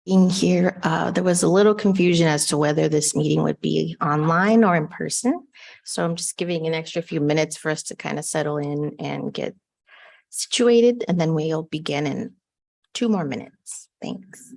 being here. There was a little confusion as to whether this meeting would be online or in person. So I'm just giving an extra few minutes for us to kind of settle in and get situated, and then we'll begin in 2 more minutes. Thanks.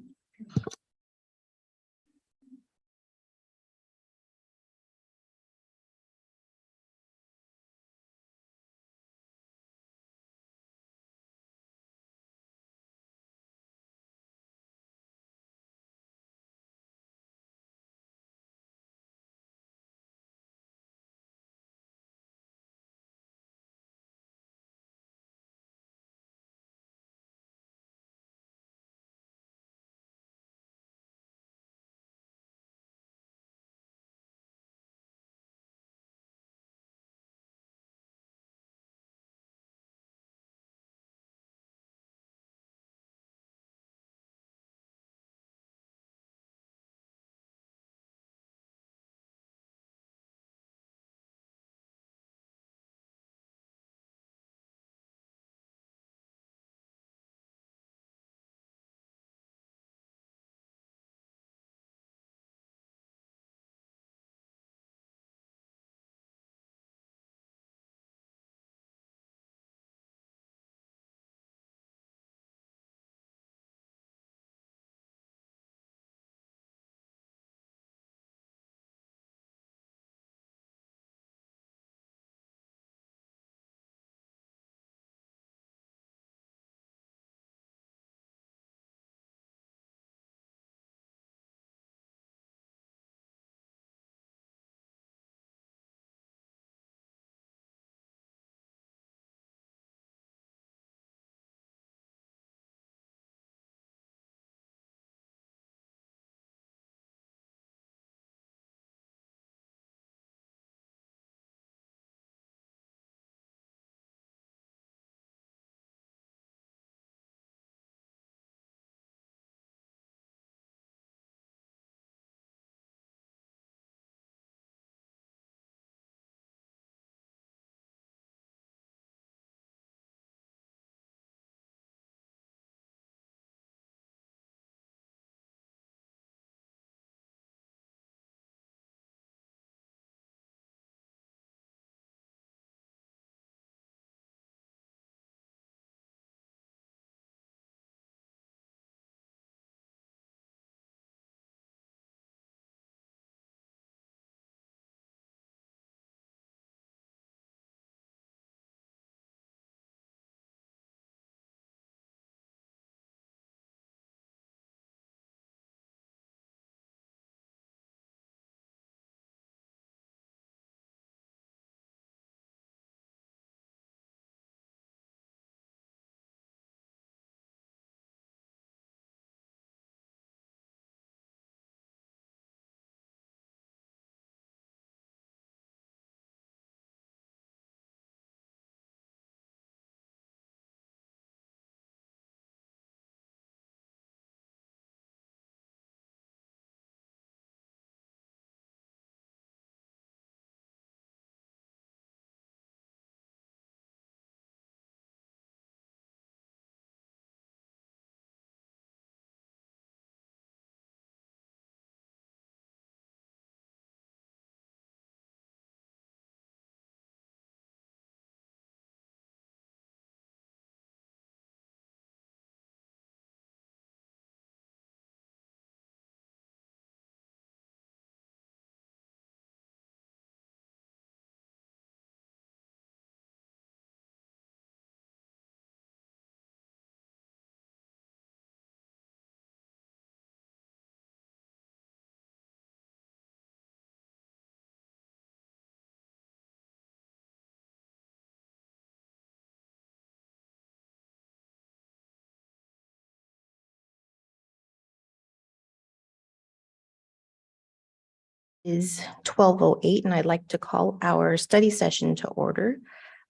Is 12:08, and I'd like to call our study session to order.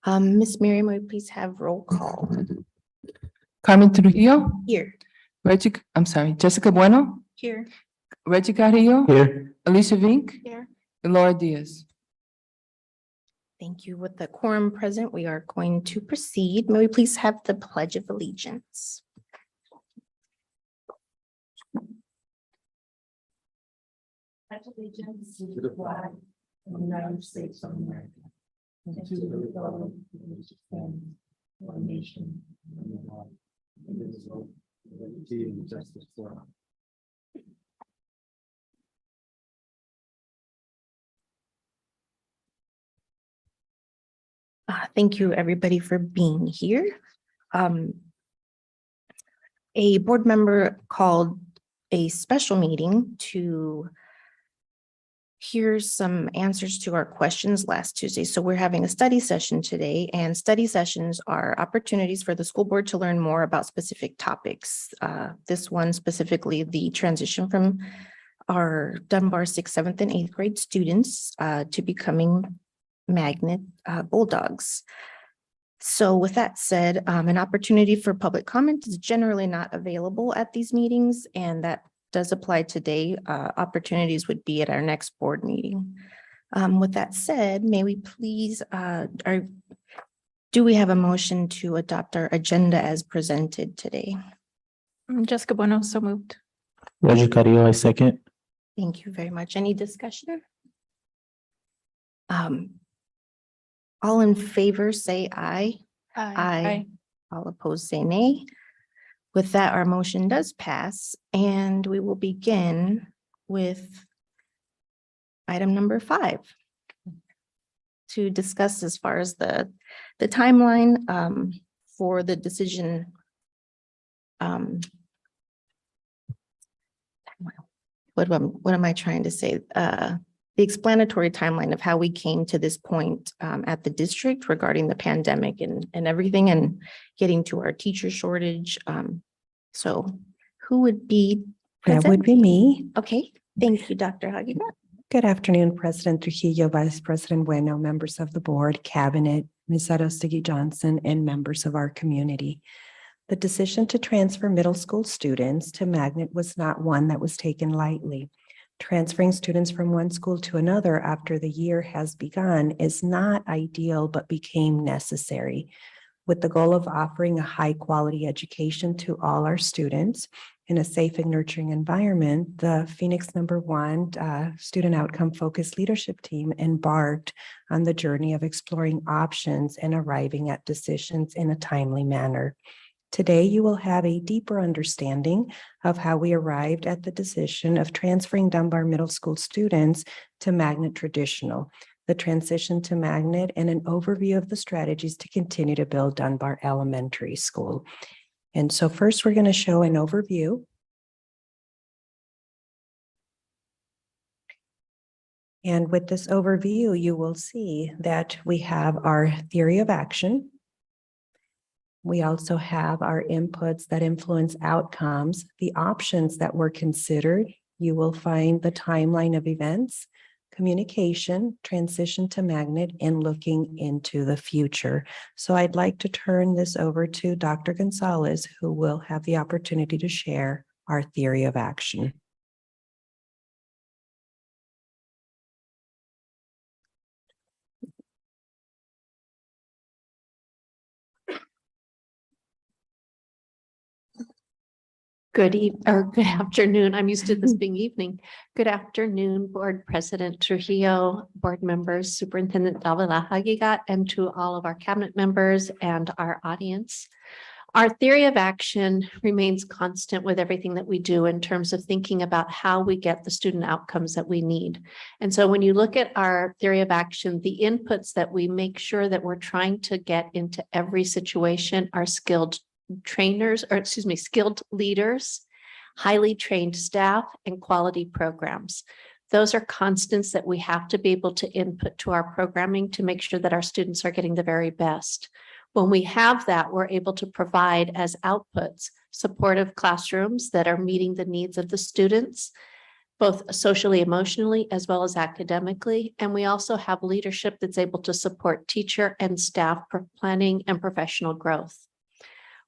Ms. Miriam, would you please have roll call Carmen Trujillo, here? Jessica Bueno, Here. Reggie Carrillo, Here. Alicia Vink, Here. and Laura Diaz. Thank you. With the quorum present, we are going to proceed. May we please have the Pledge of Allegiance? pledge allegiance to the flag of the United States of America and to the republic which stands one nation under God, indivisible, with liberty and justice for all. Thank you, everybody, for being here. A board member called a special meeting to hear some answers to our questions last Tuesday. So we're having a study session today, and study sessions are opportunities for the school board to learn more about specific topics. This one specifically, the transition from our Dunbar 6th, 7th, and 8th grade students to becoming magnet bulldogs. So with that said, an opportunity for public comment is generally not available at these meetings, and that does apply today. Opportunities would be at our next board meeting. With that said, may we please, do we have a motion to adopt our agenda as presented today? Jessica Bueno, so moved. Roger Carrillo, I second. Thank you very much. Any discussion? All in favor, say aye. Aye. All opposed, say nay. With that, our motion does pass, and we will begin with item number 5 to discuss as far as the timeline for the decision. What am I trying to say? The explanatory timeline of how we came to this point at the district regarding the pandemic and everything, and getting to our teacher shortage. So who would be? That would be presenting? me. Okay, thank you, Dr. Hagigat. Good afternoon, President Trujillo, Vice President Bueno, members of the board, cabinet, Ms. Arostegui Johnson, and members of our community. The decision to transfer middle school students to Magnet was not one that was taken lightly. Transferring students from one school to another after the year has begun is not ideal, but became necessary. With the goal of offering a high-quality education to all our students in a safe and nurturing environment, the Phoenix #1 student outcome-focused leadership team embarked on the journey of exploring options and arriving at decisions in a timely manner. Today, you will have a deeper understanding of how we arrived at the decision of transferring Dunbar Middle School students to Magnet Traditional, the transition to Magnet, and an overview of the strategies to continue to build Dunbar Elementary School. And so first, we're going to show an overview. And with this overview, you will see that we have our theory of action. We also have our inputs that influence outcomes, the options that were considered. You will find the timeline of events, communication, transition to Magnet, and looking into the future. So I'd like to turn this over to Dr. Gonzalez, who will have the opportunity to share our theory of action. Good afternoon. I'm used to this being evening. Good afternoon, Board President Trujillo, board members, Superintendent Davila Hagigat, and to all of our cabinet members and our audience. Our theory of action remains constant with everything that we do in terms of thinking about how we get the student outcomes that we need. And so when you look at our theory of action, the inputs that we make sure that we're trying to get into every situation are skilled leaders, highly trained staff, and quality programs. Those are constants that we have to be able to input to our programming to make sure that our students are getting the very best. When we have that, we're able to provide as outputs supportive classrooms that are meeting the needs of the students, both socially, emotionally, as well as academically. And we also have leadership that's able to support teacher and staff planning and professional growth.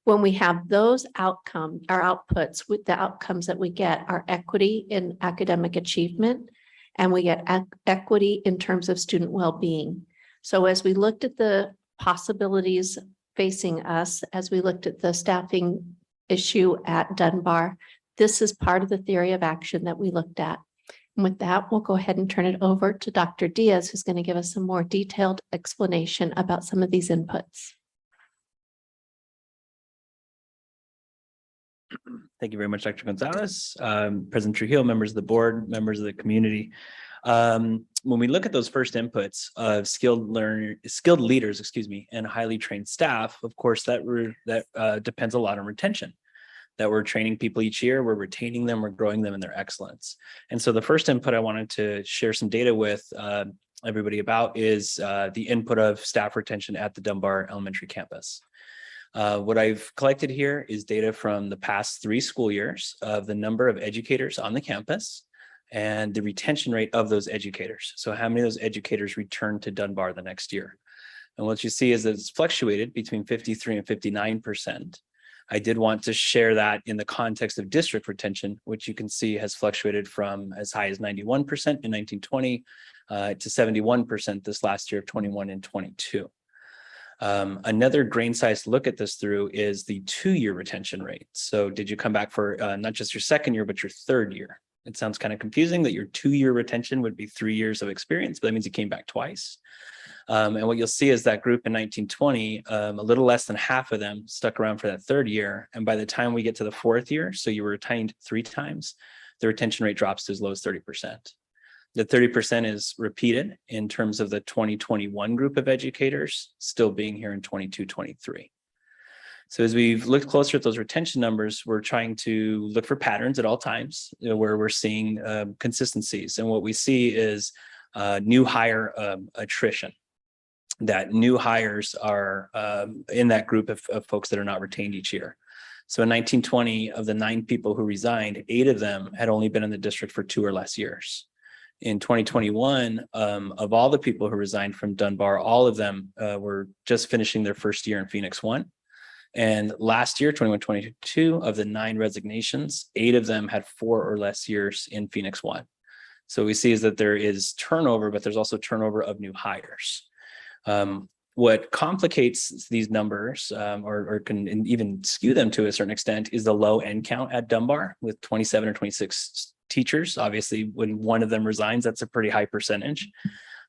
When we have those outcomes, our outputs, with the outcomes that we get are equity in academic achievement, and we get equity in terms of student well-being. So as we looked at the possibilities facing us, as we looked at the staffing issue at Dunbar, this is part of the theory of action that we looked at. With that, we'll go ahead and turn it over to Dr. Diaz, who's going to give us some more detailed explanation about some of these inputs. Thank you very much, Dr. Gonzalez, President Trujillo, members of the board, members of the community. When we look at those first inputs of skilled leaders, and highly trained staff, of course, that depends a lot on retention. That we're training people each year, we're retaining them, we're growing them in their excellence. And so the first input I wanted to share some data with everybody about is the input of staff retention at the Dunbar Elementary campus. What I've collected here is data from the past 3 school years of the number of educators on the campus and the retention rate of those educators. So how many of those educators return to Dunbar the next year? And what you see is that it's fluctuated between 53 and 59%. I did want to share that in the context of district retention, which you can see has fluctuated from as high as 91% in 1920 to 71% this last year of 21 and 22. Another grain size to look at this through is the 2-year retention rate. So did you come back for not just your second year, but your 3rd year? It sounds kind of confusing that your 2-year retention would be 3 years of experience, but that means you came back twice. And what you'll see is that group in 1920, a little less than half of them stuck around for that 3rd year. And by the time we get to the 4th year, so you were retained 3 times, the retention rate drops to as low as 30%. The 30% is repeated in terms of the 2021 group of educators still being here in 22-23. So as we've looked closer at those retention numbers, we're trying to look for patterns at all times where we're seeing consistencies. And what we see is new hire attrition. That new hires are in that group of folks that are not retained each year. So in 1920, of the 9 people who resigned, 8 of them had only been in the district for 2 or less years. In 2021, of all the people who resigned from Dunbar, all of them were just finishing their 1st year in Phoenix 1. And last year, 21-22, of the 9 resignations, 8 of them had 4 or less years in Phoenix 1. So we see is that there is turnover, but there's also turnover of new hires. What complicates these numbers or can even skew them to a certain extent is the low end count at Dunbar with 27 or 26 teachers. Obviously, when one of them resigns, that's a pretty high percentage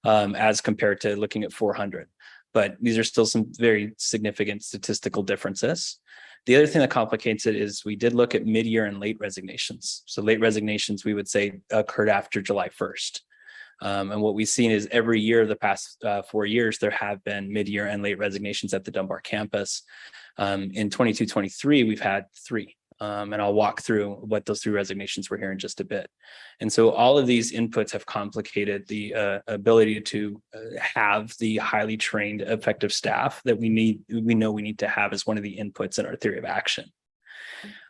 as compared to looking at 400. But these are still some very significant statistical differences. The other thing that complicates it is we did look at mid-year and late resignations. So late resignations, we would say, occurred after July 1st. And what we've seen is every year, the past 4 years, there have been mid-year and late resignations at the Dunbar campus. In 22-23, we've had 3. And I'll walk through what those 3 resignations were here in just a bit. And so all of these inputs have complicated the ability to have the highly trained, effective staff that we know we need to have as one of the inputs in our theory of action.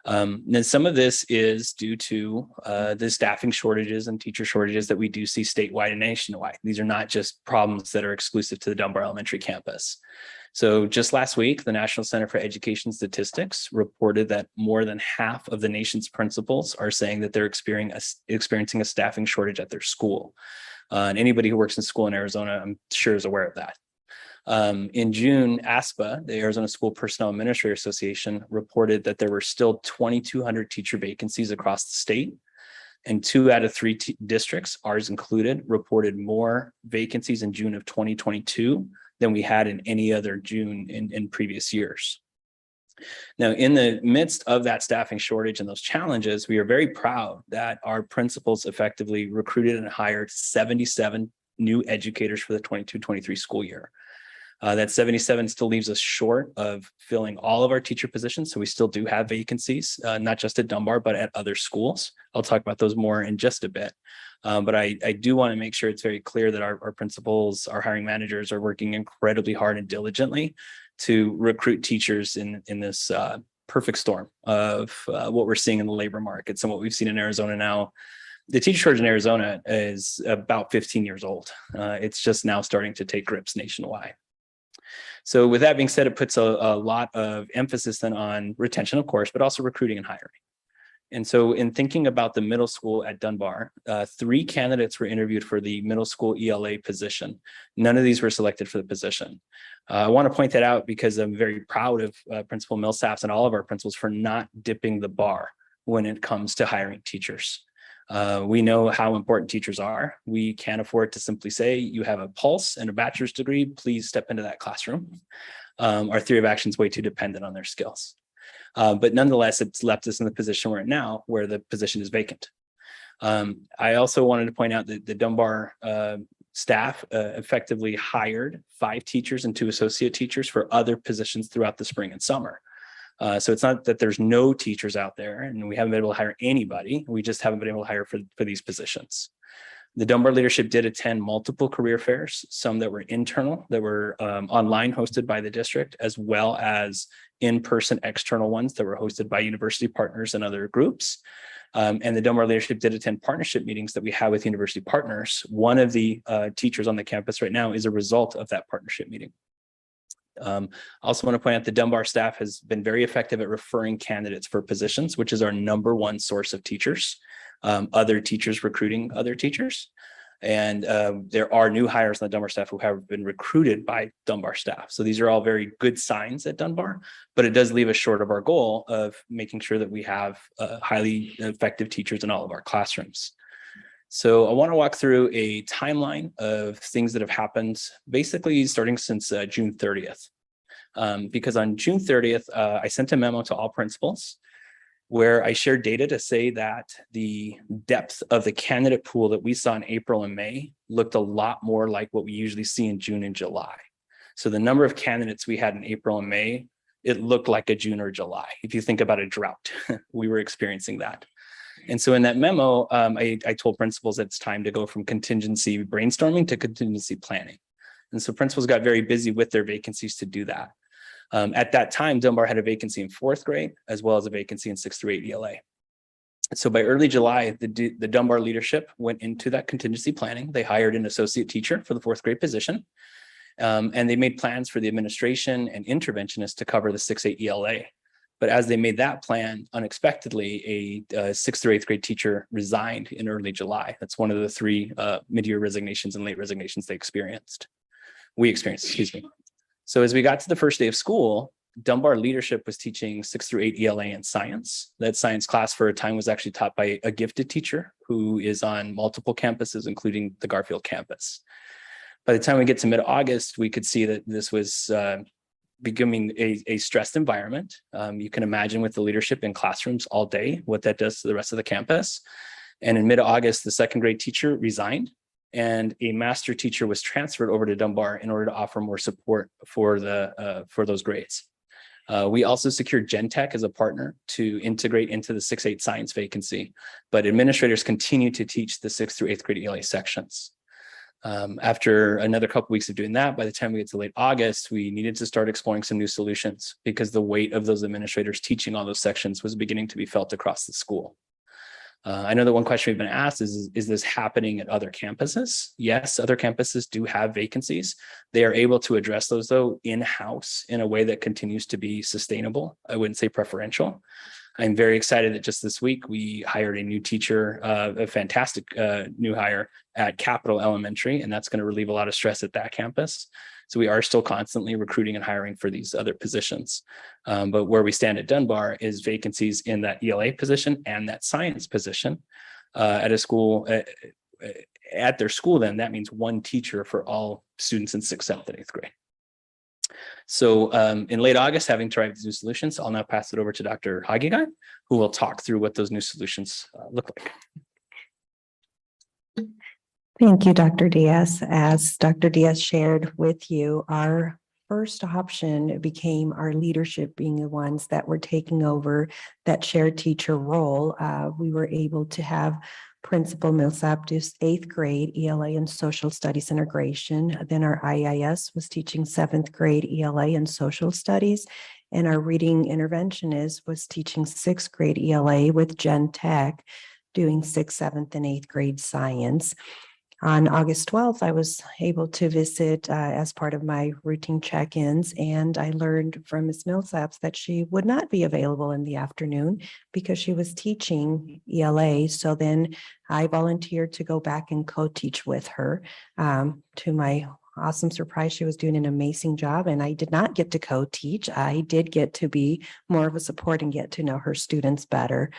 And some of this is due to the staffing shortages and teacher shortages that we do see statewide and nationwide. These are not just problems that are exclusive to the Dunbar Elementary campus. So just last week, the National Center for Education Statistics reported that more than half of the nation's principals are saying that they're experiencing a staffing shortage at their school. And anybody who works in school in Arizona, I'm sure, is aware of that. In June, ASPA, the Arizona School Personnel Administrator Association, reported that there were still 2,200 teacher vacancies across the state. And 2 out of 3 districts, ours included, reported more vacancies in June of 2022 than we had in any other June in previous years. Now, in the midst of that staffing shortage and those challenges, we are very proud that our principals effectively recruited and hired 77 new educators for the 22-23 school year. That 77 still leaves us short of filling all of our teacher positions. So we still do have vacancies, not just at Dunbar, but at other schools. I'll talk about those more in just a bit. But I do want to make sure it's very clear that our principals, our hiring managers are working incredibly hard and diligently to recruit teachers in this perfect storm of what we're seeing in the labor markets and what we've seen in Arizona now. The teacher shortage in Arizona is about 15 years old. It's just now starting to take grips nationwide. So with that being said, it puts a lot of emphasis then on retention, of course, but also recruiting and hiring. And so in thinking about the middle school at Dunbar, 3 candidates were interviewed for the middle school ELA position. None of these were selected for the position. I want to point that out because I'm very proud of Principal Millsaps and all of our principals for not dipping the bar when it comes to hiring teachers. We know how important teachers are. We can't afford to simply say, you have a pulse and a bachelor's degree, please step into that classroom. Our theory of action is way too dependent on their skills. But nonetheless, it's left us in the position we're in now, where the position is vacant. I also wanted to point out that the Dunbar staff effectively hired 5 teachers and 2 associate teachers for other positions throughout the spring and summer. So it's not that there's no teachers out there and we haven't been able to hire anybody. We just haven't been able to hire for these positions. The Dunbar leadership did attend multiple career fairs, some that were internal, that were online hosted by the district, as well as in-person external ones that were hosted by university partners and other groups. And the Dunbar leadership did attend partnership meetings that we have with university partners. One of the teachers on the campus right now is a result of that partnership meeting. I also want to point out the Dunbar staff has been very effective at referring candidates for positions, which is our #1 source of teachers, other teachers recruiting other teachers. And there are new hires on the Dunbar staff who have been recruited by Dunbar staff. So these are all very good signs at Dunbar, but it does leave us short of our goal of making sure that we have highly effective teachers in all of our classrooms. So I want to walk through a timeline of things that have happened basically starting since June 30th. Because on June 30th, I sent a memo to all principals where I shared data to say that the depth of the candidate pool that we saw in April and May looked a lot more like what we usually see in June and July. So the number of candidates we had in April and May, it looked like a June or July. If you think about a drought, we were experiencing that. And so in that memo, I told principals that it's time to go from contingency brainstorming to contingency planning. And so principals got very busy with their vacancies to do that. At that time, Dunbar had a vacancy in 4th grade, as well as a vacancy in 6th through 8 ELA. So by early July, the Dunbar leadership went into that contingency planning. They hired an associate teacher for the 4th grade position. And they made plans for the administration and interventionists to cover the 6-8 ELA. But as they made that plan, unexpectedly, a 6th through 8th grade teacher resigned in early July. That's one of the 3 mid-year resignations and late resignations we experienced, excuse me. So as we got to the first day of school, Dunbar leadership was teaching 6th through 8 ELA in science. That science class for a time was actually taught by a gifted teacher who is on multiple campuses, including the Garfield campus. By the time we get to mid-August, we could see that this was becoming a stressed environment. You can imagine with the leadership in classrooms all day, what that does to the rest of the campus. And in mid-August, the 2nd grade teacher resigned and a master teacher was transferred over to Dunbar in order to offer more support for those grades. We also secured Gen Tech as a partner to integrate into the 6-8 science vacancy, but administrators continue to teach the 6th through 8th grade ELA sections. After another couple of weeks of doing that, by the time we get to late August, we needed to start exploring some new solutions because the weight of those administrators teaching all those sections was beginning to be felt across the school. I know that one question we've been asked is this happening at other campuses? Yes, other campuses do have vacancies. They are able to address those, though, in-house in a way that continues to be sustainable. I wouldn't say preferential. I'm very excited that just this week we hired a new teacher, a fantastic new hire at Capitol Elementary, and that's going to relieve a lot of stress at that campus. So we are still constantly recruiting and hiring for these other positions. But where we stand at Dunbar is vacancies in that ELA position and that science position at a school, at their school. Then that means 1 teacher for all students in 6th, 7th, and 8th grade. So in late August, having tried these new solutions, I'll now pass it over to Dr. Hagigai, who will talk through what those new solutions look like. Thank you, Dr. Diaz. As Dr. Diaz shared with you, our first option became our leadership being the ones that were taking over that shared teacher role. We were able to have Principal Millsap do 8th grade ELA and social studies integration. Then our IIS was teaching 7th grade ELA and social studies. And our reading interventionist was teaching 6th grade ELA with Gen Tech, doing 6th, 7th, and 8th grade science. On August 12th, I was able to visit as part of my routine check-ins, and I learned from Ms. Millsaps that she would not be available in the afternoon because she was teaching ELA. So then I volunteered to go back and co-teach with her. To my awesome surprise, she was doing an amazing job, and I did not get to co-teach. I did get to be more of a support and get to know her students better.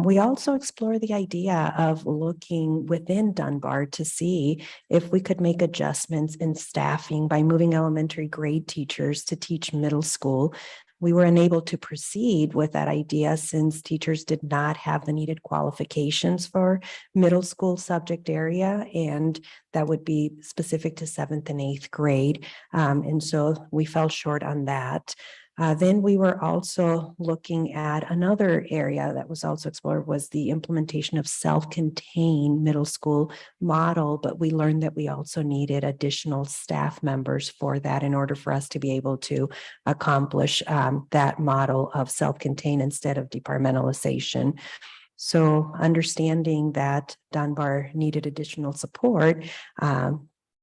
We also explore the idea of looking within Dunbar to see if we could make adjustments in staffing by moving elementary grade teachers to teach middle school. We were unable to proceed with that idea since teachers did not have the needed qualifications for middle school subject area, and that would be specific to 7th and 8th grade. And so we fell short on that. Then we were also looking at another area that was also explored was the implementation of self-contained middle school model, but we learned that we also needed additional staff members for that in order for us to be able to accomplish that model of self-contained instead of departmentalization. So understanding that Dunbar needed additional support,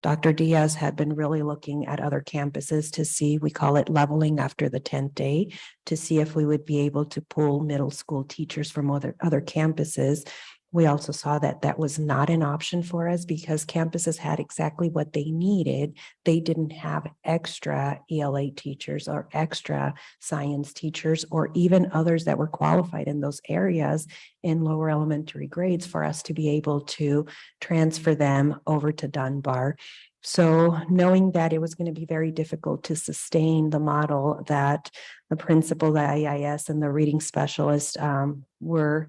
Dr. Diaz had been really looking at other campuses to see, we call it leveling after the 10th day, to see if we would be able to pull middle school teachers from other campuses. We also saw that that was not an option for us because campuses had exactly what they needed. They didn't have extra ELA teachers or extra science teachers or even others that were qualified in those areas in lower elementary grades for us to be able to transfer them over to Dunbar. So knowing that it was going to be very difficult to sustain the model that the principal, the IIS, and the reading specialist were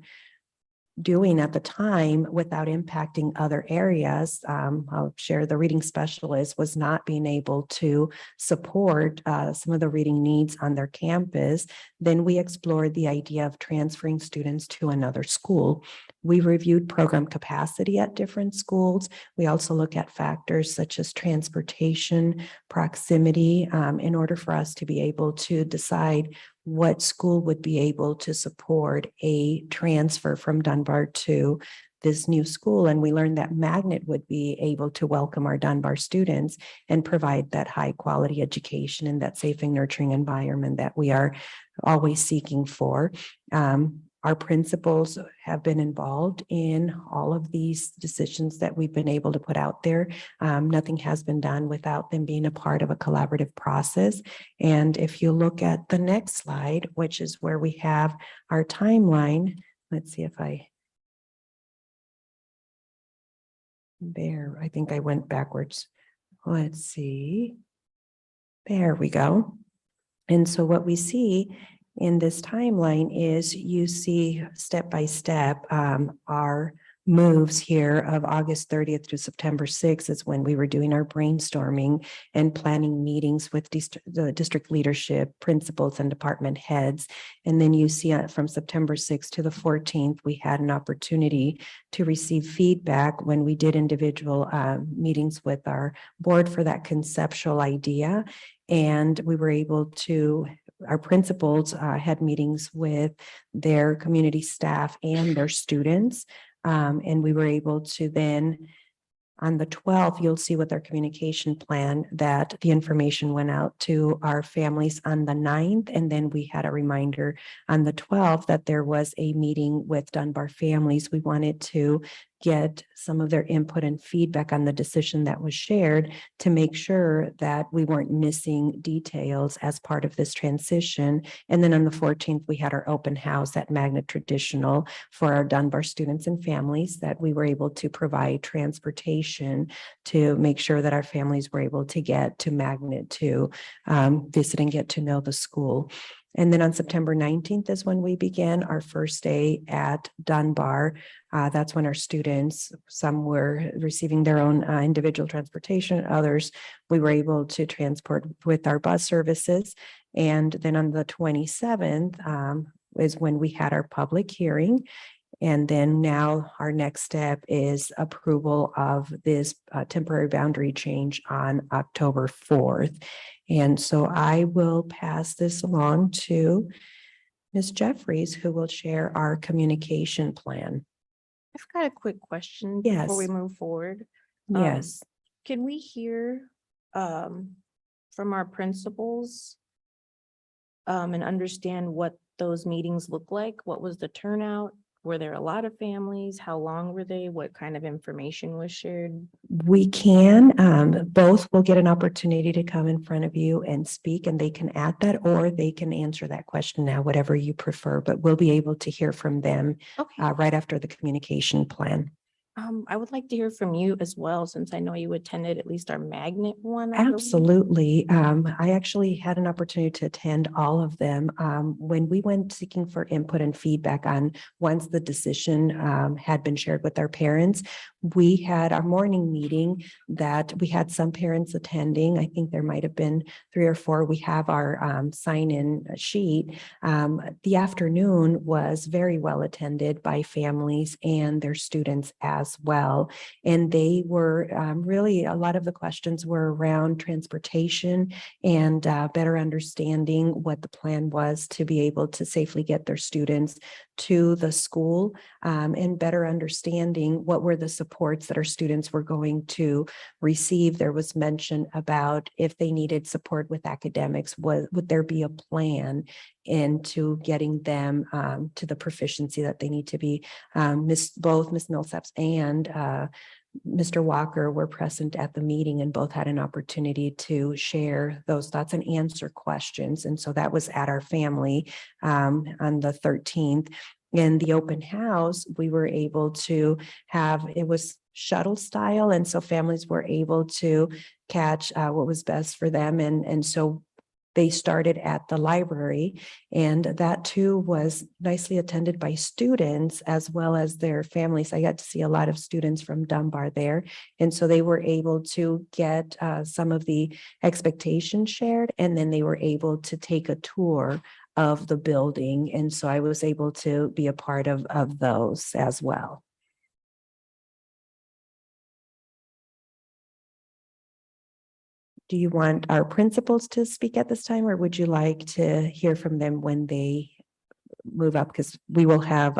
doing at the time without impacting other areas. I'll share the reading specialist was not being able to support some of the reading needs on their campus. Then we explored the idea of transferring students to another school. We reviewed program capacity at different schools. We also look at factors such as transportation, proximity, in order for us to be able to decide what school would be able to support a transfer from Dunbar to this new school. And we learned that Magnet would be able to welcome our Dunbar students and provide that high quality education and that safe and nurturing environment that we are always seeking for. Our principals have been involved in all of these decisions that we've been able to put out there. Nothing has been done without them being a part of a collaborative process. And if you look at the next slide, which is where we have our timeline, let's see if I think I went backwards. Let's see. There we go. And so what we see in this timeline is you see step by step our moves here of August 30th to September 6th is when we were doing our brainstorming and planning meetings with the district leadership, principals, and department heads. And then you see from September 6th to the 14th, we had an opportunity to receive feedback when we did individual meetings with our board for that conceptual idea. And we were able to, our principals had meetings with their community staff and their students. And we were able to then, on the 12th, you'll see with our communication plan that the information went out to our families on the 9th. And then we had a reminder on the 12th that there was a meeting with Dunbar families. We wanted to get some of their input and feedback on the decision that was shared to make sure that we weren't missing details as part of this transition. And then on the 14th, we had our open house at Magnet Traditional for our Dunbar students and families that we were able to provide transportation to make sure that our families were able to get to Magnet to visit and get to know the school. And then on September 19th is when we began our first day at Dunbar. That's when our students, some were receiving their own individual transportation, others we were able to transport with our bus services. And then on the 27th is when we had our public hearing. And then now our next step is approval of this temporary boundary change on October 4th. And so I will pass this along to Ms. Jeffries, who will share our communication plan. I've got a quick question Yes. before we move forward. Yes. Can we hear from our principals and understand what those meetings look like? What was the turnout? were there a lot of families? How long were they? What kind of information was shared? We can, both will get an opportunity to come in front of you and speak, and they can add that, or they can answer that question now, whatever you prefer, but we'll be able to hear from them Okay. right after the communication plan. I would like to hear from you as well, since I know you attended at least our magnet one. I believe. Absolutely. I actually had an opportunity to attend all of them. When we went seeking for input and feedback on once the decision had been shared with our parents, we had our morning meeting that we had some parents attending. I think there might have been 3 or 4. We have our sign-in sheet. The afternoon was very well attended by families and their students as well. And they were really, a lot of the questions were around transportation and better understanding what the plan was to be able to safely get their students to the school, and better understanding what were the supports that our students were going to receive. There was mention about if they needed support with academics, would there be a plan into getting them to the proficiency that they need to be. Both Ms. Millsaps and Mr. Walker were present at the meeting, and both had an opportunity to share those thoughts and answer questions. And so that was at our family on the 13th. In the open house, we were able to have, it was shuttle style. And so families were able to catch what was best for them. And so they started at the library, and that too was nicely attended by students as well as their families. I got to see a lot of students from Dunbar there. And so they were able to get some of the expectations shared, and then they were able to take a tour of the building. And so I was able to be a part of those as well. Do you want our principals to speak at this time, or would you like to hear from them when they move up? Because we will have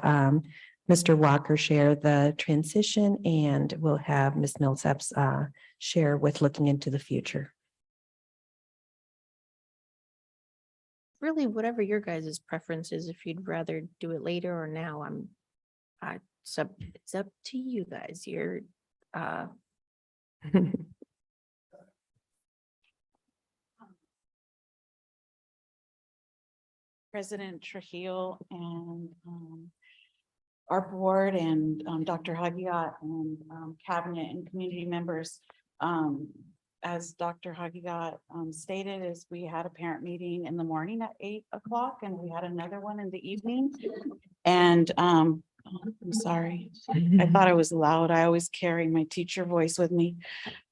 Mr. Walker share the transition, and we'll have Ms. Millsaps share with looking into the future. Really, whatever your guys' preference is, if you'd rather do it later or now, it's up to you guys. You're President Trujillo and our board and Dr. Hagiat and cabinet and community members. As Dr. Hagiat stated, is we had a parent meeting in the morning at 8 o'clock, and we had another one in the evening. And I'm sorry, I thought I was loud. I always carry my teacher voice with me.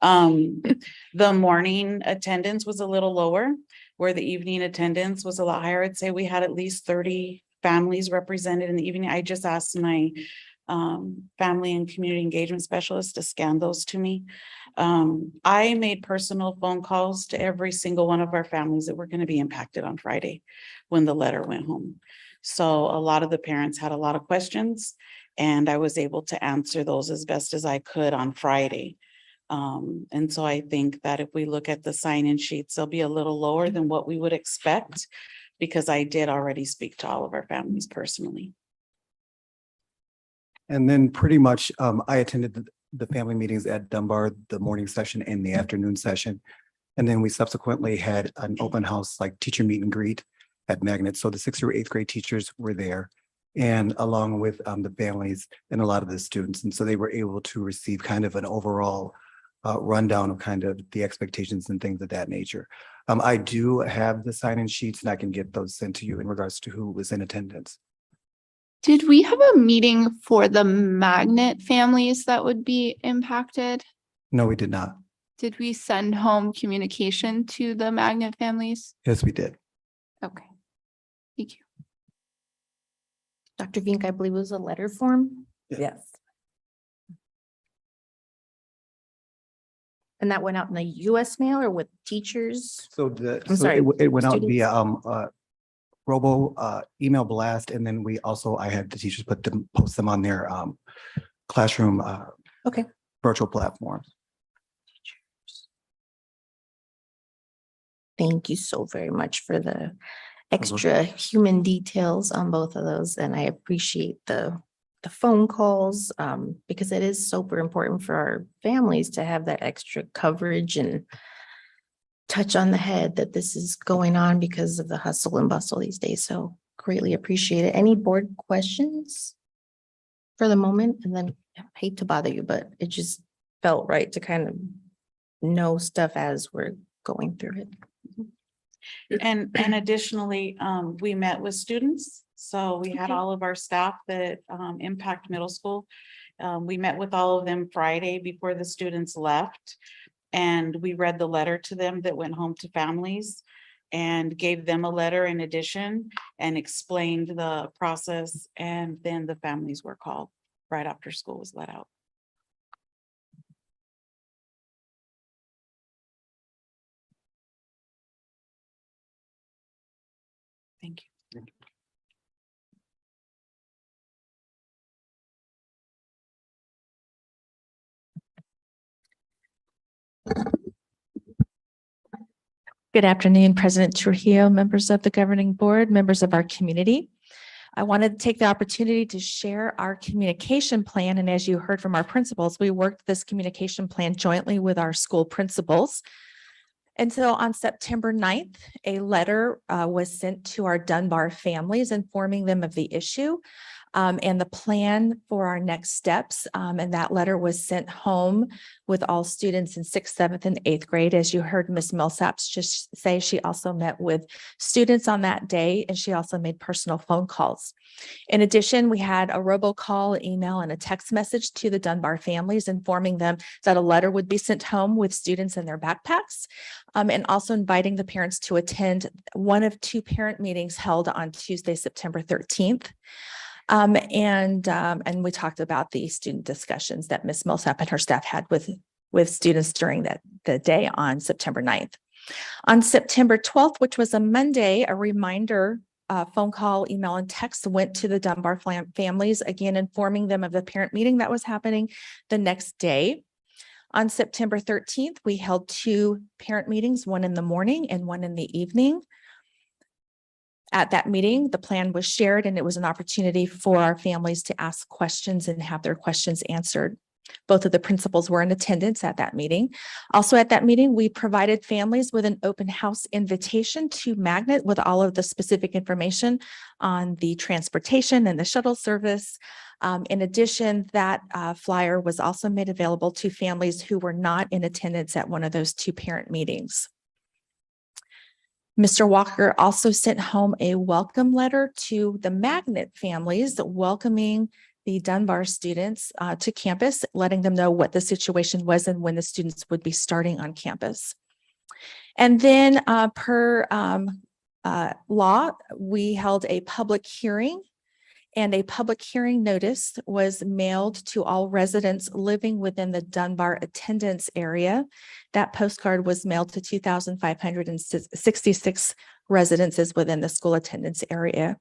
The morning attendance was a little lower, where the evening attendance was a lot higher. I'd say we had at least 30 families represented in the evening. I just asked my family and community engagement specialist to scan those to me. I made personal phone calls to every single one of our families that were going to be impacted on Friday when the letter went home. So a lot of the parents had a lot of questions, and I was able to answer those as best as I could on Friday. And so I think that if we look at the sign-in sheets, they'll be a little lower than what we would expect, because I did already speak to all of our families personally. And then pretty much, I attended the family meetings at Dunbar, the morning session and the afternoon session. And then we subsequently had an open house, like teacher meet and greet at Magnet. So the 6th through 8th grade teachers were there, and along with the families and a lot of the students. And so they were able to receive kind of an overall rundown of kind of the expectations and things of that nature. I do have the sign-in sheets, and I can get those sent to you in regards to who was in attendance. Did we have a meeting for the magnet families that would be impacted? No, we did not. Did we send home communication to the magnet families? Yes, we did. Okay. Thank you. Dr. Vink, I believe it was a letter form, Yes. and that went out in the US mail or with teachers? So I'm sorry, it went out students? via robo email blast, and then I had the teachers post them on their classroom Okay. virtual platforms. Thank you so very much for the extra human details on both of those. And I appreciate the the phone calls, because it is super important for our families to have that extra coverage and touch on the head that this is going on because of the hustle and bustle these days. So greatly appreciate it. Any board questions for the moment? And then I hate to bother you, but it just felt right to kind of know stuff as we're going through it. And additionally, we met with students. So we had Okay. all of our staff that impact middle school. We met with all of them Friday before the students left. And we read the letter to them that went home to families and gave them a letter in addition and explained the process. And then the families were called right after school was let out. Thank you. Good afternoon, President Trujillo, members of the governing board, members of our community. I wanted to take the opportunity to share our communication plan. And as you heard from our principals, we worked this communication plan jointly with our school principals. And so on September 9th, a letter was sent to our Dunbar families informing them of the issue and the plan for our next steps. And that letter was sent home with all students in 6th, 7th, and 8th grade. As you heard Ms. Millsaps just say, she also met with students on that day, and she also made personal phone calls. In addition, we had a robocall, email, and a text message to the Dunbar families informing them that a letter would be sent home with students in their backpacks, and also inviting the parents to attend one of 2 parent meetings held on Tuesday, September 13th. And we talked about the student discussions that Ms. Millsap and her staff had with students during the day on September 9th. On September 12th, which was a Monday, a reminder phone call, email, and text went to the Dunbar families, again, informing them of the parent meeting that was happening the next day. On September 13th, we held 2 parent meetings, one in the morning and one in the evening. At that meeting, the plan was shared, and it was an opportunity for our families to ask questions and have their questions answered. Both of the principals were in attendance at that meeting. Also at that meeting, we provided families with an open house invitation to Magnet with all of the specific information on the transportation and the shuttle service. In addition, that flyer was also made available to families who were not in attendance at one of those 2 parent meetings. Mr. Walker also sent home a welcome letter to the Magnet families, welcoming the Dunbar students to campus, letting them know what the situation was and when the students would be starting on campus. And then per law, we held a public hearing, and a public hearing notice was mailed to all residents living within the Dunbar attendance area. That postcard was mailed to 2,566 residences within the school attendance area.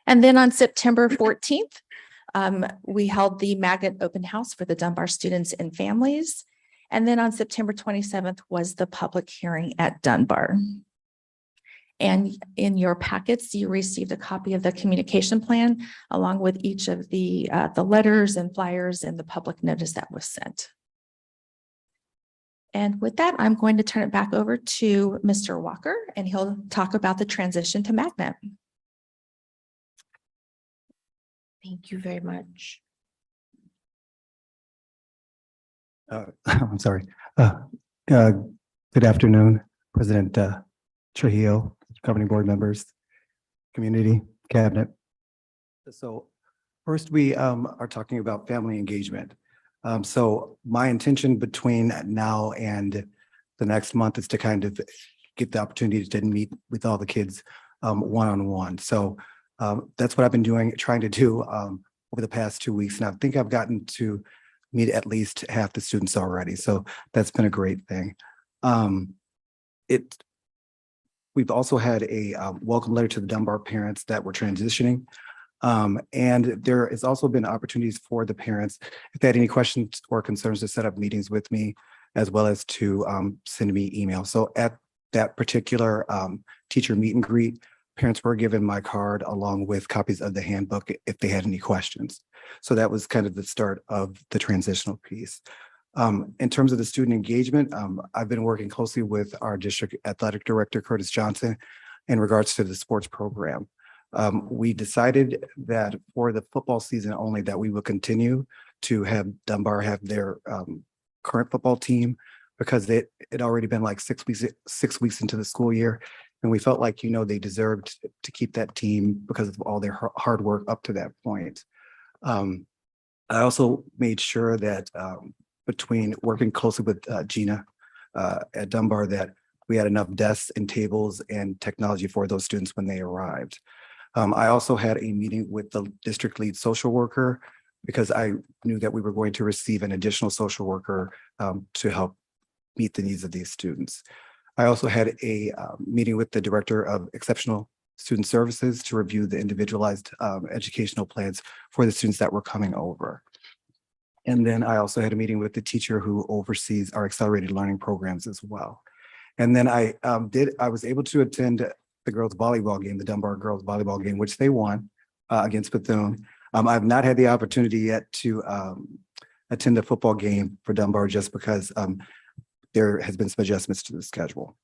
And then on September 14th, we held the Magnet open house for the Dunbar students and families. And then on September 27th was the public hearing at Dunbar. And in your packets, you received a copy of the communication plan along with each of the letters and flyers and the public notice that was sent. And with that, I'm going to turn it back over to Mr. Walker, and he'll talk about the transition to Magnet. Thank you very much. I'm sorry. Good afternoon, President Trujillo, governing board members, community, cabinet. So first, we are talking about family engagement. So my intention between now and the next month is to kind of get the opportunity to meet with all the kids one-on-one. So that's what I've been trying to do over the past 2 weeks. And I think I've gotten to meet at least half the students already. So that's been a great thing. We've also had a welcome letter to the Dunbar parents that were transitioning. And there has also been opportunities for the parents, if they had any questions or concerns, to set up meetings with me, as well as to send me emails. So at that particular teacher meet and greet, parents were given my card along with copies of the handbook if they had any questions. So that was kind of the start of the transitional piece. In terms of the student engagement, I've been working closely with our district athletic director, Curtis Johnson, in regards to the sports program. We decided that for the football season only, that we would continue to have Dunbar have their current football team, because it had already been like 6 weeks into the school year. And we felt like, they deserved to keep that team because of all their hard work up to that point. I also made sure that between working closely with Gina at Dunbar, that we had enough desks and tables and technology for those students when they arrived. I also had a meeting with the district lead social worker, because I knew that we were going to receive an additional social worker to help meet the needs of these students. I also had a meeting with the director of exceptional student services to review the individualized educational plans for the students that were coming over. And then I also had a meeting with the teacher who oversees our accelerated learning programs as well. And then I was able to attend the girls volleyball game, the Dunbar girls volleyball game, which they won against Bethune. I've not had the opportunity yet to attend the football game for Dunbar, just because there has been some adjustments to the schedule.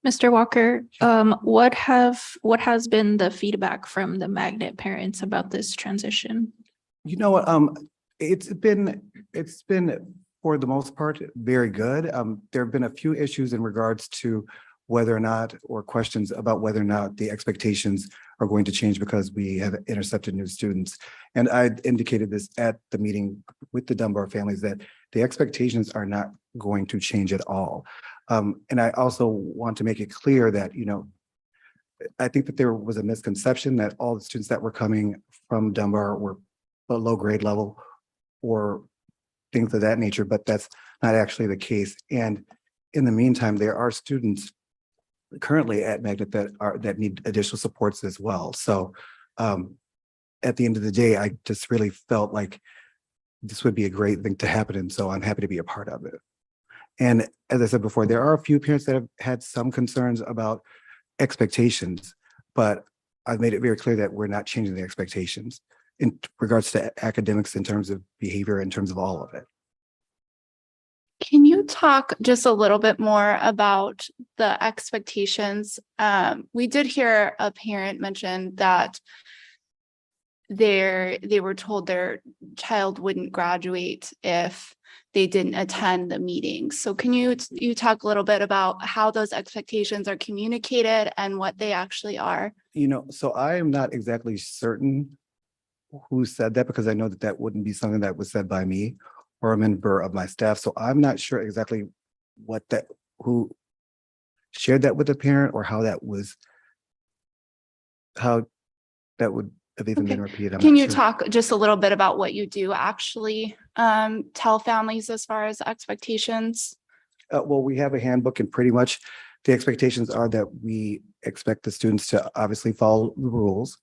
Mr. Walker, what has been the feedback from the magnet parents about this transition? You know what? It's been for the most part very good. There have been a few issues in regards to whether or not, or questions about whether or not the expectations are going to change because we have intercepted new students. And I indicated this at the meeting with the Dunbar families, that the expectations are not going to change at all. And I also want to make it clear that, I think that there was a misconception that all the students that were coming from Dunbar were below grade level or things of that nature, but that's not actually the case. And in the meantime, there are students currently at Magnet that need additional supports as well. So at the end of the day, I just really felt like this would be a great thing to happen. And so I'm happy to be a part of it. And as I said before, there are a few parents that have had some concerns about expectations, but I've made it very clear that we're not changing the expectations in regards to academics, in terms of behavior, in terms of all of it. Can you talk just a little bit more about the expectations? We did hear a parent mention that they were told their child wouldn't graduate if they didn't attend the meeting. So can you talk a little bit about how those expectations are communicated and what they actually are? So I am not exactly certain who said that, because I know that wouldn't be something that was said by me or a member of my staff. So I'm not sure exactly who shared that with the parent, or how that would have even been repeated. Can you talk just a little bit about what you do actually tell families as far as expectations? Well, we have a handbook, and pretty much the expectations are that we expect the students to obviously follow the rules.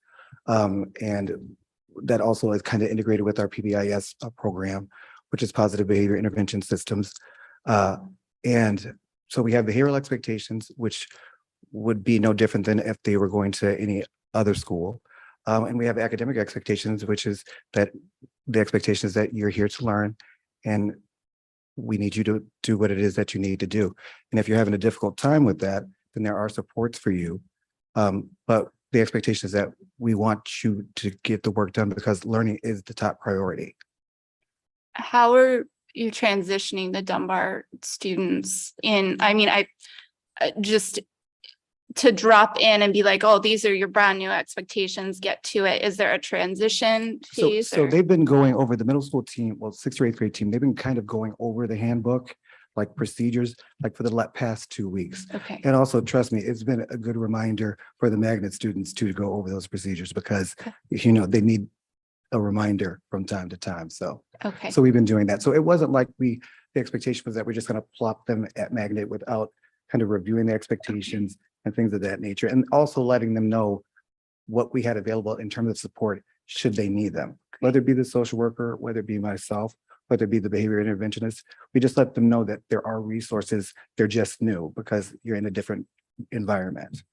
And that also is kind of integrated with our PBIS program, which is positive behavior intervention systems. And so we have behavioral expectations, which would be no different than if they were going to any other school. And we have academic expectations, which is that the expectation is that you're here to learn, and we need you to do what it is that you need to do. And if you're having a difficult time with that, then there are supports for you. But the expectation is that we want you to get the work done, because learning is the top priority. How are you transitioning the Dunbar students in? I mean, I just to drop in and be like, oh, these are your brand new expectations, get to it. Is there a transition phase? So they've been going over the middle school team, well, 6th or 8th grade team. They've been kind of going over the handbook, like procedures, like for the past 2 weeks. Okay. And also, trust me, it's been a good reminder for the magnet students to go over those procedures, because, they need a reminder from time to time. So, Okay. so we've been doing that. So it wasn't like the expectation was that we're just going to plop them at magnet without kind of reviewing the expectations and things of that nature. And also letting them know what we had available in terms of support should they need them, whether it be the social worker, whether it be myself, whether it be the behavior interventionist, we just let them know that there are resources. They're just new because you're in a different environment.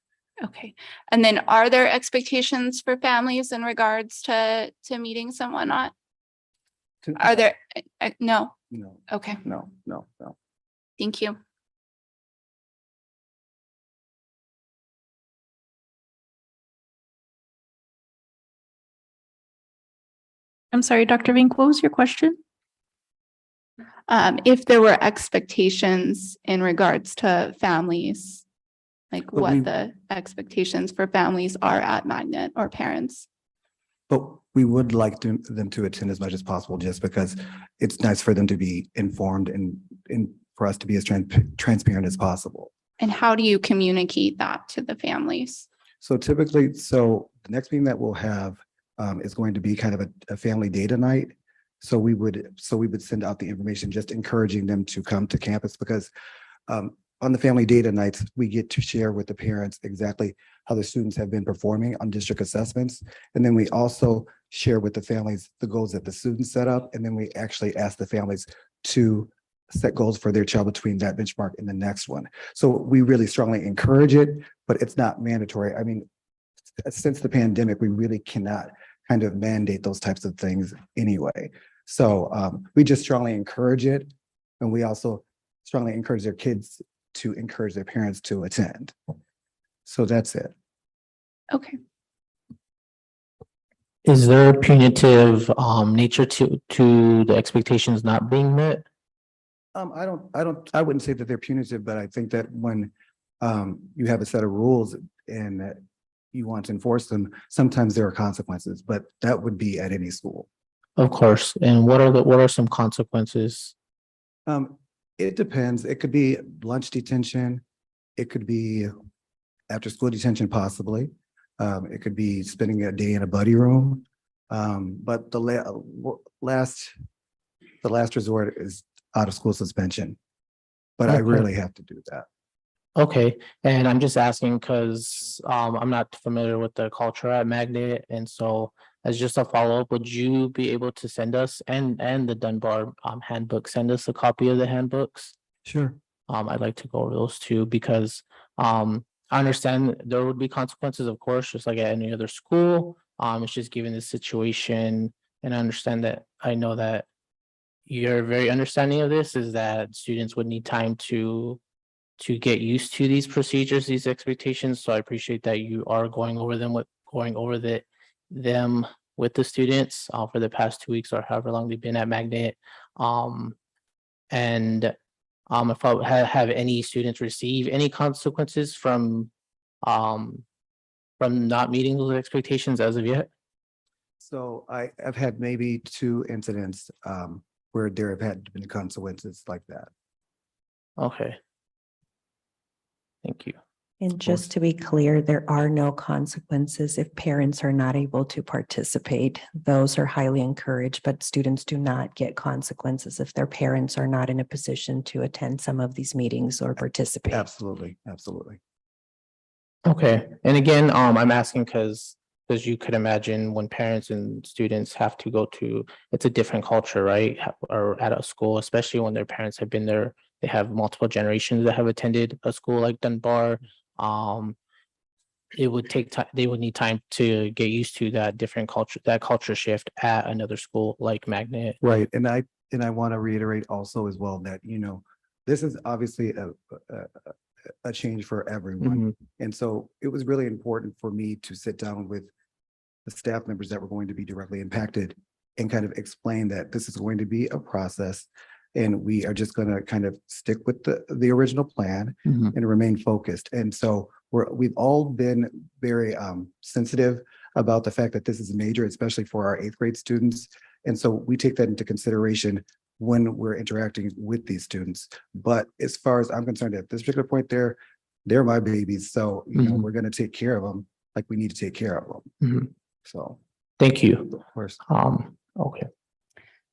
Okay. And then are there expectations for families in regards to meetings and whatnot? Are there, no, No, okay, no. thank you. I'm sorry, Dr. Vink, what was your question? If there were expectations in regards to families, like But what we- the expectations for families are at Magnet or parents. But we would like them to attend as much as possible, just because it's nice for them to be informed and for us to be as transparent as possible. And how do you communicate that to the families? So typically, the next meeting that we'll have is going to be kind of a family data night. So we would send out the information, just encouraging them to come to campus, because on the family data nights, we get to share with the parents exactly how the students have been performing on district assessments. And then we also share with the families the goals that the students set up. And then we actually ask the families to set goals for their child between that benchmark and the next one. So we really strongly encourage it, but it's not mandatory. I mean, since the pandemic, we really cannot kind of mandate those types of things anyway. So we just strongly encourage it. And we also strongly encourage their kids to encourage their parents to attend. So that's it. Okay. Is there a punitive nature to the expectations not being met? I wouldn't say that they're punitive, but I think that when you have a set of rules and that you want to enforce them, sometimes there are consequences, but that would be at any school. Of course. And what are some consequences? It depends. It could be lunch detention. It could be after school detention, possibly. It could be spending a day in a buddy room. But the last resort is out of school suspension. But I Okay. rarely have to do that. Okay, and I'm just asking because I'm not familiar with the culture at Magnet, and so as just a follow-up, would you be able to send us and the Dunbar handbook, send us a copy of the handbooks? Sure. I'd like to go over those two because I understand there would be consequences, of course, just like at any other school. It's just given the situation, and I understand that. I know that you're very understanding of this, is that students would need time to get used to these procedures, these expectations. So I appreciate that you are going over them with the students for the past 2 weeks or however long they've been at Magnet. If I have any students receive any consequences from not meeting those expectations as of yet? So I've had maybe 2 incidents where there have had been consequences like that. Okay. Thank you. And just to be clear, there are no consequences if parents are not able to participate. Those are highly encouraged, but students do not get consequences if their parents are not in a position to attend some of these meetings or participate. Absolutely. Okay, and again, I'm asking because you could imagine when parents and students have to go to, it's a different culture, right? Or at a school, especially when their parents have been there, they have multiple generations that have attended a school like Dunbar. It would take time, they would need time to get used to that different culture, that culture shift at another school like Magnet. Right. And I want to reiterate also as well that, this is obviously a change for everyone. Mhm. And so it was really important for me to sit down with the staff members that were going to be directly impacted and kind of explain that this is going to be a process. And we are just going to kind of stick with the original plan Mhm. and remain focused. And so we've all been very sensitive about the fact that this is major, especially for our 8th grade students. And so we take that into consideration when we're interacting with these students. But as far as I'm concerned, at this particular point, they're my babies. So, Mhm. we're going to take care of them like we need to take care of them. Mhm. So, Thank you. of course. Okay.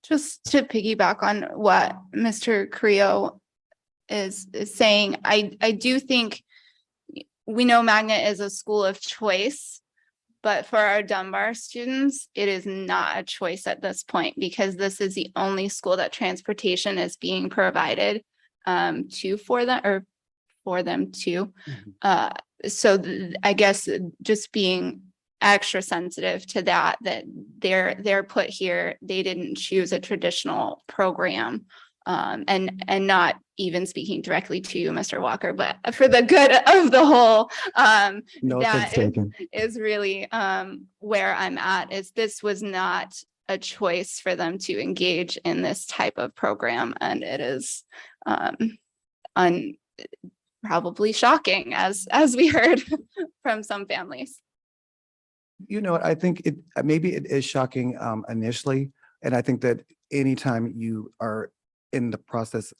Just to piggyback on what Mr. Creo is saying, I do think we know Magnet is a school of choice, But for our Dunbar students, it is not a choice at this point because this is the only school that transportation is being provided for them to. I guess just being extra sensitive to that they're put here, they didn't choose a traditional program. And not even speaking directly to you, Mr. Walker, but for the good of the whole, No offense that taken. is really where I'm at, is this was not a choice for them to engage in this type of program. And it is probably shocking as we heard from some families. You know what, I think maybe it is shocking initially. And I think that anytime you are in the process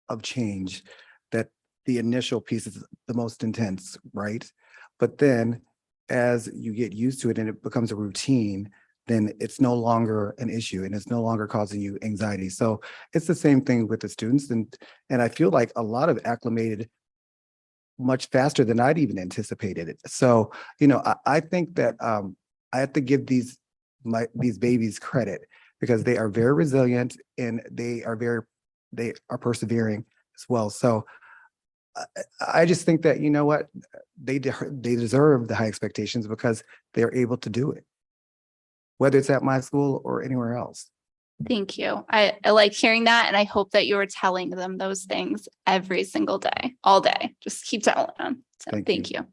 of change, that the initial piece is the most intense, right? But then as you get used to it and it becomes a routine, then it's no longer an issue and it's no longer causing you anxiety. So it's the same thing with the students. And I feel like a lot of acclimated much faster than I'd even anticipated it. So, you know, I think that I have to give these babies credit because they are very resilient and they are persevering as well. So I just think that, you know what, they deserve the high expectations because they're able to do it, whether it's at my school or anywhere else. Thank you. I like hearing that. And I hope that you are telling them those things every single day, all day. Just keep telling them. So thank you.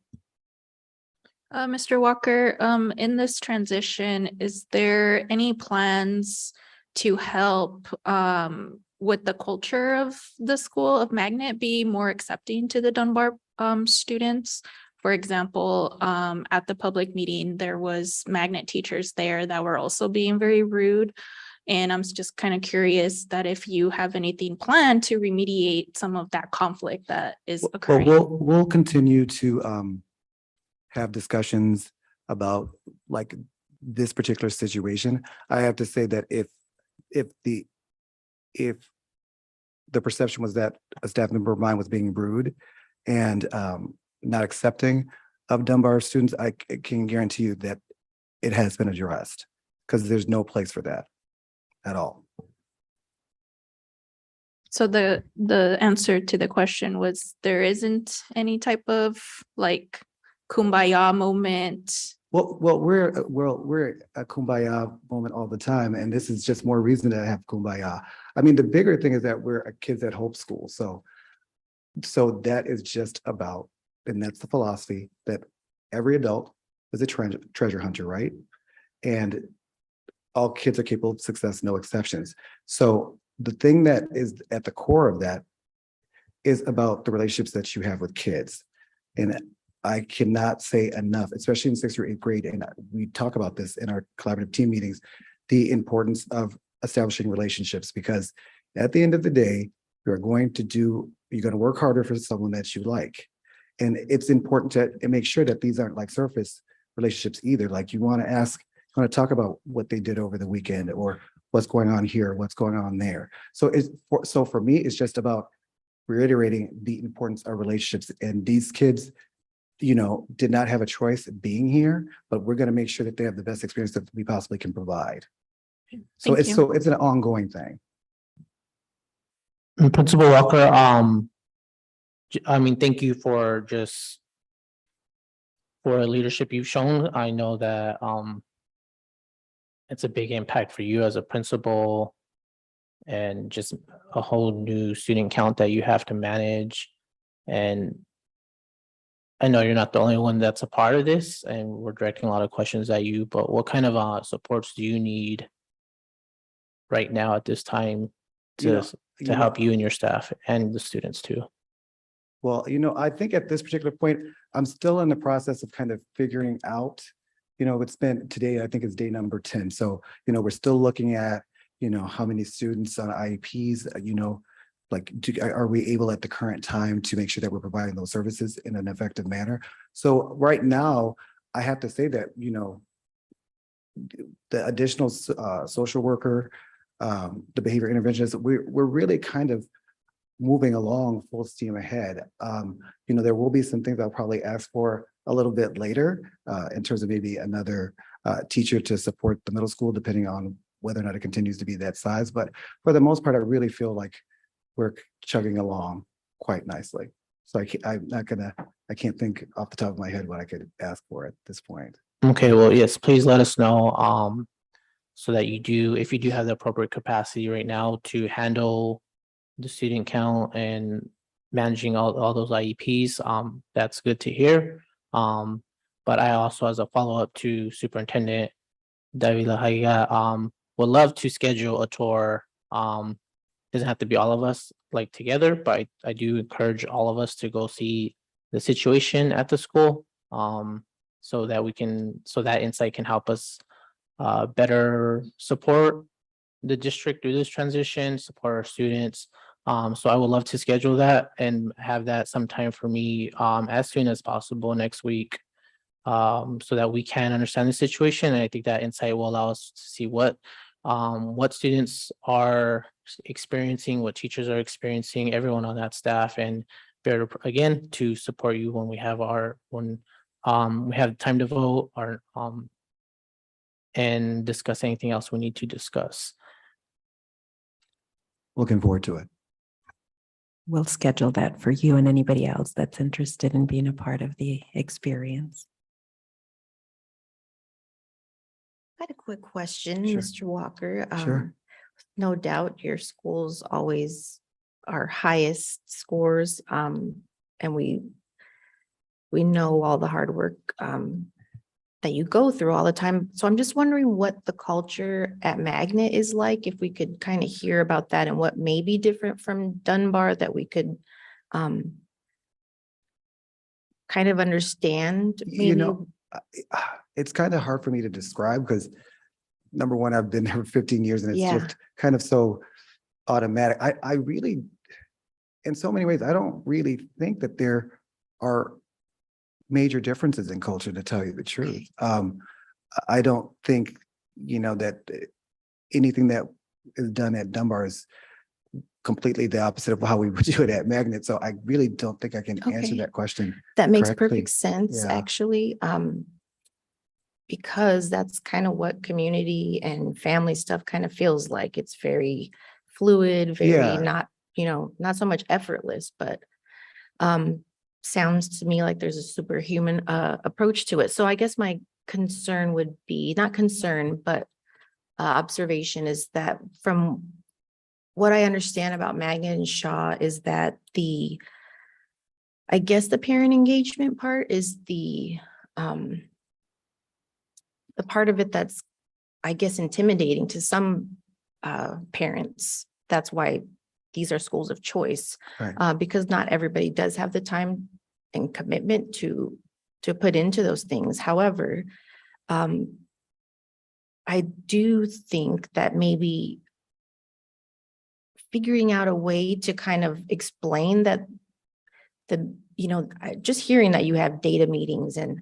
Mr. Walker, in this transition, is there any plans to help with the culture of the School of Magnet be more accepting to the Dunbar students? For example, at the public meeting, there was Magnet teachers there that were also being very rude. And I'm just kind of curious that if you have anything planned to remediate some of that conflict that is occurring. We'll continue to have discussions about like this particular situation. I have to say that if the perception was that a staff member of mine was being rude and not accepting of Dunbar students, I can guarantee you that it has been addressed because there's no place for that at all. So the answer to the question was there isn't any type of like kumbaya moment. Well, we're a kumbaya moment all the time, and this is just more reason to have kumbaya. I mean, the bigger thing is that we're a kids at Hope School, so that is just about, and that's the philosophy that every adult is a treasure hunter, right? And all kids are capable of success, no exceptions. So the thing that is at the core of that is about the relationships that you have with kids. And I cannot say enough, especially in 6th or 8th grade, and we talk about this in our collaborative team meetings, the importance of establishing relationships, because at the end of the day, you're going to work harder for someone that you like. And it's important to make sure that these aren't like surface relationships either. Like you want to talk about what they did over the weekend or what's going on here, what's going on there. So for me, it's just about reiterating the importance of relationships. And these kids, you know, did not have a choice being here, but we're going to make sure that they have the best experience that we possibly can provide. So it's an ongoing thing. And Principal Walker, I mean, thank you for the leadership you've shown. I know that it's a big impact for you as a principal and just a whole new student count that you have to manage. And I know you're not the only one that's a part of this, and we're directing a lot of questions at you, but what kind of supports do you need right now at this time to help you and your staff and the students too? Well, you know, I think at this particular point, I'm still in the process of kind of figuring out, you know, it's been today, I think it's day number 10. So, you know, we're still looking at, you know, how many students on IEPs, you know, like, are we able at the current time to make sure that we're providing those services in an effective manner? So right now, I have to say that, you know, the additional social worker, the behavior interventionist, we're really kind of moving along full steam ahead. You know, there will be some things I'll probably ask for a little bit later in terms of maybe another teacher to support the middle school, depending on whether or not it continues to be that size. But for the most part, I really feel like we're chugging along quite nicely. So I can't think off the top of my head what I could ask for at this point. Okay, well, yes, please let us know, so that if you do have the appropriate capacity right now to handle the student count and managing all those IEPs, that's good to hear. But I also, as a follow-up to Superintendent Davila Haya, would love to schedule a tour. Doesn't have to be all of us like together, but I do encourage all of us to go see the situation at the school. So that insight can help us better support the district through this transition, support our students. So I would love to schedule that and have that sometime for me as soon as possible next week. So that we can understand the situation. And I think that insight will allow us to see what students are experiencing, what teachers are experiencing, everyone on that staff, and better again to support you when we have time to vote or and discuss anything else we need to discuss. Looking forward to it. We'll schedule that for you and anybody else that's interested in being a part of the experience. I had a quick question, Sure. Mr. Walker. Sure. No doubt your schools always are highest scores. And we know all the hard work that you go through all the time. So I'm just wondering what the culture at Magnet is like, if we could kind of hear about that and what may be different from Dunbar that we could kind of understand. Maybe. It's kind of hard for me to describe because number one, I've been there for 15 years and it's Yeah. just kind of so automatic. I really, in so many ways, I don't really think that there are major differences in culture, to tell you the truth. I don't think, that anything that is done at Dunbar is completely the opposite of how we would do it at Magnet. So I really don't think I can answer Okay. that question. That makes correctly. perfect sense, Yeah. actually. Because that's kind of what community and family stuff kind of feels like. It's very fluid, very Yeah. not so much effortless, but sounds to me like there's a superhuman approach to it. So I guess my concern would be, not concern, but observation is that from what I understand about Magnet and Shaw is that I guess the parent engagement part is the part of it that's, I guess, intimidating to some parents. That's why these are schools of choice, Right. because not everybody does have the time and commitment to put into those things. However, I do think that maybe figuring out a way to kind of explain that just hearing that you have data meetings and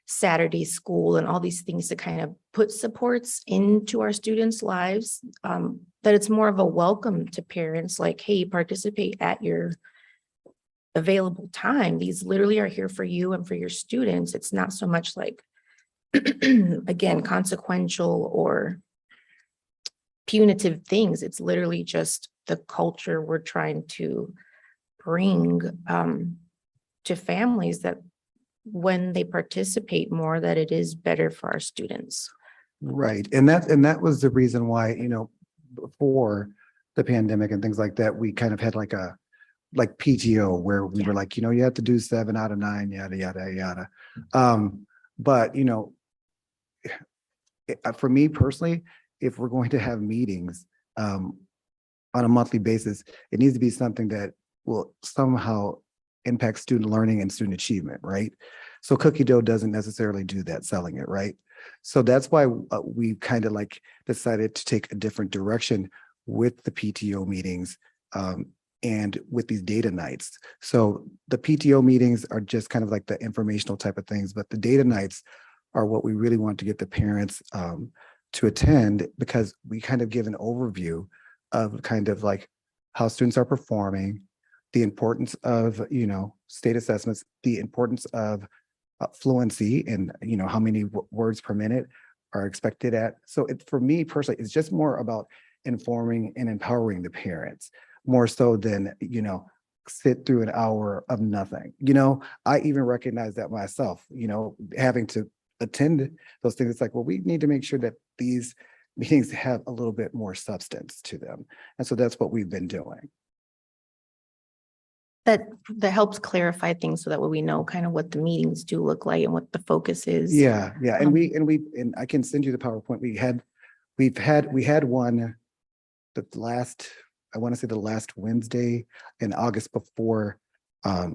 Saturday school and all these things to kind of put supports into our students' lives, that it's more of a welcome to parents, like, hey, participate at your available time. These literally are here for you and for your students. It's not so much like, again, consequential or punitive things. It's literally just the culture we're trying to bring to families, that when they participate more, that it is better for our students. Right. And that was the reason why, before the pandemic and things like that, we kind of had like PTO where we were like, you have to do 7 out of 9, yada, yada, yada. But, for me personally, if we're going to have meetings on a monthly basis, it needs to be something that will somehow impact student learning and student achievement, right? So cookie dough doesn't necessarily do that, selling it, right? So that's why we kind of decided to take a different direction with the PTO meetings and with these data nights. So the PTO meetings are just kind of like the informational type of things, but the data nights are what we really want to get the parents to attend, because we kind of give an overview of kind of like how students are performing, the importance of, state assessments, the importance of fluency and, how many words per minute are expected at. So for me personally, it's just more about informing and empowering the parents more so than, sit through an hour of nothing. I even recognize that myself, having to attend those things. It's like, well, we need to make sure that these meetings have a little bit more substance to them. And so that's what we've been doing. That helps clarify things so that way we know kind of what the meetings do look like and what the focus is. Yeah. And I can send you the PowerPoint. We had one I want to say the last Wednesday in August before I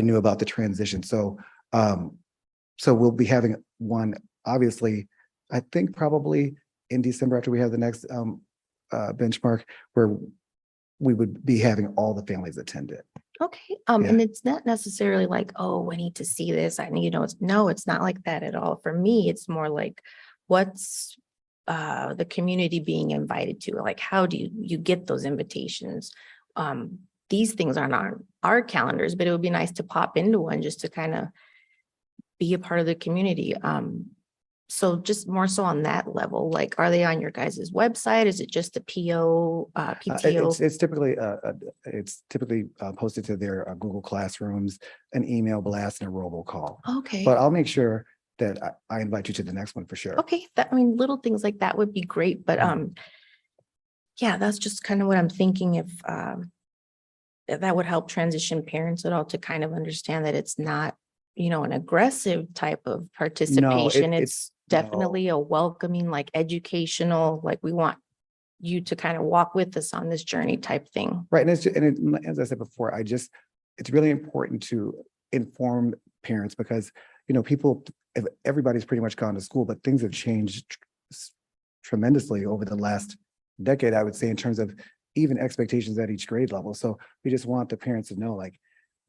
knew about the transition. So we'll be having one, obviously, I think probably in December after we have the next benchmark where we would be having all the families attend it. Okay. And it's not necessarily like, oh, I need to see this. I need to know. It's not like that at all. For me, it's more like what's the community being invited to? Like, how do you get those invitations? These things aren't on our calendars, but it would be nice to pop into one just to kind of be a part of the community. So just more so on that level, like, are they on your guys' website? Is it just the PTO? It's typically posted to their Google Classrooms, an email blast, and a robocall. Okay. But I'll make sure that I invite you to the next one for sure. Okay. Little things like that would be great, but yeah, that's just kind of what I'm thinking. If that would help transition parents at all to kind of understand that it's not, an aggressive type of participation. It's definitely a welcoming, like educational, like we want you to kind of walk with us on this journey type thing. Right. And as I said before, it's really important to inform parents because, everybody's pretty much gone to school, but things have changed tremendously over the last decade, I would say, in terms of even expectations at each grade level. So we just want the parents to know, like,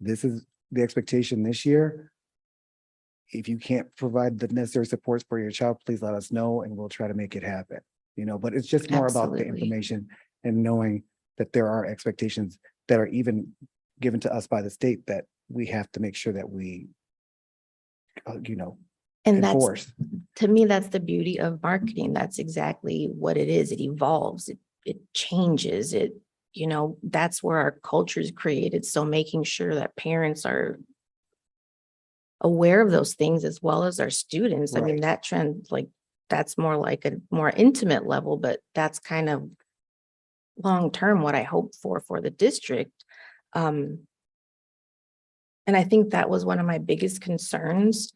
this is the expectation this year. If you can't provide the necessary supports for your child, please let us know and we'll try to make it happen. But it's just more about the information and knowing that there are expectations that are even given to us by the state that we have to make sure that we, and enforce. To me, that's the beauty of marketing. That's exactly what it is. It evolves, it changes, that's where our culture is created. So making sure that parents are aware of those things as well as our students. I mean, Right. that trend, like, that's more like a more intimate level, but that's kind of long-term what I hope for the district. And I think that was one of my biggest concerns.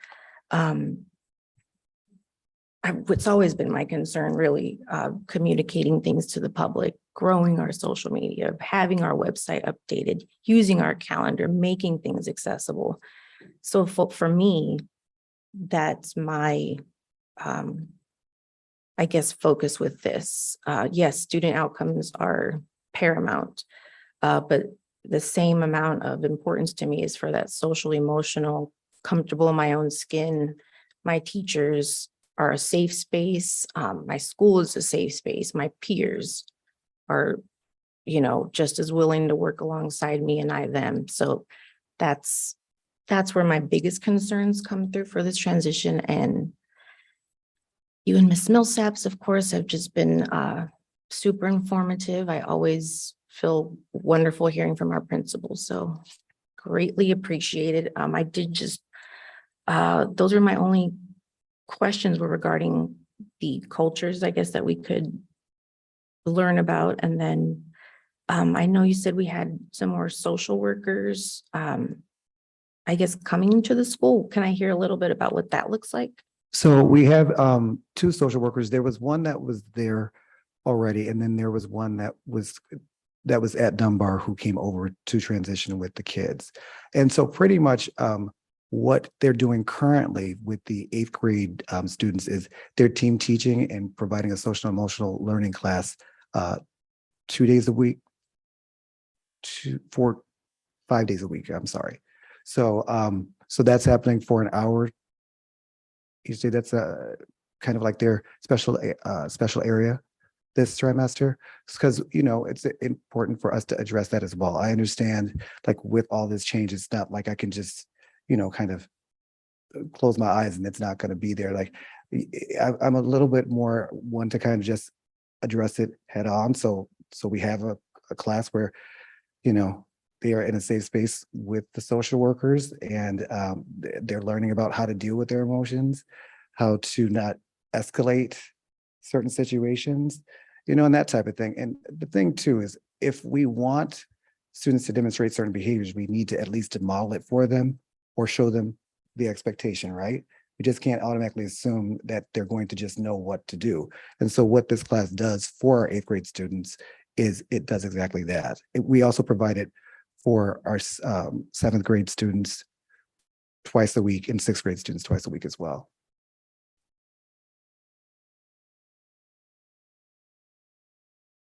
It's always been my concern, really, communicating things to the public, growing our social media, having our website updated, using our calendar, making things accessible. So for me, that's my, I guess, focus with this. Yes, student outcomes are paramount, but the same amount of importance to me is for that social, emotional, comfortable in my own skin. My teachers are a safe space. My school is a safe space. My peers are, just as willing to work alongside me and I them. So that's where my biggest concerns come through for this transition. And you and Ms. Millsaps, of course, have just been super informative. I always feel wonderful hearing from our principals. So greatly appreciated. I did just, those are my only questions were regarding the cultures, I guess, that we could learn about. And then I know you said we had some more social workers, I guess, coming to the school. Can I hear a little bit about what that looks like? So we have two social workers. There was one that was there already, and then there was one that was at Dunbar who came over to transition with the kids. And so pretty much what they're doing currently with the 8th grade students is they're team teaching and providing a social and emotional learning class 2 days a week, 5 days a week. I'm sorry. So that's happening for an hour. Usually that's kind of like their special area this trimester, because it's important for us to address that as well. I understand, like, with all this change, it's not like I can just kind of close my eyes and it's not going to be there. Like I'm a little bit more one to kind of just address it head on. So we have a class where, you know, they are in a safe space with the social workers, and they're learning about how to deal with their emotions, how to not escalate certain situations, you know, and that type of thing. And the thing too is, if we want students to demonstrate certain behaviors, we need to at least model it for them or show them the expectation, right? We just can't automatically assume that they're going to just know what to do. And so what this class does for our 8th grade students is it does exactly that. We also provide it for our 7th grade students twice a week, and 6th grade students twice a week as well.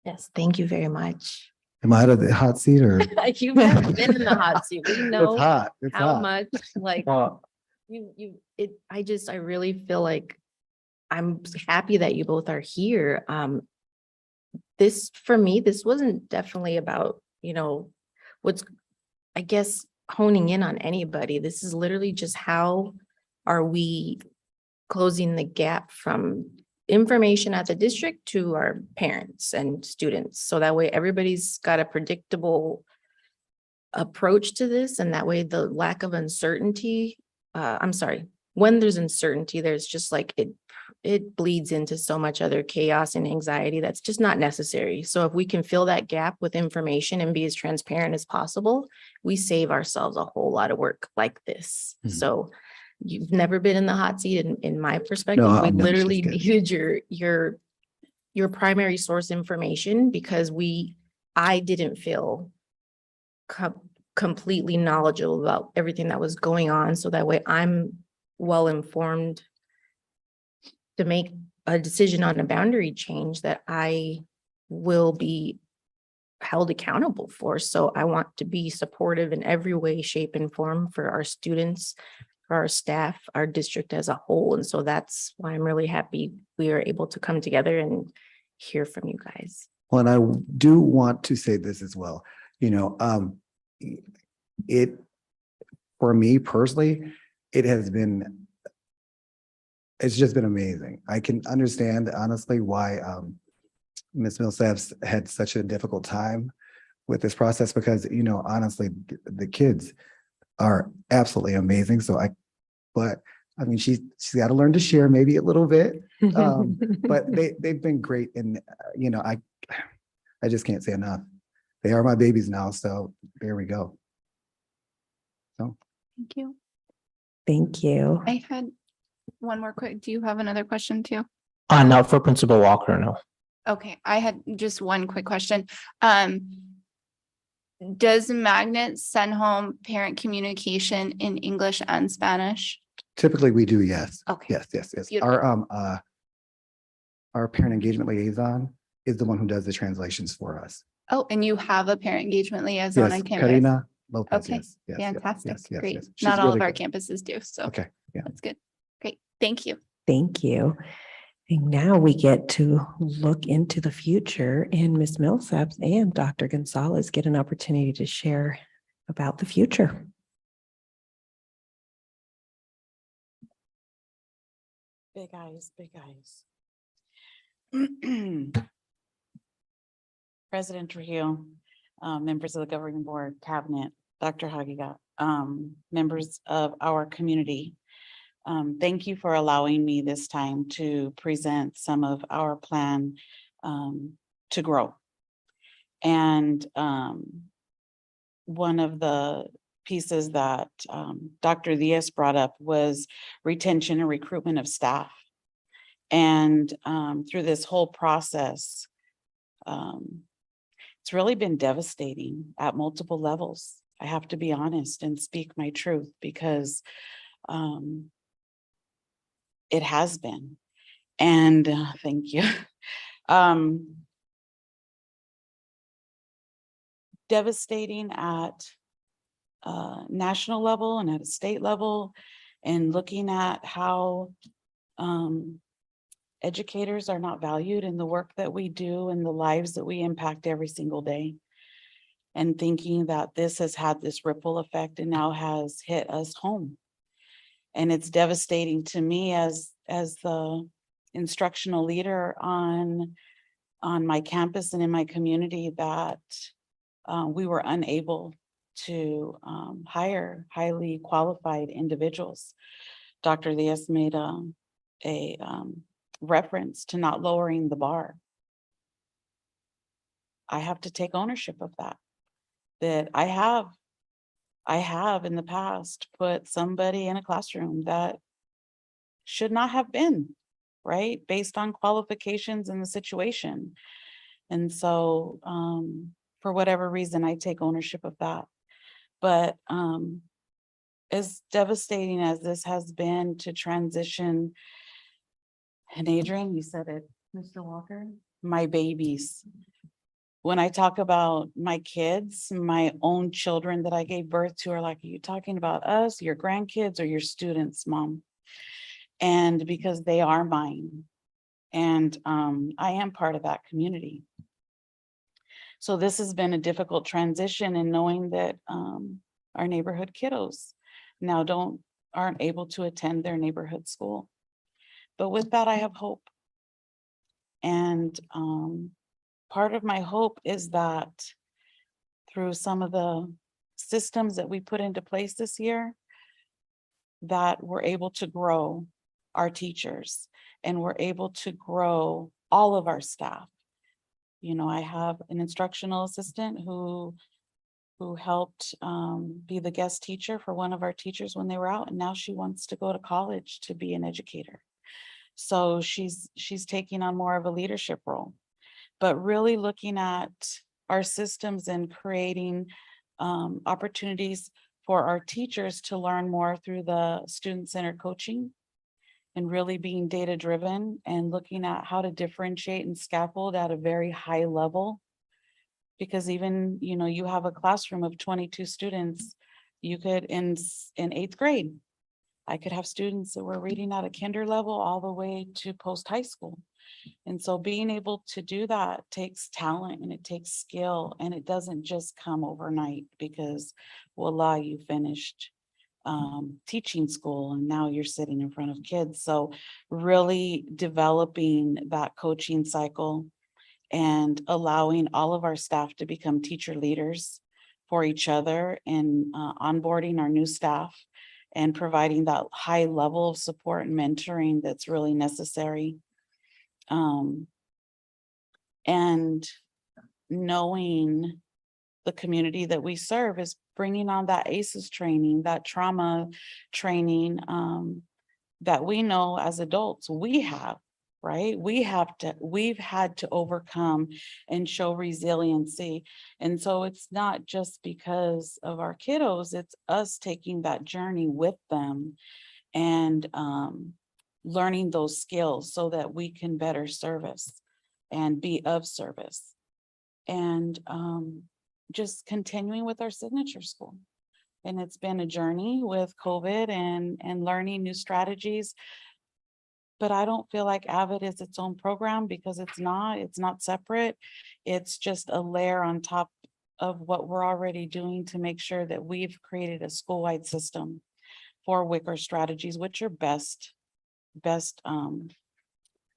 Yes, thank you very much. Am I out of the hot seat or? You've never been in the hot seat. We It's know hot. It's how hot. much, like, Well, I really feel like I'm happy that you both are here. This, for me, this wasn't definitely about, you know, I guess, honing in on anybody. This is literally just how are we closing the gap from information at the district to our parents and students. So that way everybody's got a predictable approach to this, and that way the lack of uncertainty, when there's uncertainty, there's just like it bleeds into so much other chaos and anxiety that's just not necessary. So if we can fill that gap with information and be as transparent as possible, we save ourselves a whole lot of work like this. Mhm. So you've never been in the hot seat in my perspective. No, We I'm just literally kidding. needed your primary source information because I didn't feel completely knowledgeable about everything that was going on. So that way I'm well informed to make a decision on a boundary change that I will be held accountable for. So I want to be supportive in every way, shape, and form for our students, for our staff, our district as a whole. And so that's why I'm really happy we are able to come together and hear from you guys. Well, and I do want to say this as well. You know, for me personally, it's just been amazing. I can understand honestly why Ms. Millsaps had such a difficult time with this process, because, you know, honestly, the kids are absolutely amazing. But I mean, she's got to learn to share maybe a little bit, but they've been great. And, you know, I just can't say enough. They are my babies now. So there we go. So. Thank you. Thank you. I had one more quick. Do you have another question too? not for Principal Walker, no. Okay, I had just one quick question. Does Magnet send home parent communication in English and Spanish? Typically we do, yes. Okay. Yes. Beautiful. Our parent engagement liaison is the one who does the translations for us. Oh, and you have a parent engagement liaison Yes, on campus? Karina Lopez. Okay, Yes. fantastic, Yes. great. She's Not all really of our good. campuses do, so Okay, yeah. that's good. Great, thank you. Thank you. And now we get to look into the future, and Ms. Millsaps and Dr. Gonzalez get an opportunity to share about the future. Big eyes, big eyes. President Trujillo, members of the governing board, cabinet, Dr. Hagigat, members of our community. Thank you for allowing me this time to present some of our plan to grow. And one of the pieces that Dr. Diaz brought up was retention and recruitment of staff. And through this whole process, it's really been devastating at multiple levels. I have to be honest and speak my truth, because it has been. And thank you. Devastating at national level and at a state level, and looking at how educators are not valued in the work that we do and the lives that we impact every single day. And thinking that this has had this ripple effect and now has hit us home. And it's devastating to me as the instructional leader on my campus and in my community that we were unable to hire highly qualified individuals. Dr. Diaz made a reference to not lowering the bar. I have to take ownership of that I have in the past put somebody in a classroom that should not have been, right? Based on qualifications and the situation. And so for whatever reason, I take ownership of that. But as devastating as this has been to transition, and Adrian, you said it, Mr. Walker, my babies. When I talk about my kids, my own children that I gave birth to are like, are you talking about us, your grandkids, or your students, Mom? And because they are mine. And I am part of that community. So this has been a difficult transition in knowing that our neighborhood kiddos now aren't able to attend their neighborhood school. But with that, I have hope. And part of my hope is that through some of the systems that we put into place this year, that we're able to grow our teachers and we're able to grow all of our staff. You know, I have an instructional assistant who helped be the guest teacher for one of our teachers when they were out, and now she wants to go to college to be an educator. So she's taking on more of a leadership role, but really looking at our systems and creating opportunities for our teachers to learn more through the student-centered coaching and really being data-driven and looking at how to differentiate and scaffold at a very high level. Because even, you know, you have a classroom of 22 students, you could in 8th grade, I could have students that were reading at a kinder level all the way to post-high school. And so being able to do that takes talent and it takes skill, and it doesn't just come overnight because voila, you finished teaching school and now you're sitting in front of kids. So really developing that coaching cycle and allowing all of our staff to become teacher leaders for each other and onboarding our new staff and providing that high level of support and mentoring that's really necessary. And knowing the community that we serve is bringing on that ACEs training, that trauma training that we know as adults we have, right? We've had to overcome and show resiliency. And so it's not just because of our kiddos, it's us taking that journey with them and learning those skills so that we can better service and be of service. And just continuing with our signature school. And it's been a journey with COVID and learning new strategies. But I don't feel like AVID is its own program because it's not separate. It's just a layer on top of what we're already doing to make sure that we've created a school-wide system for WICR strategies, which are best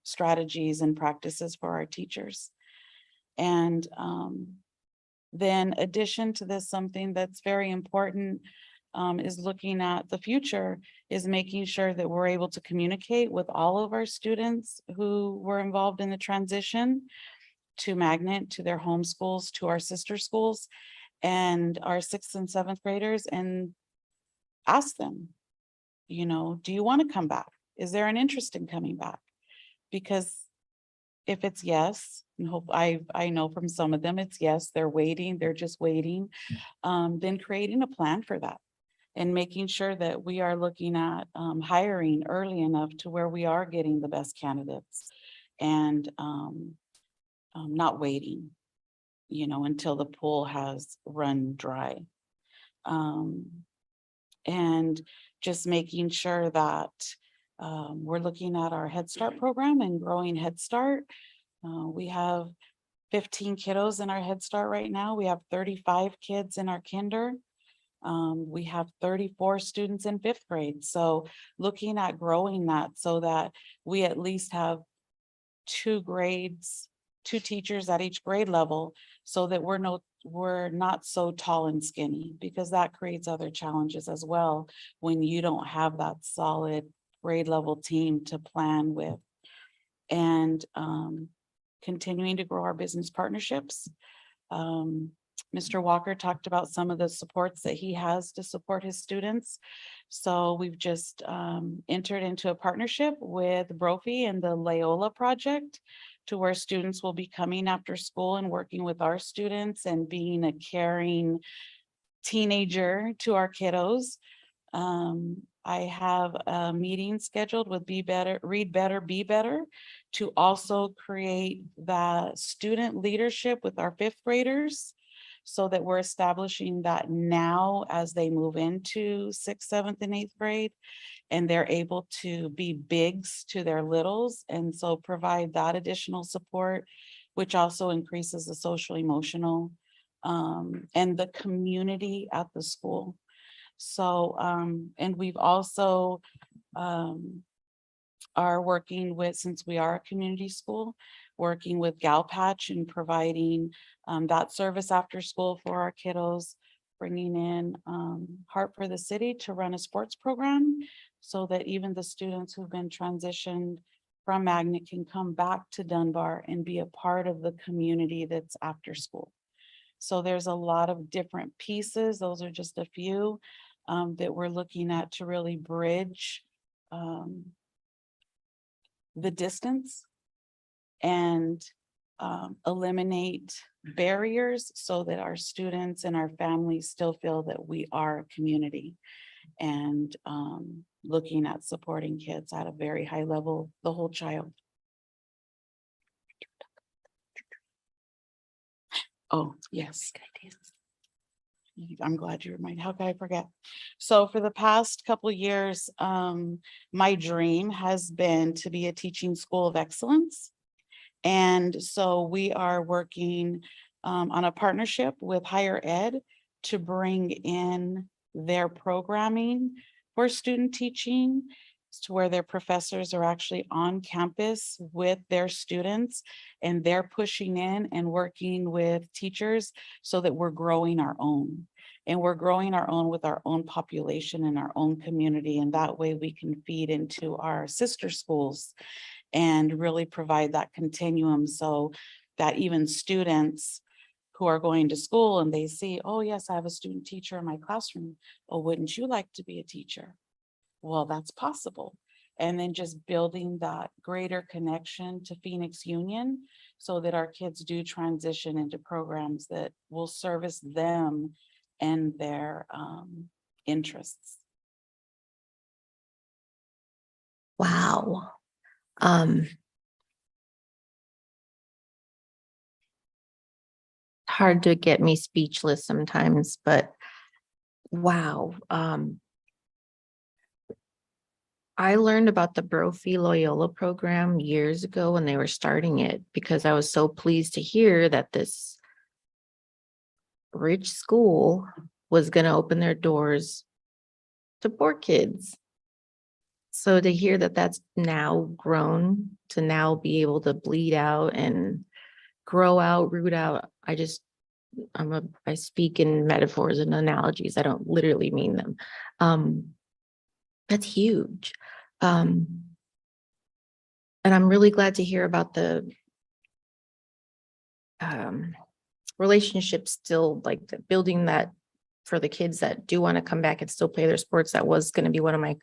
strategies and practices for our teachers. And then addition to this, something that's very important is looking at the future, is making sure that we're able to communicate with all of our students who were involved in the transition to Magnet, to their home schools, to our sister schools, and our 6th and 7th graders, and ask them, you know, do you want to come back? Is there an interest in coming back? Because if it's yes, and hope I know from some of them it's yes, they're waiting, they're just waiting, then creating a plan for that and making sure that we are looking at hiring early enough to where we are getting the best candidates and not waiting, you know, until the pool has run dry. And just making sure that we're looking at our Head Start program and growing Head Start. We have 15 kiddos in our Head Start right now. We have 35 kids in our kinder. We have 34 students in 5th grade. So looking at growing that so that we at least have 2 grades, 2 teachers at each grade level, so that we're not so tall and skinny, because that creates other challenges as well when you don't have that solid grade level team to plan with. And continuing to grow our business partnerships. Mr. Walker talked about some of the supports that he has to support his students. So we've just entered into a partnership with Brophy and the Loyola Project, to where students will be coming after school and working with our students and being a caring teenager to our kiddos. I have a meeting scheduled with Be Better, Read Better, Be Better, to also create the student leadership with our 5th graders, so that we're establishing that now as they move into 6th, 7th, and 8th grade, and they're able to be bigs to their littles, and so provide that additional support, which also increases the social emotional and the community at the school. So, and we've also are working with, since we are a community school, working with Gal Patch and providing that service after school for our kiddos, bringing in Heart for the City to run a sports program, so that even the students who've been transitioned from Magnet can come back to Dunbar and be a part of the community that's after school. So there's a lot of different pieces. Those are just a few that we're looking at to really bridge the distance and eliminate barriers, so that our students and our families still feel that we are a community, and looking at supporting kids at a very high level, the whole child. Oh, yes. I'm glad you reminded. How could I forget? So for the past couple of years, my dream has been to be a teaching school of excellence. And so we are working on a partnership with Hire Ed to bring in their programming for student teaching, to where their professors are actually on campus with their students, and they're pushing in and working with teachers, so that we're growing our own. And we're growing our own with our own population and our own community. And that way we can feed into our sister schools and really provide that continuum, so that even students who are going to school and they see, oh yes, I have a student teacher in my classroom. Oh, wouldn't you like to be a teacher? Well, that's possible. And then just building that greater connection to Phoenix Union, so that our kids do transition into programs that will service them and their interests. Wow. Hard to get me speechless sometimes, but wow. I learned about the Brophy Loyola program years ago when they were starting it, because I was so pleased to hear that this rich school was going to open their doors to poor kids. So to hear that that's now grown to now be able to bleed out and grow out, root out, I speak in metaphors and analogies. I don't literally mean them. That's huge. And I'm really glad to hear about the relationships, still like building that for the kids that do want to come back and still play their sports. That was going to be one of my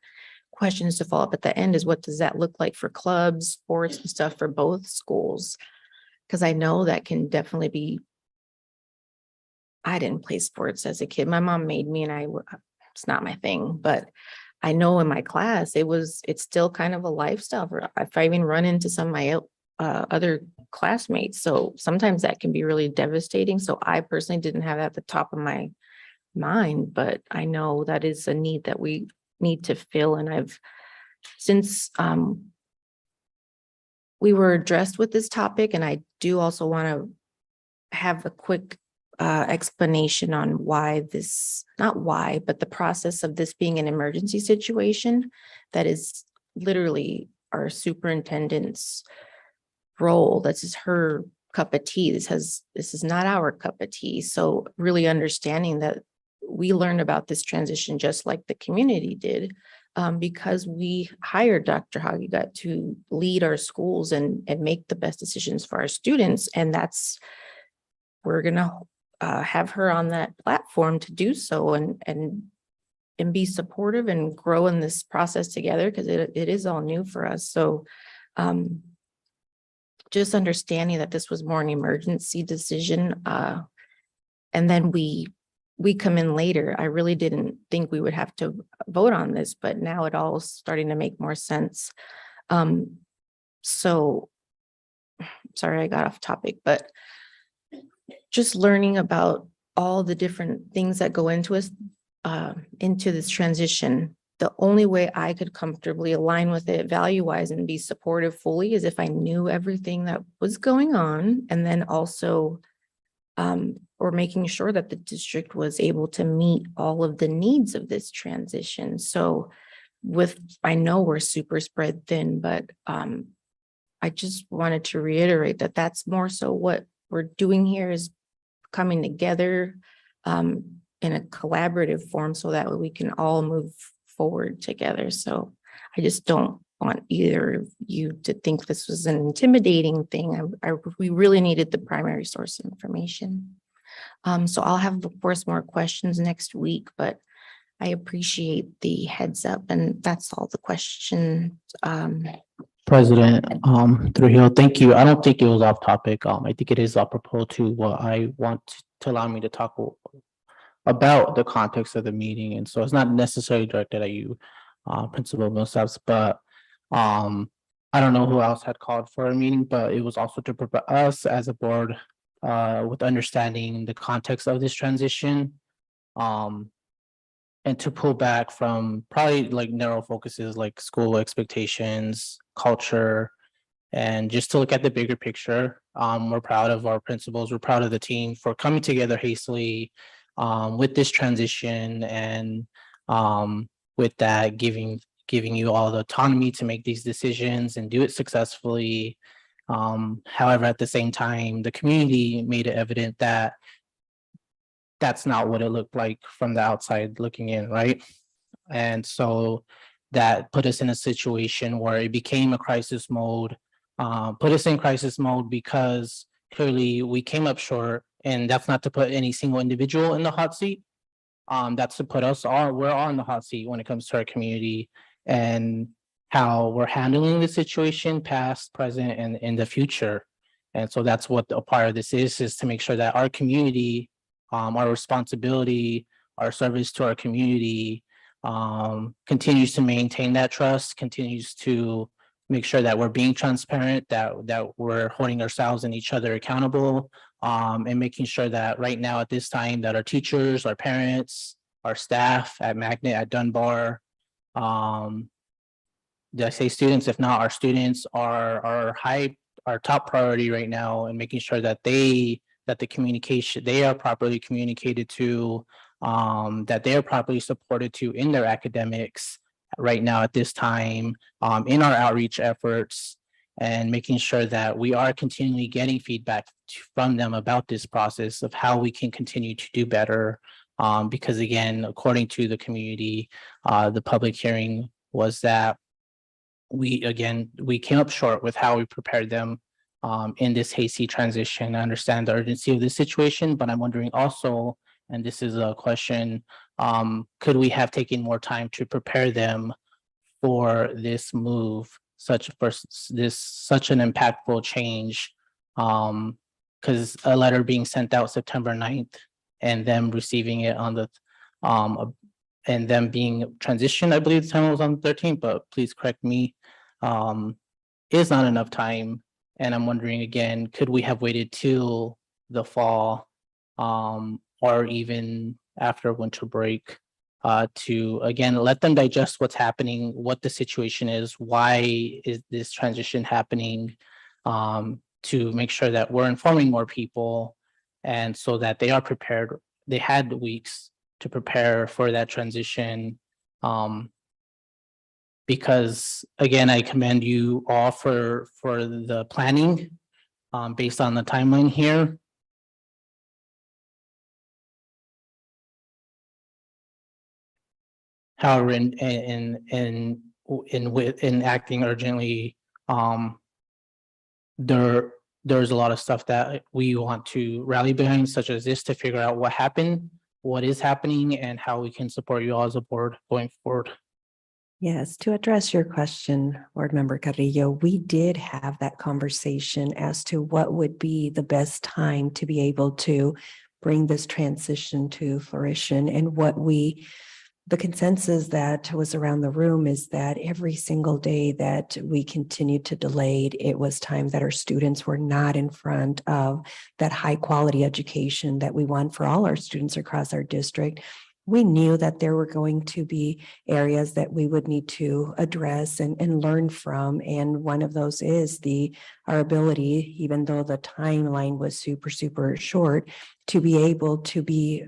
questions to follow up at the end, is what does that look like for clubs, sports and stuff for both schools? Because I know that can definitely be, I didn't play sports as a kid. My mom made me, and it's not my thing, but I know in my class, it's still kind of a lifestyle. If I even run into some of my other classmates. So sometimes that can be really devastating. So I personally didn't have that at the top of my mind, but I know that is a need that we need to fill. And since we were addressed with this topic, and I do also want to have a quick explanation on why this, not why, but the process of this being an emergency situation that is literally our superintendent's role. This is her cup of tea. This is not our cup of tea. So really understanding that we learned about this transition just like the community did, because we hired Dr. Hagigat to lead our schools and make the best decisions for our students. And we're gonna have her on that platform to do so and be supportive and grow in this process together, because it is all new for us. So just understanding that this was more an emergency decision. And then we come in later. I really didn't think we would have to vote on this, but now it all is starting to make more sense. So sorry, I got off topic, but just learning about all the different things that go into us, into this transition. The only way I could comfortably align with it value-wise and be supportive fully is if I knew everything that was going on, and then also or making sure that the district was able to meet all of the needs of this transition. So I know we're super spread thin, but I just wanted to reiterate that that's more so what we're doing here is coming together in a collaborative form so that we can all move forward together. So I just don't want either of you to think this was an intimidating thing. We really needed the primary source information. So I'll have, of course, more questions next week, but I appreciate the heads up, and that's all the questions. President Trujillo, thank you. I don't think it was off topic. I think it is apropos to what I want to allow me to talk about the context of the meeting. And so it's not necessarily directed at you, Principal Millsaps, but I don't know who else had called for a meeting, but it was also to provide us as a board with understanding the context of this transition, and to pull back from probably like narrow focuses like school expectations, culture, and just to look at the bigger picture. We're proud of our principals. We're proud of the team for coming together hastily with this transition, and with that giving you all the autonomy to make these decisions and do it successfully. However, at the same time, the community made it evident that that's not what it looked like from the outside looking in, right? And so that put us in a situation where it became a crisis mode, put us in crisis mode because clearly we came up short, and that's not to put any single individual in the hot seat. That's to put us all, we're all in the hot seat when it comes to our community and how we're handling the situation, past, present, and in the future. And so that's what a part of this is to make sure that our community, our responsibility, our service to our community continues to maintain that trust, continues to make sure that we're being transparent, that we're holding ourselves and each other accountable, and making sure that right now at this time that our teachers, our parents, our staff at Magnet, at Dunbar, did I say students? If not, our students are our top priority right now, and making sure that the communication, they are properly communicated to, that they are properly supported to in their academics right now at this time, in our outreach efforts, and making sure that we are continually getting feedback from them about this process of how we can continue to do better. Because again, according to the community, the public hearing was that we came up short with how we prepared them in this hasty transition. I understand the urgency of this situation, but I'm wondering also, and this is a question, could we have taken more time to prepare them for this move, such an impactful change? Because a letter being sent out September 9th and them receiving it on the and them being transitioned, I believe the time was on the 13th, but please correct me, is not enough time. And I'm wondering again, could we have waited till the fall, or even after winter break, to again let them digest what's happening, what the situation is, why is this transition happening, to make sure that we're informing more people, and so that they are prepared. They had weeks to prepare for that transition. Because again, I commend you all for the planning based on the timeline here. However, in acting urgently, there's a lot of stuff that we want to rally behind, such as this, to figure out what happened, what is happening, and how we can support you all as a board going forward. Yes, to address your question, Board Member Carrillo, we did have that conversation as to what would be the best time to be able to bring this transition to fruition. And the consensus that was around the room is that every single day that we continued to delay, it was time that our students were not in front of that high quality education that we want for all our students across our district. We knew that there were going to be areas that we would need to address and learn from. And one of those is our ability, even though the timeline was super short, to be able to be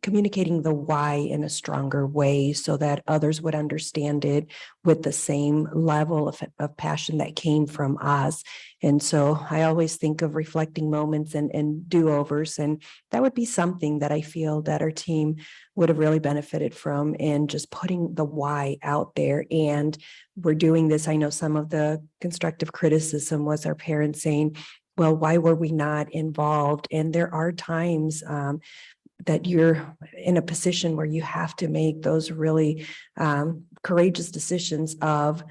communicating the why in a stronger way so that others would understand it with the same level of passion that came from us. And so I always think of reflecting moments and do-overs, and that would be something that I feel that our team would have really benefited from, in just putting the why out there. And we're doing this. I know some of the constructive criticism was our parents saying, well, why were we not involved? And there are times that you're in a position where you have to make those really courageous decisions of,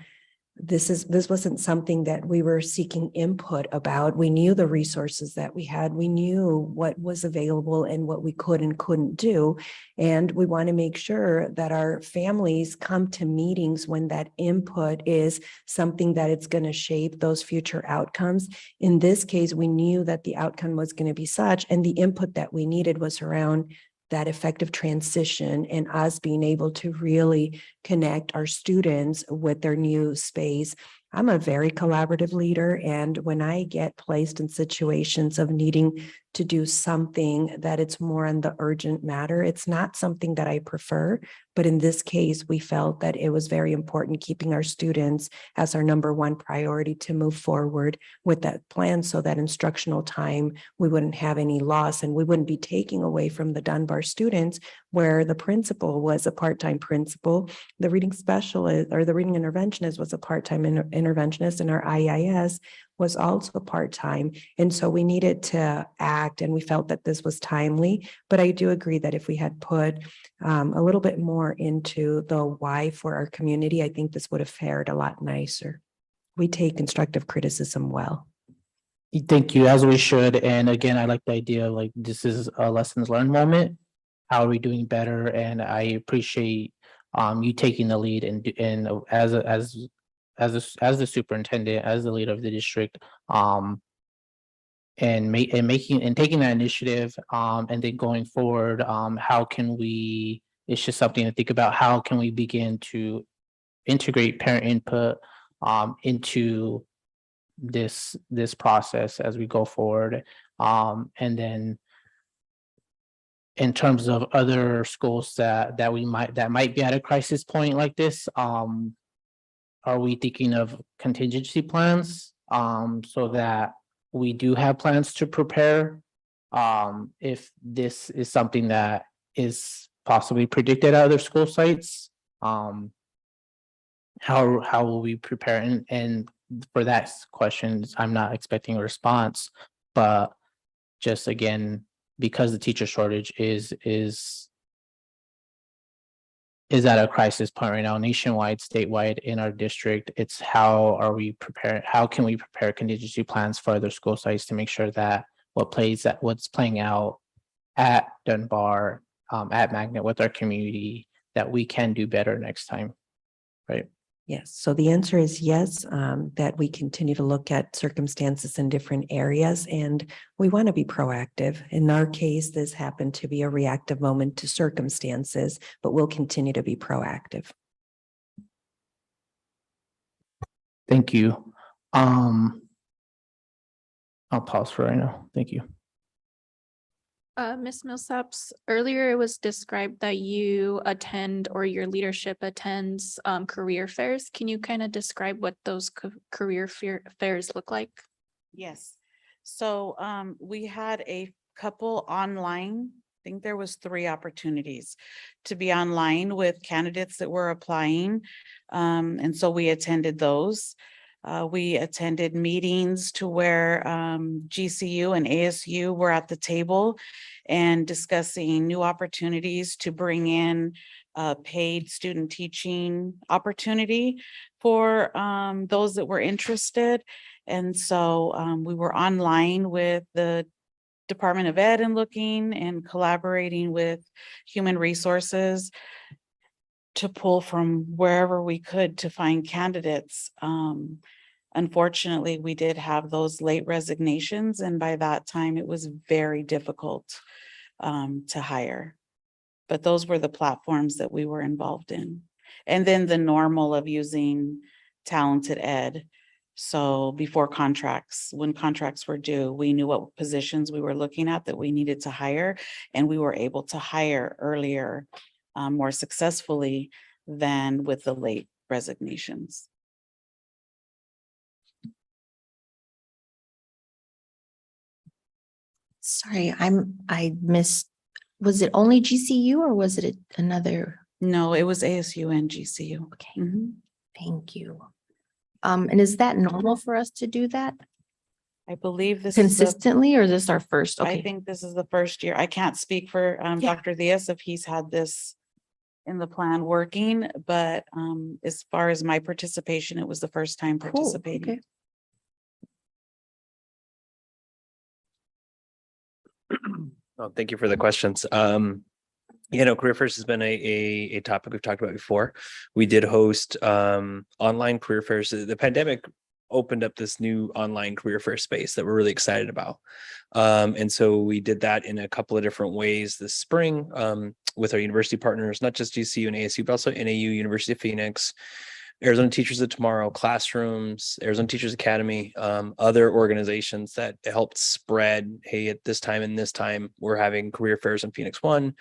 this wasn't something that we were seeking input about. We knew the resources that we had. We knew what was available and what we could and couldn't do. And we want to make sure that our families come to meetings when that input is something that it's going to shape those future outcomes. In this case, we knew that the outcome was going to be such, and the input that we needed was around that effective transition and us being able to really connect our students with their new space. I'm a very collaborative leader, and when I get placed in situations of needing to do something that it's more on the urgent matter, it's not something that I prefer, but in this case, we felt that it was very important keeping our students as our number one priority to move forward with that plan, so that instructional time, we wouldn't have any loss and we wouldn't be taking away from the Dunbar students, where the principal was a part-time principal, the reading specialist or the reading interventionist was a part-time interventionist, and our IIS was also part-time. And so we needed to act, and we felt that this was timely. But I do agree that if we had put a little bit more into the why for our community, I think this would have fared a lot nicer. We take constructive criticism well. Thank you, as we should. And again, I like the idea of, like, this is a lessons learned moment. How are we doing better? And I appreciate you taking the lead and as the superintendent, as the leader of the district, and taking that initiative, and then going forward, how can we? It's just something to think about. How can we begin to integrate parent input into this process as we go forward, and then in terms of other schools that might be at a crisis point like this, are we thinking of contingency plans so that we do have plans to prepare if this is something that is possibly predicted at other school sites? How will we prepare? And for that question, I'm not expecting a response, but just again, because the teacher shortage is at a crisis point right now, nationwide, statewide, in our district, it's how can we prepare contingency plans for other school sites to make sure that what's playing out at Dunbar, at Magnet with our community, that we can do better next time, right? Yes. So the answer is yes, that we continue to look at circumstances in different areas, and we want to be proactive. In our case, this happened to be a reactive moment to circumstances, but we'll continue to be proactive. Thank you. I'll pause for right now. Thank you. Ms. Millsaps, earlier it was described that you attend or your leadership attends career fairs. Can you kind of describe what those career fairs look like? Yes. So we had a couple online. I think there was 3 opportunities to be online with candidates that were applying. And so we attended those. We attended meetings to where GCU and ASU were at the table and discussing new opportunities to bring in paid student teaching opportunity for those that were interested. And so we were online with the Department of Ed and looking and collaborating with human resources to pull from wherever we could to find candidates. Unfortunately, we did have those late resignations, and by that time it was very difficult to hire. But those were the platforms that we were involved in. And then the normal of using Talented Ed. So before contracts, when contracts were due, we knew what positions we were looking at that we needed to hire, and we were able to hire earlier, more successfully than with the late resignations. Sorry, I missed, was it only GCU or was it another? No, it was ASU and GCU. Okay, Mhm. thank you. And is that normal for us to do that I believe this is consistently, or is this our first? I Okay, think this is the first year. I can't speak for Yeah. Dr. Diaz if he's had this in the plan working, but as far as my participation, it was the first time cool, participating. okay. Oh, thank you for the questions. Career Fairs has been a topic we've talked about before. We did host online career fairs. The pandemic opened up this new online career fair space that we're really excited about. And so we did that in a couple of different ways this spring with our university partners, not just GCU and ASU, but also NAU, University of Phoenix, Arizona Teachers of Tomorrow, Classrooms, Arizona Teachers Academy, other organizations that helped spread, hey, at this time and this time, we're having career fairs in Phoenix 1.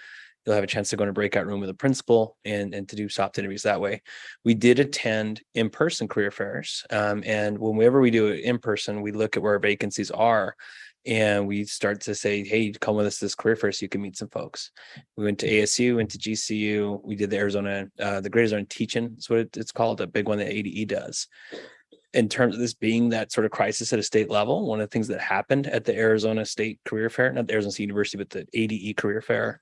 You'll have a chance to go in a breakout room with a principal and to do soft interviews that way. We did attend in-person career fairs. And whenever we do it in person, we look at where our vacancies are and we start to say, hey, come with us to this career fair so you can meet some folks. We went to ASU, went to GCU. We did the Great Arizona Teach-In, is what it's called, a big one that ADE does. In terms of this being that sort of crisis at a state level, one of the things that happened at the Arizona State Career Fair, not the Arizona State University, but the ADE Career Fair,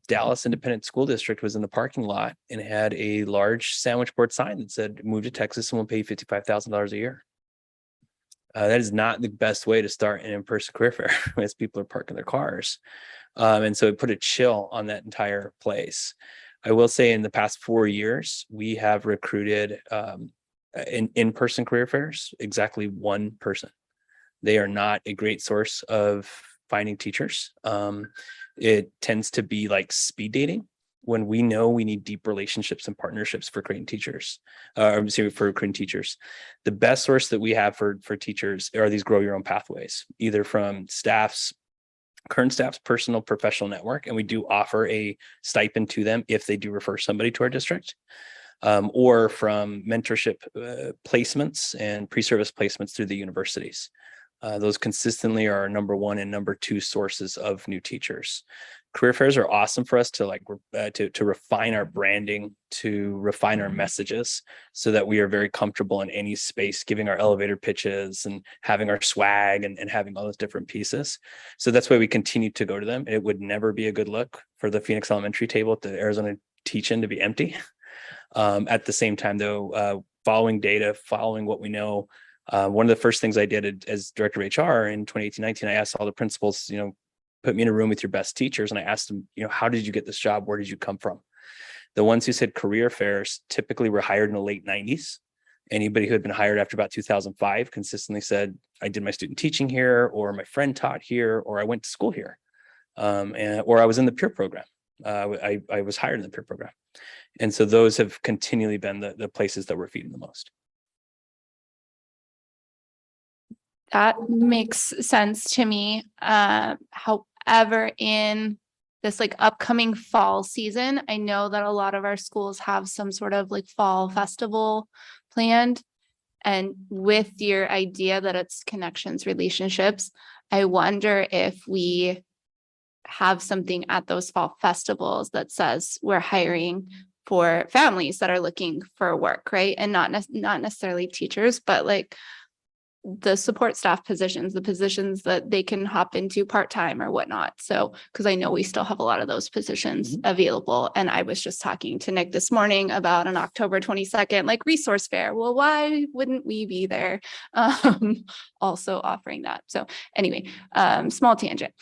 Dallas Independent School District was in the parking lot and had a large sandwich board sign that said, move to Texas and we'll pay you $55,000 a year. That is not the best way to start an in-person career fair as people are parking their cars. And so it put a chill on that entire place. I will say in the past 4 years, we have recruited in-person career fairs, exactly one person. They are not a great source of finding teachers. It tends to be like speed dating when we know we need deep relationships and partnerships for creating teachers, for creating teachers. The best source that we have for teachers are these grow your own pathways, either from current staff's personal professional network. And we do offer a stipend to them if they do refer somebody to our district, or from mentorship placements and pre-service placements through the universities. Those consistently are our number 1 and number 2 sources of new teachers. Career fairs are awesome for us to to refine our branding, to refine our messages so that we are very comfortable in any space, giving our elevator pitches and having our swag and having all those different pieces. So that's why we continue to go to them. It would never be a good look for the Phoenix Elementary table at the Arizona Teach-In to be empty. At the same time, though, following data, following what we know, one of the first things I did as director of HR in 2018-19, I asked all the principals, put me in a room with your best teachers. And I asked them, how did you get this job? Where did you come from? The ones who said career fairs typically were hired in the late 90s. Anybody who had been hired after about 2005 consistently said, I did my student teaching here, or my friend taught here, or I went to school here, or I was in the peer program. I was hired in the peer program. And so those have continually been the places that we're feeding the most. That makes sense to me. ever in this like upcoming fall season, I know that a lot of our schools have some sort of like fall festival planned. And with your idea that it's connections, relationships, I wonder if we have something at those fall festivals that says we're hiring for families that are looking for work, right? And not necessarily teachers, but like the support staff positions, the positions that they can hop into part-time or whatnot. So, because I know we still have a lot of those positions available. And I was just talking to Nick this morning about an October 22nd, like resource fair. Well, why wouldn't we be there? Also offering that. So anyway, small tangent.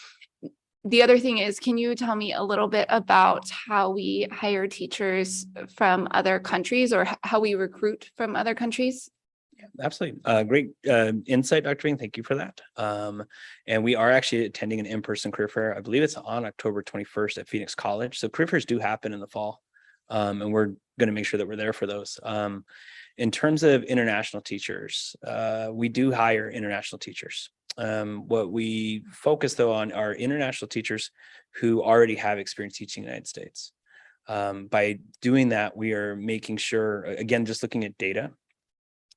The other thing is, can you tell me a little bit about how we hire teachers from other countries or how we recruit from other countries? Absolutely. Great insight, Dr. Ng. Thank you for that. And we are actually attending an in-person career fair. I believe it's on October 21st at Phoenix College. So career fairs do happen in the fall. And we're going to make sure that we're there for those. In terms of international teachers, we do hire international teachers. What we focus though on are international teachers who already have experience teaching in the United States. By doing that, we are making sure, again, just looking at data,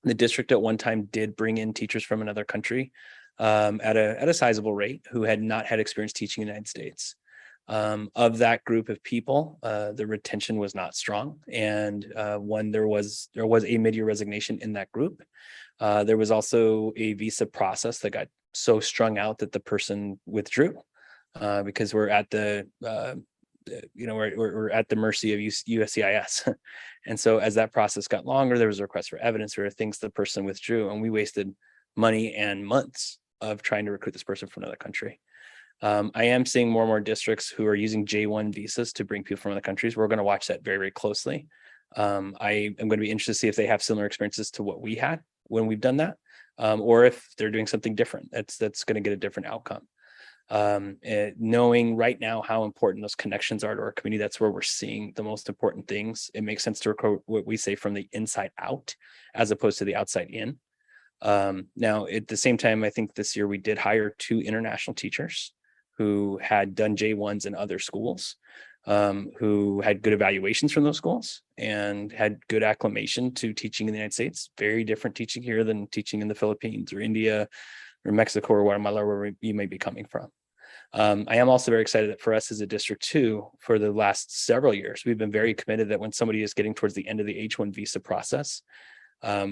the district at one time did bring in teachers from another country at a sizable rate who had not had experience teaching in the United States. Of that group of people, the retention was not strong. And when there was a mid-year resignation in that group, there was also a visa process that got so strung out that the person withdrew because we're at the we're at the mercy of USCIS. And so as that process got longer, there was a request for evidence, there were things the person withdrew, and we wasted money and months of trying to recruit this person from another country. I am seeing more and more districts who are using J1 visas to bring people from other countries. We're going to watch that very, very closely. I am going to be interested to see if they have similar experiences to what we had when we've done that, or if they're doing something different that's going to get a different outcome. Knowing right now how important those connections are to our community, that's where we're seeing the most important things. It makes sense to recruit what we say from the inside out as opposed to the outside in. Now, at the same time, I think this year we did hire 2 international teachers who had done J1s in other schools, who had good evaluations from those schools and had good acclimation to teaching in the United States. Very different teaching here than teaching in the Philippines or India or Mexico or Guatemala, where you may be coming from. I am also very excited that for us as a district too, for the last several years, we've been very committed that when somebody is getting towards the end of the H-1 visa process,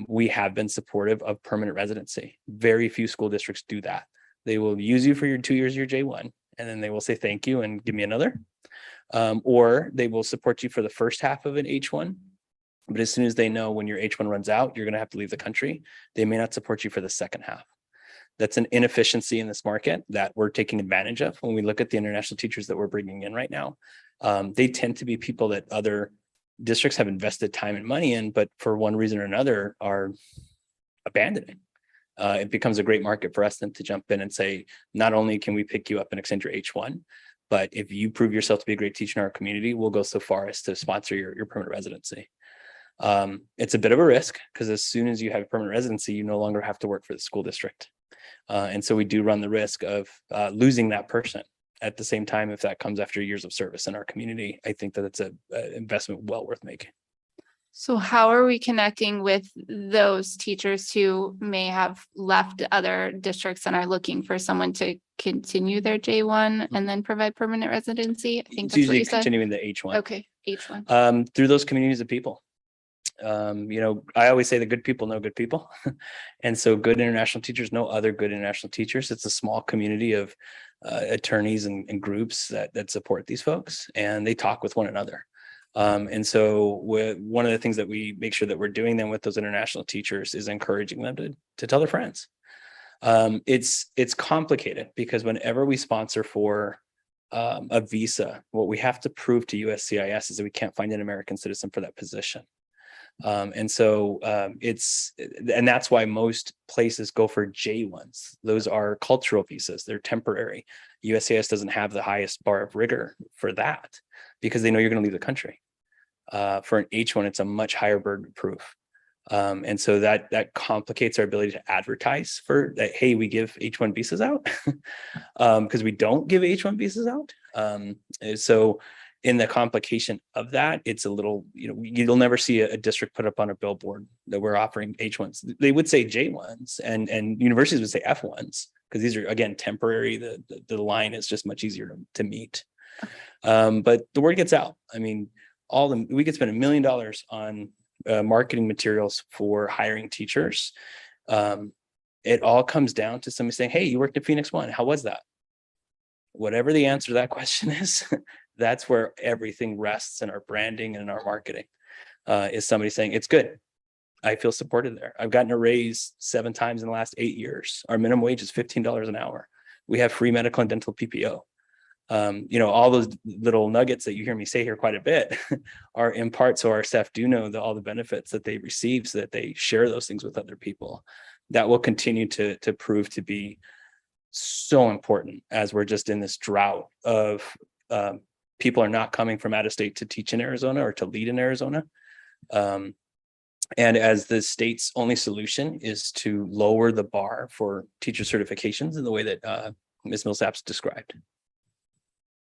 we have been supportive of permanent residency. Very few school districts do that. They will use you for your 2 years, your J1, and then they will say thank you and give me another. Or they will support you for the first half of an H1. But as soon as they know when your H1 runs out, you're going to have to leave the country, they may not support you for the second half. That's an inefficiency in this market that we're taking advantage of. When we look at the international teachers that we're bringing in right now, they tend to be people that other districts have invested time and money in, but for one reason or another are abandoning. It becomes a great market for us then to jump in and say, not only can we pick you up and extend your H1, but if you prove yourself to be a great teacher in our community, we'll go so far as to sponsor your permanent residency. It's a bit of a risk because as soon as you have permanent residency, you no longer have to work for the school district. And so we do run the risk of losing that person. At the same time, if that comes after years of service in our community, I think that it's an investment well worth making. So how are we connecting with those teachers who may have left other districts and are looking for someone to continue their J1 and then provide permanent residency? I think It's that's what usually you said. continuing the H1. Okay, H1. Through those communities of people. I always say the good people know good people. And so good international teachers know other good international teachers. It's a small community of attorneys and groups that support these folks, and they talk with one another. And so one of the things that we make sure that we're doing then with those international teachers is encouraging them to tell their friends. It's complicated because whenever we sponsor for a visa, what we have to prove to USCIS is that we can't find an American citizen for that position. And that's why most places go for J1s. Those are cultural visas. They're temporary. USCIS doesn't have the highest bar of rigor for that because they know you're going to leave the country. For an H1, it's a much higher burden of proof. And so that complicates our ability to advertise for that, hey, we give H-1 visas out, because we don't give H-1 visas out. So in the complication of that, it's a little, you'll never see a district put up on a billboard that we're offering H-1s. They would say J-1s, and universities would say F-1s, because these are, again, temporary. The line is just much easier to meet. But the word gets out. I mean, we could spend $1 million on marketing materials for hiring teachers. It all comes down to somebody saying, hey, you worked at Phoenix One. How was that? Whatever the answer to that question is, that's where everything rests in our branding and in our marketing, is somebody saying, it's good. I feel supported there. I've gotten a raise 7 times in the last 8 years. Our minimum wage is $15 an hour. We have free medical and dental PPO. All those little nuggets that you hear me say here quite a bit are in part so our staff do know all the benefits that they receive, so that they share those things with other people. That will continue to prove to be so important, as we're just in this drought of people are not coming from out of state to teach in Arizona or to lead in Arizona. And as the state's only solution is to lower the bar for teacher certifications in the way that Ms. Millsap's described.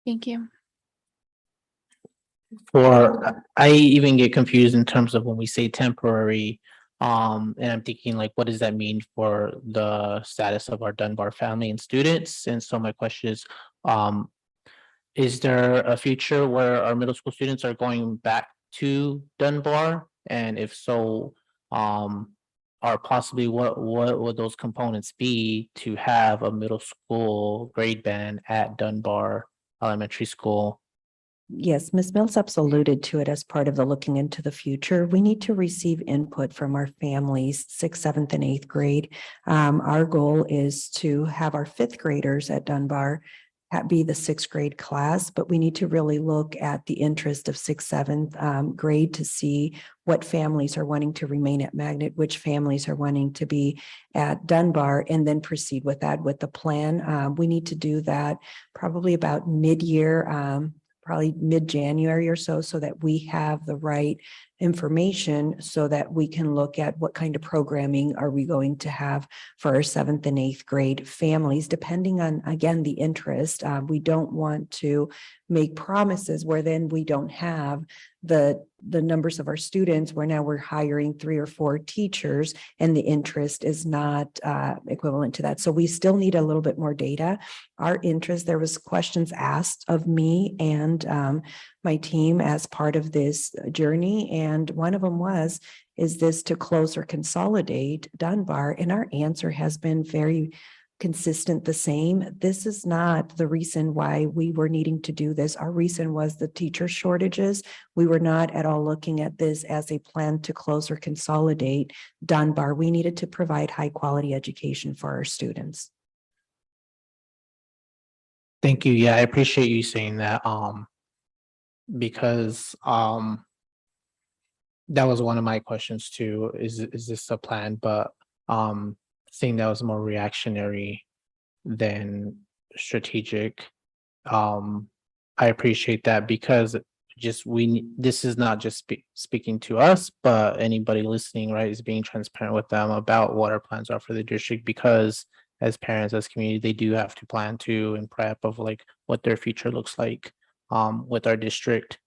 Thank you. I even get confused in terms of when we say temporary, and I'm thinking, like, what does that mean for the status of our Dunbar family and students? And so my question is there a future where our middle school students are going back to Dunbar? And if so, or possibly what would those components be to have a middle school grade band at Dunbar Elementary School? Yes, Ms. Millsap's alluded to it as part of the looking into the future. We need to receive input from our families, 6th, 7th, and 8th grade. Our goal is to have our 5th graders at Dunbar be the 6th grade class, but we need to really look at the interest of 6th, 7th grade to see what families are wanting to remain at Magnet, which families are wanting to be at Dunbar, and then proceed with that with the plan. We need to do that probably about mid-year, probably mid-January or so that we have the right information so that we can look at what kind of programming are we going to have for our 7th and 8th grade families, depending on, again, the interest. We don't want to make promises where then we don't have the numbers of our students, where now we're hiring 3 or 4 teachers and the interest is not equivalent to that. So we still need a little bit more data. Our interest, there was questions asked of me and my team as part of this journey. And one of them was, is this to close or consolidate Dunbar? And our answer has been very consistent, the same. This is not the reason why we were needing to do this. Our reason was the teacher shortages. We were not at all looking at this as a plan to close or consolidate Dunbar. We needed to provide high quality education for our students. Thank you. Yeah, I appreciate you saying that. Because that was one of my questions too. Is this a plan? But seeing that was more reactionary than strategic. I appreciate that, because this is not just speaking to us, but anybody listening, right, is being transparent with them about what our plans are for the district, because as parents, as community, they do have to plan to and prep of like what their future looks like with our district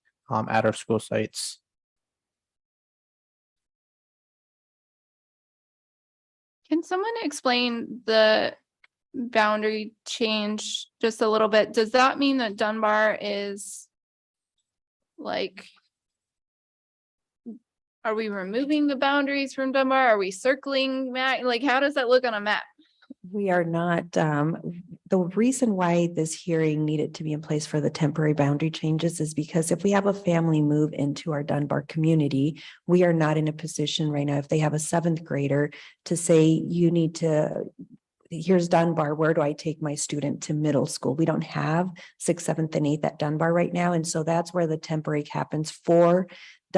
at our school sites. Can someone explain the boundary change just a little bit? Does that mean that Dunbar is like, are we removing the boundaries from Dunbar? Are we circling Mag? Like, how does that look on a map? We are not, the reason why this hearing needed to be in place for the temporary boundary changes is because if we have a family move into our Dunbar community, we are not in a position right now, if they have a 7th grader, to say, you need to, here's Dunbar, where do I take my student to middle school? We don't have 6th, 7th, and 8th at Dunbar right now. And so that's where the temporary happens for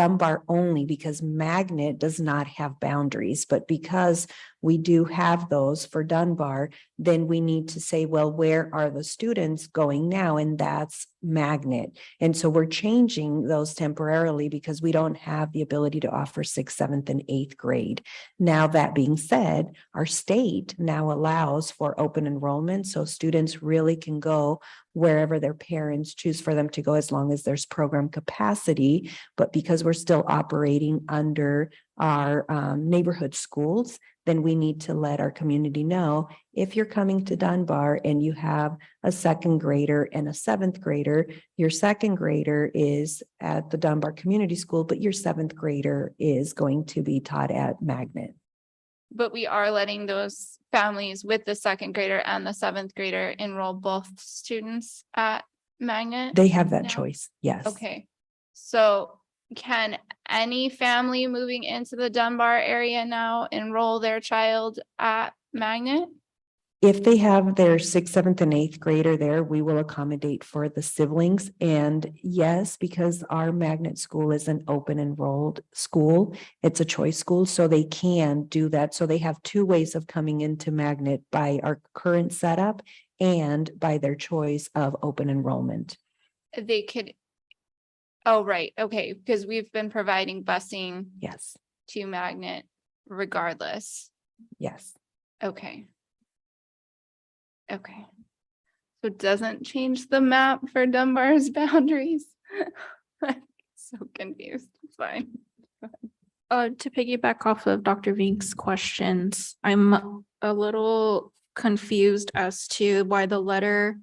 Dunbar only because Magnet does not have boundaries, but because we do have those for Dunbar, then we need to say, well, where are the students going now? And that's Magnet. And so we're changing those temporarily because we don't have the ability to offer sixth, seventh, and eighth grade. Now, that being said, our state now allows for open enrollment, so students really can go wherever their parents choose for them to go as long as there's program capacity. But because we're still operating under our neighborhood schools, then we need to let our community know if you're coming to Dunbar and you have a second grader and a seventh grader, your second grader is at the Dunbar Community School, but your seventh grader is going to be taught at Magnet. But we are letting those families with the second grader and the seventh grader enroll both students at Magnet? They have that No. choice, yes. Okay, so can any family moving into the Dunbar area now enroll their child at Magnet? If they have their sixth, seventh, and eighth grader there, we will accommodate for the siblings. And yes, because our Magnet school is an open enrolled school, it's a choice school, so they can do that. So they have two ways of coming into Magnet: by our current setup and by their choice of open enrollment. They could. Oh, right, okay, because we've been providing busing Yes, to Magnet regardless. yes. Okay. Okay. So it doesn't change the map for Dunbar's boundaries. I'm so confused. It's fine. To piggyback off of Dr. Vink's questions, I'm a little confused as to why the letter.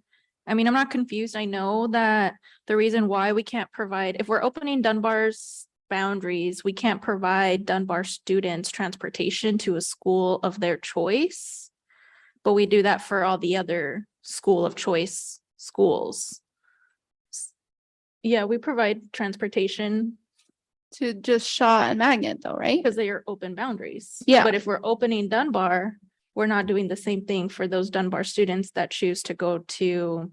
I mean, I'm not confused. I know that the reason why we can't provide, if we're opening Dunbar's boundaries, we can't provide Dunbar students transportation to a school of their choice. But we do that for all the other school of choice schools. Yeah, we provide transportation To just Shaw and Magnet though, right? because they are open boundaries. Yeah. But if we're opening Dunbar, we're not doing the same thing for those Dunbar students that choose to go to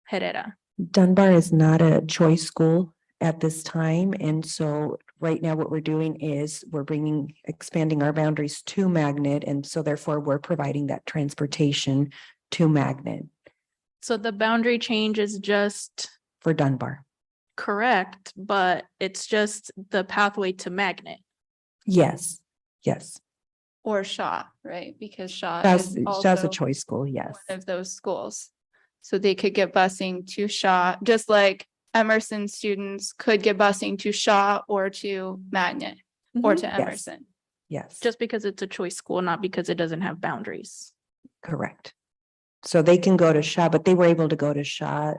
Herrera. Dunbar is not a choice school at this time. And so right now what we're doing is we're expanding our boundaries to Magnet. And so therefore we're providing that transportation to Magnet So the boundary change is just for Dunbar. correct, but it's just the pathway to Magnet. Yes, yes. Or Shaw, right? Because Shaw That's is a also choice school, yes. one of those schools. So they could get busing to Shaw, just like Emerson students could get busing to Shaw or to Magnet or to Yes. Emerson. Yes, Just because it's a choice school, not because it doesn't have boundaries. correct. So they can go to Shaw, but they were able to go to Shaw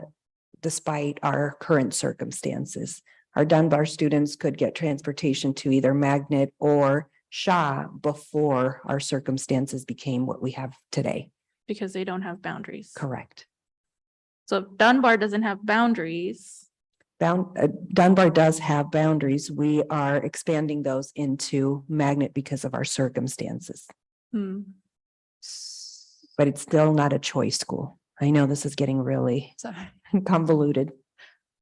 despite our current circumstances. Our Dunbar students could get transportation to either Magnet or Shaw before our circumstances became what we have today. Because they don't have boundaries. Correct. So if Dunbar doesn't have boundaries, Dunbar does have boundaries. We are expanding those into Magnet because of our circumstances, but it's still not a choice school. I know this is getting really Sorry. convoluted.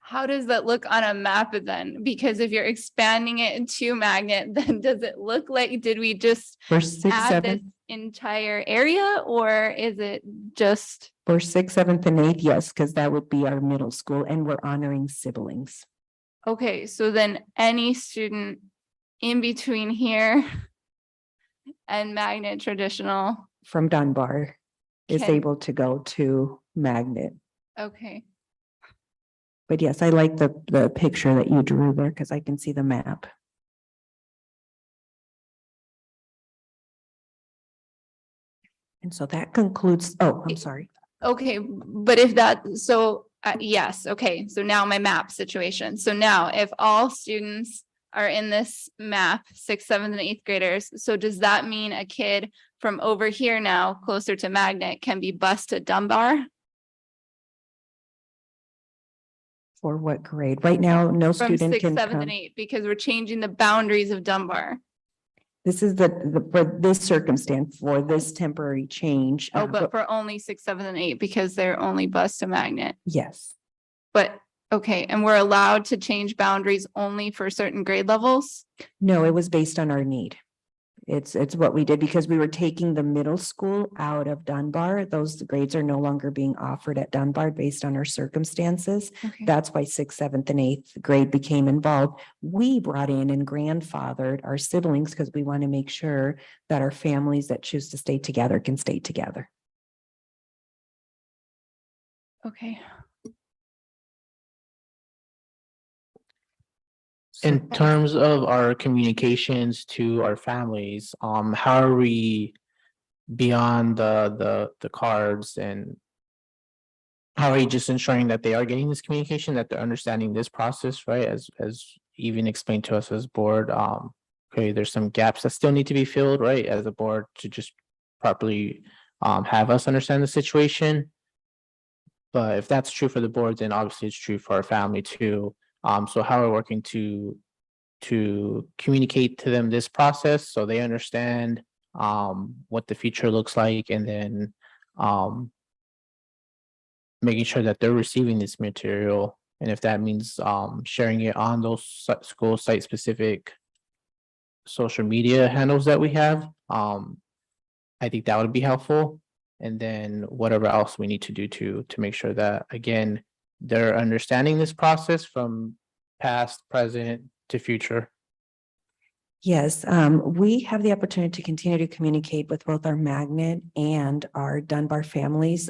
How does that look on a map then? Because if you're expanding it to Magnet, then does it look like, did we just For sixth, add this seventh, entire area or is it just? for sixth, seventh, and eighth, yes, because that would be our middle school, and we're honoring siblings. Okay, so then any student in between here and Magnet Traditional, From Dunbar is Can- able to go to Magnet. okay, But yes, I like the picture that you drew there because I can see the map. And so that concludes, oh, I'm sorry. okay, but if that, so, yes, okay, so now my map situation. So now if all students are in this map, sixth, seventh, and eighth graders, so does that mean a kid from over here now, closer to Magnet, can be bused to Dunbar? For what grade? Right now, no From student sixth, can seventh, come. and eighth, because we're changing the boundaries of Dunbar. This is for this circumstance, for this temporary change. Oh, but for only sixth, seventh, and eighth, because they're only bused to Magnet. Yes, But Okay, and we're allowed to change boundaries only for certain grade levels? No, it was based on our need. It's what we did because we were taking the middle school out of Dunbar. Those grades are no longer being offered at Dunbar based on our circumstances. Okay. That's why sixth, seventh, and eighth grade became involved. We brought in and grandfathered our siblings because we want to make sure that our families that choose to stay together can stay together. Okay. In terms of our communications to our families, how are we beyond the cards, and how are you just ensuring that they are getting this communication, that they're understanding this process, right? As even explained to us as board, okay, there's some gaps that still need to be filled, right? As a board to just properly have us understand the situation. But if that's true for the board, then obviously it's true for our family too. So how are we working to communicate to them this process so they understand what the future looks like, and then making sure that they're receiving this material, and if that means sharing it on those school site specific social media handles that we have, I think that would be helpful. And then whatever else we need to do to make sure that, again, they're understanding this process from past, present to future. Yes, we have the opportunity to continue to communicate with both our Magnet and our Dunbar families.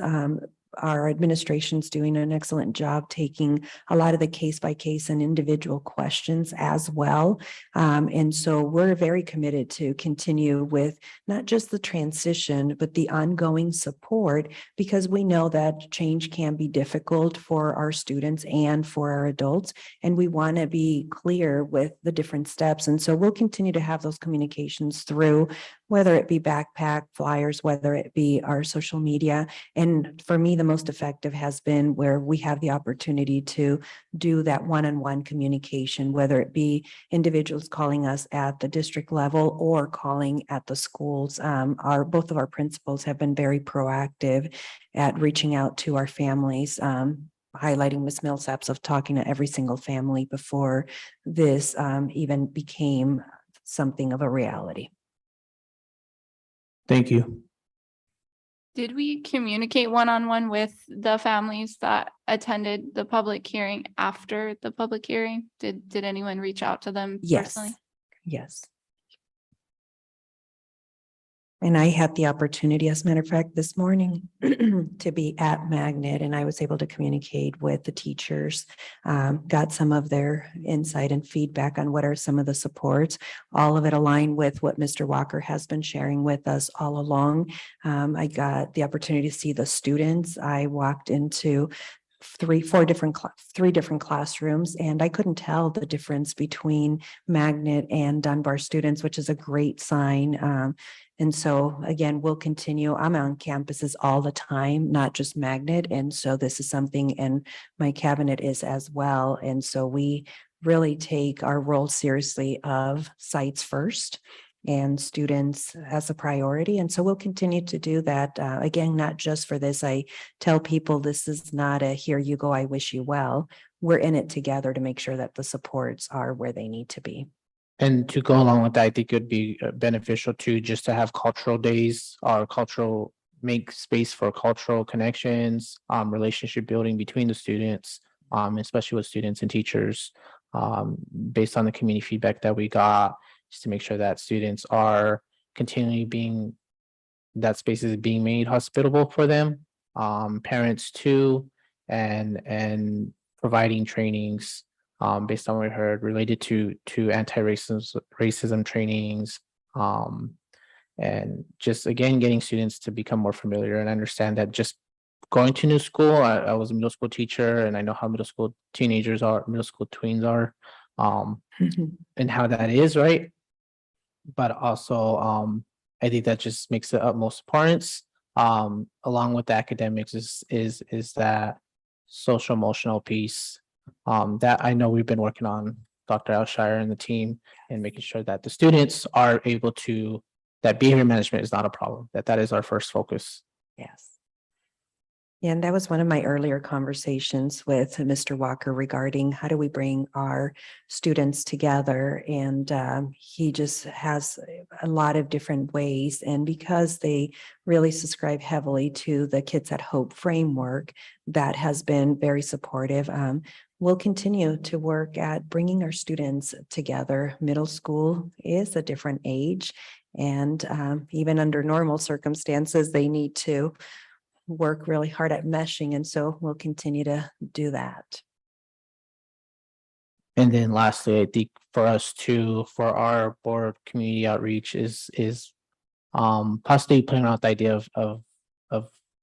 Our administration's doing an excellent job taking a lot of the case by case and individual questions as well. And so we're very committed to continue with not just the transition, but the ongoing support, because we know that change can be difficult for our students and for our adults. And we want to be clear with the different steps. And so we'll continue to have those communications through, whether it be backpack flyers, whether it be our social media. And for me, the most effective has been where we have the opportunity to do that one-on-one communication, whether it be individuals calling us at the district level or calling at the schools. Both of our principals have been very proactive at reaching out to our families, highlighting Ms. Millsaps of talking to every single family before this even became something of a reality. Thank you. Did we communicate one-on-one with the families that attended the public hearing after the public hearing? Did anyone reach out to them Yes, personally? yes. And I had the opportunity, as a matter of fact, this morning to be at Magnet, and I was able to communicate with the teachers, got some of their insight and feedback on what are some of the supports. All of it aligned with what Mr. Walker has been sharing with us all along. I got the opportunity to see the students. I walked into three different classrooms, and I couldn't tell the difference between Magnet and Dunbar students, which is a great sign. And so again, we'll continue. I'm on campuses all the time, not just Magnet. And so this is something, and my cabinet is as well. And so we really take our role seriously of sites first and students as a priority. And so we'll continue to do that. Again, not just for this. I tell people this is not a here you go, I wish you well. We're in it together to make sure that the supports are where they need to be. And to go along with that, I think it would be beneficial too, just to have cultural days or make space for cultural connections, relationship building between the students, especially with students and teachers, based on the community feedback that we got, just to make sure that students are continually that space is being made hospitable for them, parents too, and providing trainings based on what we heard related to racism trainings, and just again getting students to become more familiar and understand that just going to new school. I was a middle school teacher, and I know how middle school tweens are, and how that is, right? But also, I think that just makes the utmost importance, along with the academics, is that social emotional piece. That I know we've been working on, Dr. Alshire and the team, and making sure that the students are able to, that behavior management is not a problem, that is our first focus. Yes. And that was one of my earlier conversations with Mr. Walker regarding how do we bring our students together? And he just has a lot of different ways. And because they really subscribe heavily to the Kids at Hope framework, that has been very supportive. We'll continue to work at bringing our students together. Middle school is a different age. And even under normal circumstances, they need to work really hard at meshing. And so we'll continue to do that. And then lastly, I think for us too, for our board community outreach is possibly playing out the idea of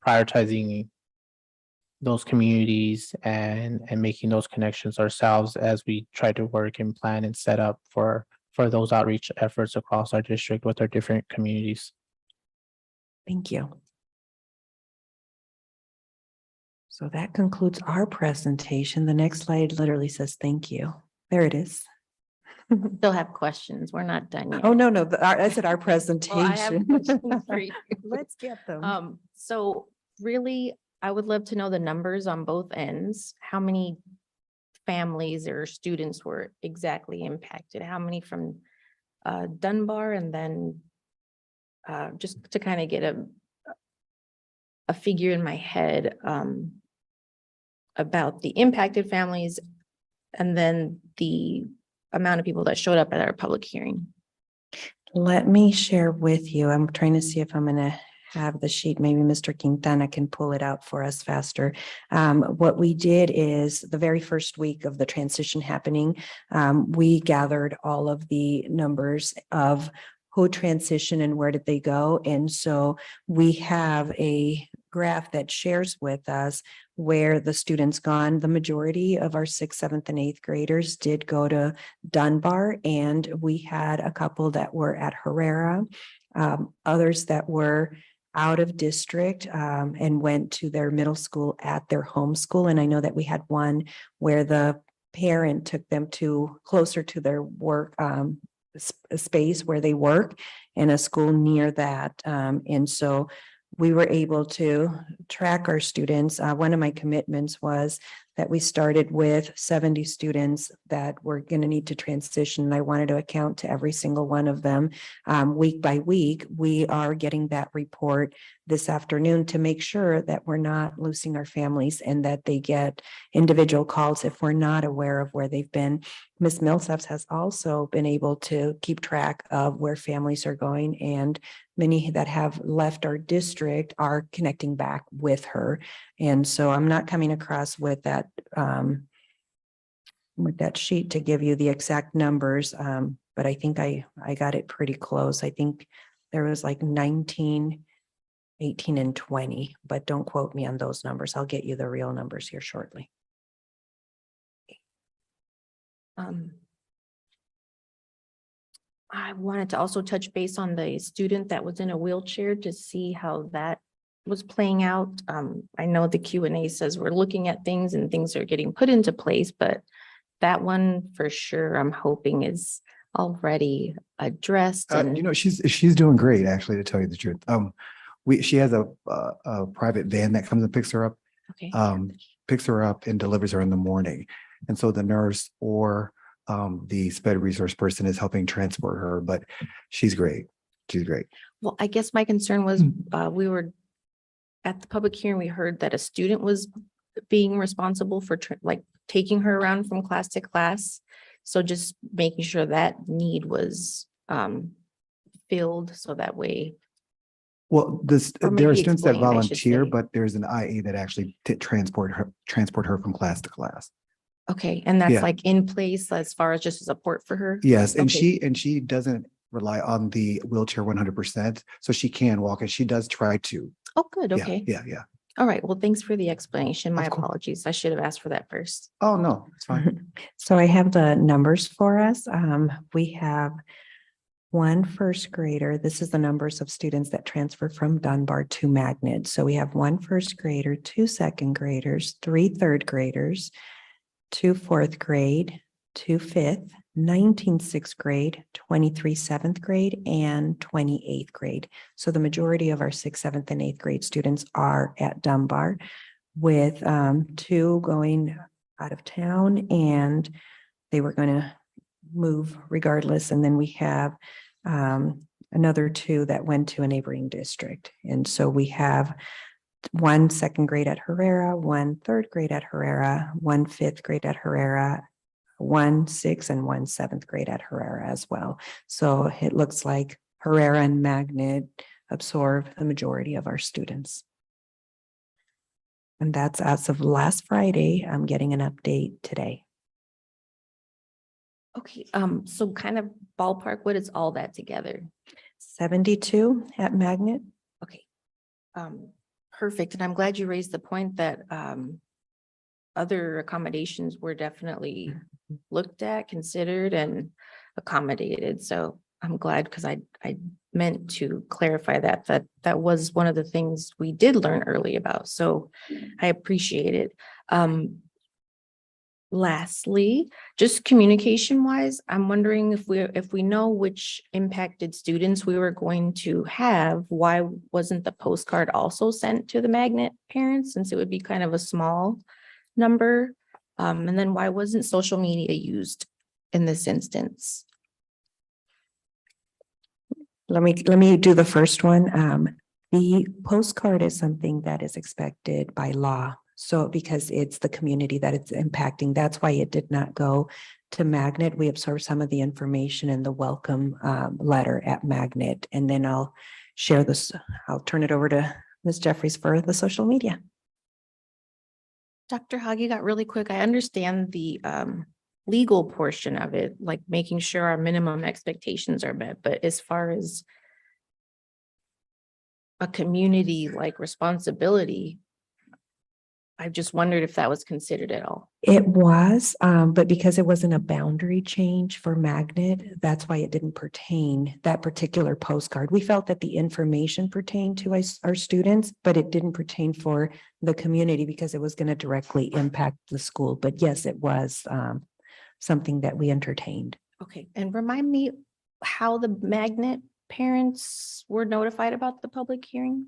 prioritizing those communities and making those connections ourselves as we try to work and plan and set up for those outreach efforts across our district with our different communities. Thank you. So that concludes our presentation. The next slide literally says, thank you. There it is. Still have questions. We're not done yet. Oh, no, I said our Well, I have presentation. questions for you. Let's get them. So really, I would love to know the numbers on both ends. How many families or students were exactly impacted? How many from Dunbar? And then just to kind of get a figure in my head about the impacted families and then the amount of people that showed up at our public hearing. Let me share with you. I'm trying to see if I'm going to have the sheet. Maybe Mr. Quintana can pull it out for us faster. What we did is the very first week of the transition happening, we gathered all of the numbers of who transitioned and where did they go. And so we have a graph that shares with us where the students gone. The majority of our 6th, 7th, and 8th graders did go to Dunbar, and we had a couple that were at Herrera, others that were out of district and went to their middle school at their home school. And I know that we had one where the parent took them to closer to their work space where they work and a school near that. And so we were able to track our students. One of my commitments was that we started with 70 students that were going to need to transition. I wanted to account to every single one of them. Week by week, we are getting that report this afternoon to make sure that we're not losing our families and that they get individual calls if we're not aware of where they've been. Ms. Millsaps has also been able to keep track of where families are going, and many that have left our district are connecting back with her. And so I'm not coming across with that sheet to give you the exact numbers, but I think I got it pretty close. I think there was like 19, 18, and 20, but don't quote me on those numbers. I'll get you the real numbers here shortly. I wanted to also touch base on the student that was in a wheelchair to see how that was playing out. I know the Q&A says we're looking at things and things are getting put into place, but that one for sure, I'm hoping is already addressed. And she's doing great, actually, to tell you the truth. She has a private van that comes and picks her up, okay. Picks her up and delivers her in the morning. And so the nurse or the sped resource person is helping transport her, but she's great. She's great. Well, I guess my concern was we were at the public hearing, we heard that a student was being responsible for taking her around from class to class. So just making sure that need was filled so that way. Well, Or there are maybe students that explained, I should volunteer, say. but there's an IA that actually transport her from class to class. Okay, and that's Yeah. like in place as far as just support for her? Yes, and Okay. she doesn't rely on the wheelchair 100%, so she can walk, and she does try to. Oh, good, Yeah, okay. yeah. All right, well, thanks for the explanation. My Of course. apologies. I should have asked for that first. Oh, no, it's fine. So I have the numbers for us. We have one first grader. This is the numbers of students that transfer from Dunbar to Magnet. So we have one first grader, 2 second graders, 3 third graders, 2 fourth grade, 2 fifth, 19 sixth grade, 23 seventh grade, and 28th grade. So the majority of our sixth, seventh, and eighth grade students are at Dunbar, with 2 going out of town, and they were going to move regardless. And then we have another 2 that went to a neighboring district. And so we have 1 second grade at Herrera, 1 third grade at Herrera, 1 fifth grade at Herrera, 1 sixth, and 1 seventh grade at Herrera as well. So it looks like Herrera and Magnet absorb the majority of our students. And that's as of last Friday. I'm getting an update today. Okay, so kind of ballpark, what is all that together? 72 at Magnet. Okay. Perfect. And I'm glad you raised the point that other accommodations were definitely looked at, considered, and accommodated. So I'm glad, because I meant to clarify that was one of the things we did learn early about. So I appreciate it. Lastly, just communication wise, I'm wondering if we know which impacted students we were going to have, why wasn't the postcard also sent to the Magnet parents, since it would be kind of a small number? And then why wasn't social media used in this instance? Let me do the first one. The postcard is something that is expected by law. So because it's the community that it's impacting, that's why it did not go to Magnet. We absorbed some of the information in the welcome letter at Magnet. And then I'll share this. I'll turn it over to Ms. Jeffries for the social media. Dr. Hagi, got really quick. I understand the legal portion of it, like making sure our minimum expectations are met. But as far as a community like responsibility, I just wondered if that was considered at all. It was, but because it wasn't a boundary change for Magnet, that's why it didn't pertain, that particular postcard. We felt that the information pertained to our students, but it didn't pertain for the community because it was going to directly impact the school. But yes, it was something that we entertained. Okay, and remind me how the Magnet parents were notified about the public hearing?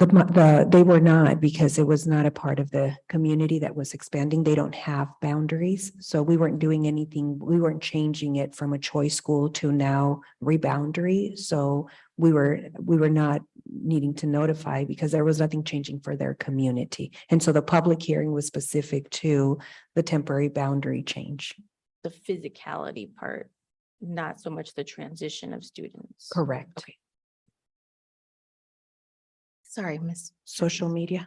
They were not, because it was not a part of the community that was expanding. They don't have boundaries. So we weren't doing anything. We weren't changing it from a choice school to now reboundary. So we were not needing to notify because there was nothing changing for their community. And so the public hearing was specific to the temporary boundary change. The physicality part, not so much the transition of students. Correct. Okay. Sorry, Miss. Social media.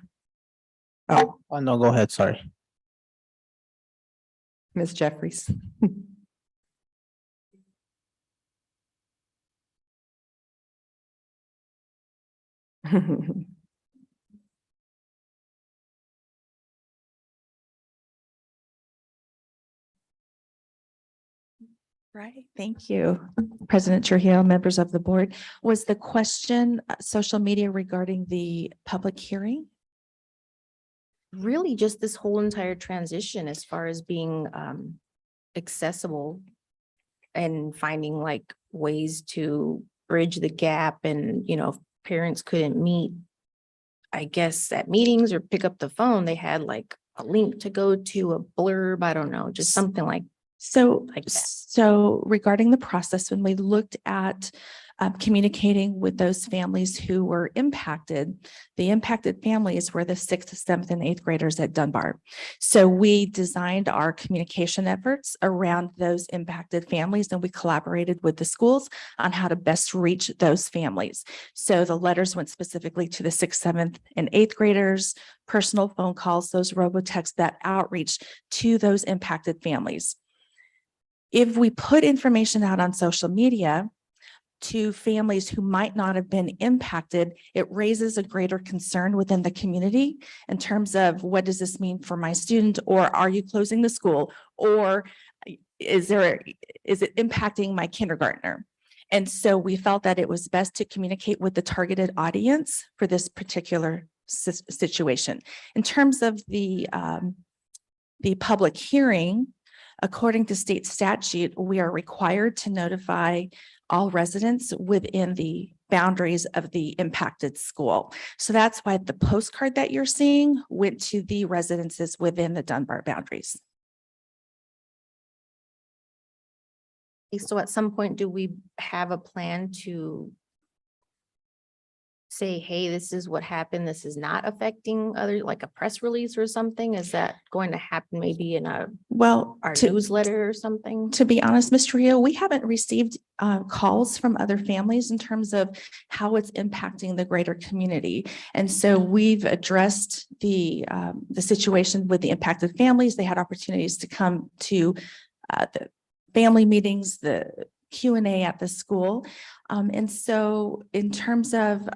Oh, no, go ahead. Sorry. Ms. Jeffries. Right, thank you. President Trujillo, members of the board. Was the question social media regarding the public hearing? Really just this whole entire transition as far as being accessible and finding like ways to bridge the gap. And, if parents couldn't meet, I guess at meetings or pick up the phone, they had like a link to go to, a blurb, I don't know, just something like like that. So regarding the process, when we looked at communicating with those families who were impacted, the impacted families were the 6th, 7th, and 8th graders at Dunbar. So we designed our communication efforts around those impacted families, and we collaborated with the schools on how to best reach those families. So the letters went specifically to the 6th, 7th, and 8th graders, personal phone calls, those robotexts, that outreach to those impacted families. If we put information out on social media to families who might not have been impacted, it raises a greater concern within the community in terms of what does this mean for my student, or are you closing the school, or is it impacting my kindergartner? And so we felt that it was best to communicate with the targeted audience for this particular situation. In terms of the public hearing, According to state statute, we are required to notify all residents within the boundaries of the impacted school. So that's why the postcard that you're seeing went to the residences within the Dunbar boundaries. So at some point, do we have a plan to say, hey, this is what happened, this is not affecting other, like a press release or something? Is that going to happen maybe in Well, our newsletter or something? To be honest, Ms. Trujillo, we haven't received calls from other families in terms of how it's impacting the greater community. And so we've addressed the situation with the impacted families. They had opportunities to come to the family meetings, the Q&A at the school. And so in terms of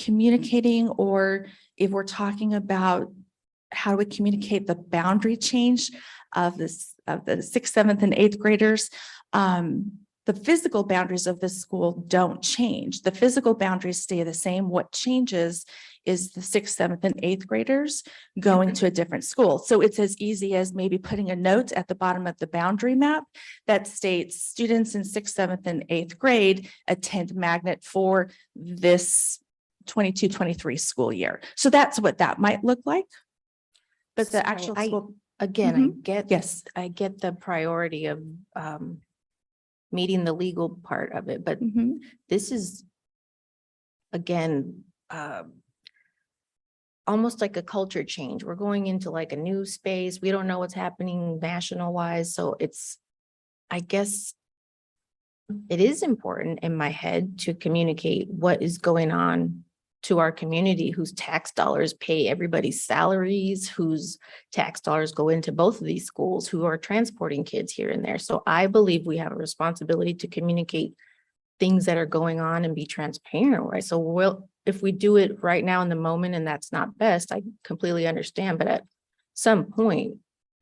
communicating, or if we're talking about how we communicate the boundary change of this, of the 6th, 7th, and 8th graders, the physical boundaries of the school don't change. The physical boundaries stay the same. What changes is the 6th, 7th, and 8th graders going to a different school. So it's as easy as maybe putting a note at the bottom of the boundary map that states students in 6th, 7th, and 8th grade attend Magnet for this 22-23 school year. So that's what that might look like. But the So actual school. Again, I get. Yes. I get the priority of meeting the legal part of it, but Mhm. this is, again, almost like a culture change. We're going into like a new space. We don't know what's happening national wise. So it's, I guess it is important in my head to communicate what is going on to our community, whose tax dollars pay everybody's salaries, whose tax dollars go into both of these schools, who are transporting kids here and there. So I believe we have a responsibility to communicate things that are going on and be transparent, right? So if we do it right now in the moment and that's not best, I completely understand, but at some point,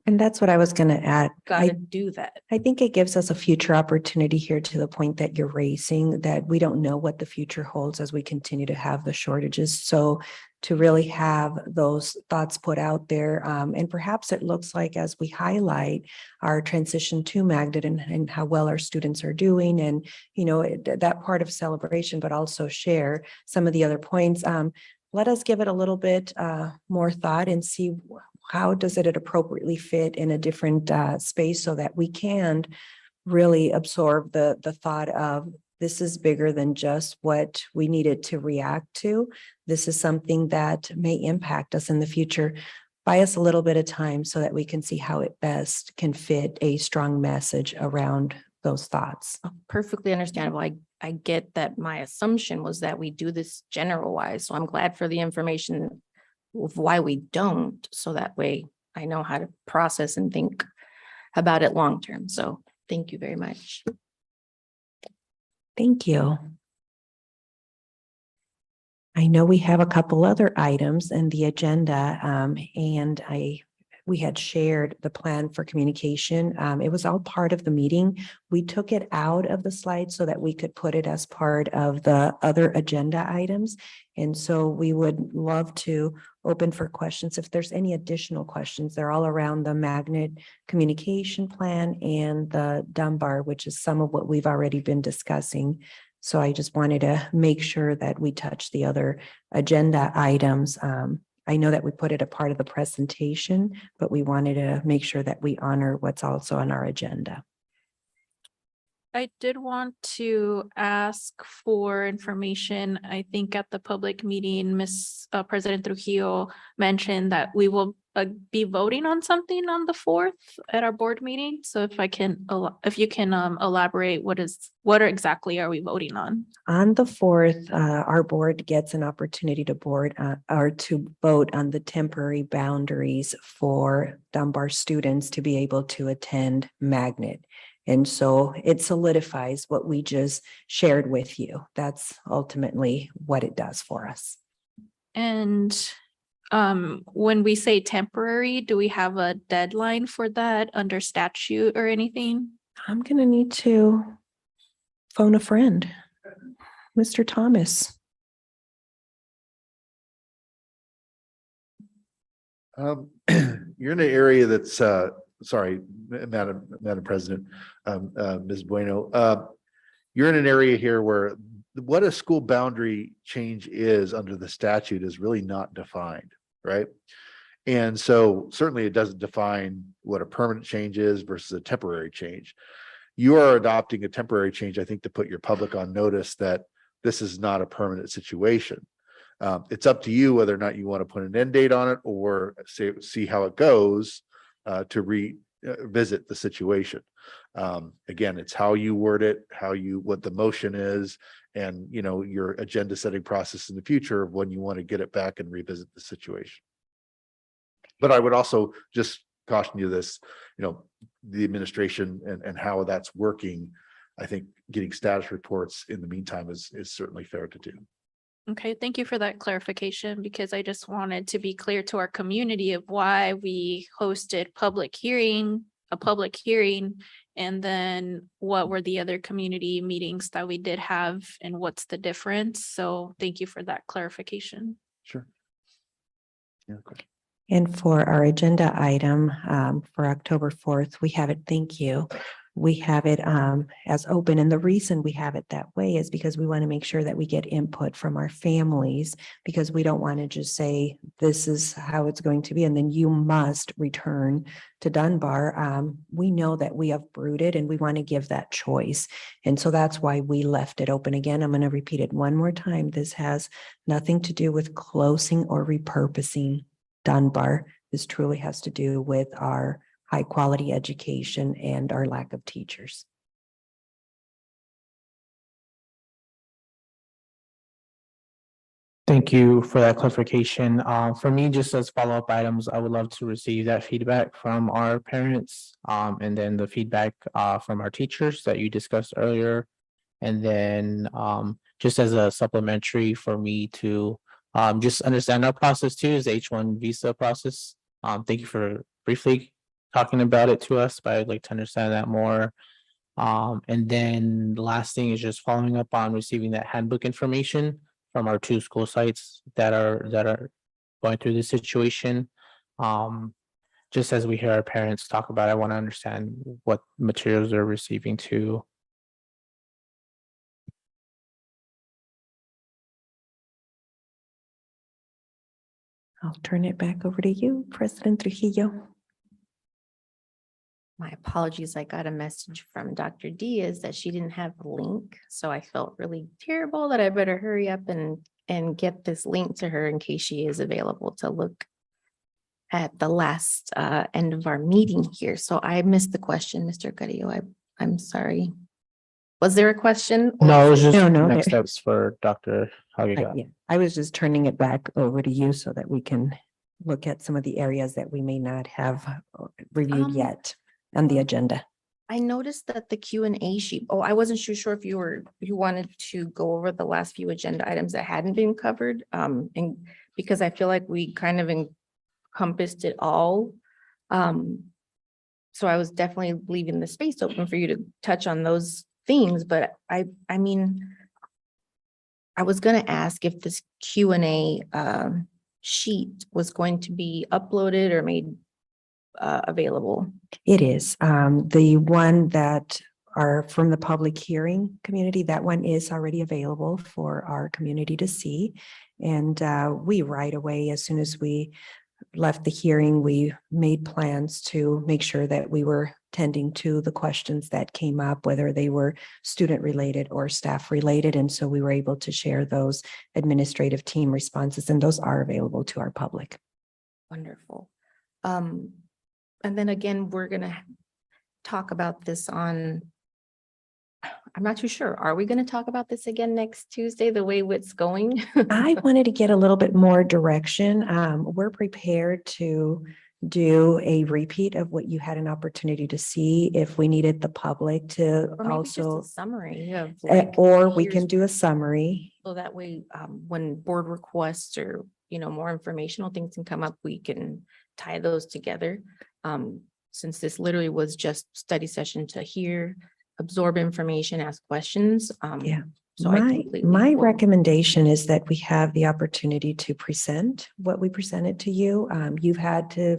And that's what I was going to add. gotta do that. I think it gives us a future opportunity here, to the point that you're raising, that we don't know what the future holds as we continue to have the shortages. So to really have those thoughts put out there, and perhaps it looks like, as we highlight our transition to Magnet and how well our students are doing, and, you know, that part of celebration, but also share some of the other points. Let us give it a little bit more thought and see how does it appropriately fit in a different space, so that we can really absorb the thought of, this is bigger than just what we needed to react to. This is something that may impact us in the future. Buy us a little bit of time so that we can see how it best can fit a strong message around those thoughts. Perfectly understandable. I get that. My assumption was that we do this general wise. So I'm glad for the information of why we don't. So that way I know how to process and think about it long term. So thank you very much. Thank you. I know we have a couple other items in the agenda, and we had shared the plan for communication. It was all part of the meeting. We took it out of the slide so that we could put it as part of the other agenda items. And so we would love to open for questions. If there's any additional questions, they're all around the Magnet communication plan and the Dunbar, which is some of what we've already been discussing. So I just wanted to make sure that we touch the other agenda items. I know that we put it a part of the presentation, but we wanted to make sure that we honor what's also on our agenda. I did want to ask for information. I think at the public meeting, President Trujillo mentioned that we will be voting on something on the 4th at our board meeting. So if you can elaborate, what exactly are we voting on? On the 4th, our board gets an opportunity to vote on the temporary boundaries for Dunbar students to be able to attend Magnet. And so it solidifies what we just shared with you. That's ultimately what it does for us. And when we say temporary, do we have a deadline for that under statute or anything? I'm going to need to phone a friend, Mr. Thomas. You're in an area that's sorry, Madam President, Ms. Bueno, you're in an area here where what a school boundary change is under the statute is really not defined, right? And so certainly it doesn't define what a permanent change is versus a temporary change. You are adopting a temporary change, I think, to put your public on notice that this is not a permanent situation. It's up to you whether or not you want to put an end date on it or see how it goes to revisit the situation. Again, it's how you word it, what the motion is, and your agenda setting process in the future of when you want to get it back and revisit the situation. But I would also just caution you this, the administration and how that's working. I think getting status reports in the meantime is certainly fair to do. Okay, thank you for that clarification, because I just wanted to be clear to our community of why we hosted a public hearing, and then what were the other community meetings that we did have and what's the difference? So thank you for that clarification. Sure. Yeah. Okay. And for our agenda item for October 4th, we have it, thank you. We have it as open. And the reason we have it that way is because we want to make sure that we get input from our families, because we don't want to just say, this is how it's going to be, and then you must return to Dunbar. We know that we have brooded and we want to give that choice. And so that's why we left it open. Again, I'm going to repeat it one more time. This has nothing to do with closing or repurposing Dunbar. This truly has to do with our high quality education and our lack of teachers. Thank you for that clarification. For me, just as follow-up items, I would love to receive that feedback from our parents, and then the feedback from our teachers that you discussed earlier. And then just as a supplementary for me to just understand our process too is the H-1 visa process. Thank you for briefly talking about it to us, but I'd like to understand that more. And then the last thing is just following up on receiving that handbook information from our 2 school sites that are going through this situation. Just as we hear our parents talk about it, I want to understand what materials they're receiving too. I'll turn it back over to you, President Trujillo. My apologies. I got a message from Dr. Diaz that she didn't have a link. So I felt really terrible that I better hurry up and get this link to her in case she is available to look at the last end of our meeting here. So I missed the question, Mr. Carrillo. I'm sorry. Was there a question? No, it was just No, next there- steps for Dr. Hagiga. Yeah, I was just turning it back over to you so that we can look at some of the areas that we may not have reviewed yet on the agenda. I noticed that the Q&A sheet, I wasn't sure if you wanted to go over the last few agenda items that hadn't been covered. And because I feel like we kind of encompassed it all. So I was definitely leaving the space open for you to touch on those things, but I mean, I was going to ask if this Q&A sheet was going to be uploaded or made available. It is the one that are from the public hearing community. That one is already available for our community to see. And we right away, as soon as we left the hearing, we made plans to make sure that we were tending to the questions that came up, whether they were student related or staff related. And so we were able to share those administrative team responses, and those are available to our public. Wonderful. And then again, we're going to talk about this on, I'm not too sure. Are we going to talk about this again next Tuesday, the way it's going? I wanted to get a little bit more direction. We're prepared to do a repeat of what you had an opportunity to see if we needed the public to Or maybe just also, a summary of or we can here's- do a summary. So that way, when board requests or, more informational things can come up, we can tie those together. Since this literally was just study session to hear, absorb information, ask questions. Yeah. So I My completely will- recommendation is that we have the opportunity to present what we presented to you. You've had to,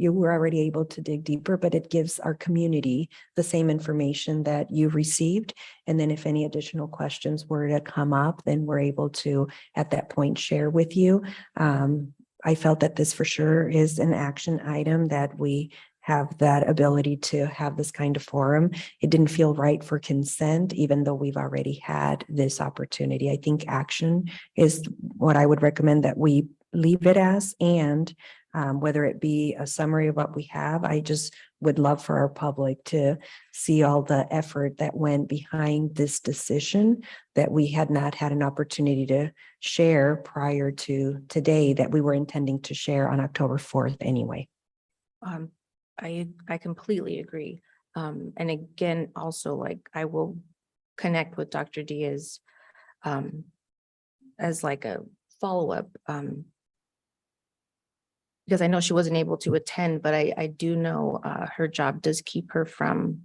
you were already able to dig deeper, but it gives our community the same information that you received. And then if any additional questions were to come up, then we're able to, at that point, share with you. I felt that this for sure is an action item that we have that ability to have this kind of forum. It didn't feel right for consent, even though we've already had this opportunity. I think action is what I would recommend that we leave it as, and whether it be a summary of what we have, I just would love for our public to see all the effort that went behind this decision that we had not had an opportunity to share prior to today, that we were intending to share on October 4th anyway. I completely agree. And again, also, like, I will connect with Dr. Diaz as like a follow-up, because I know she wasn't able to attend, but I do know her job does keep her from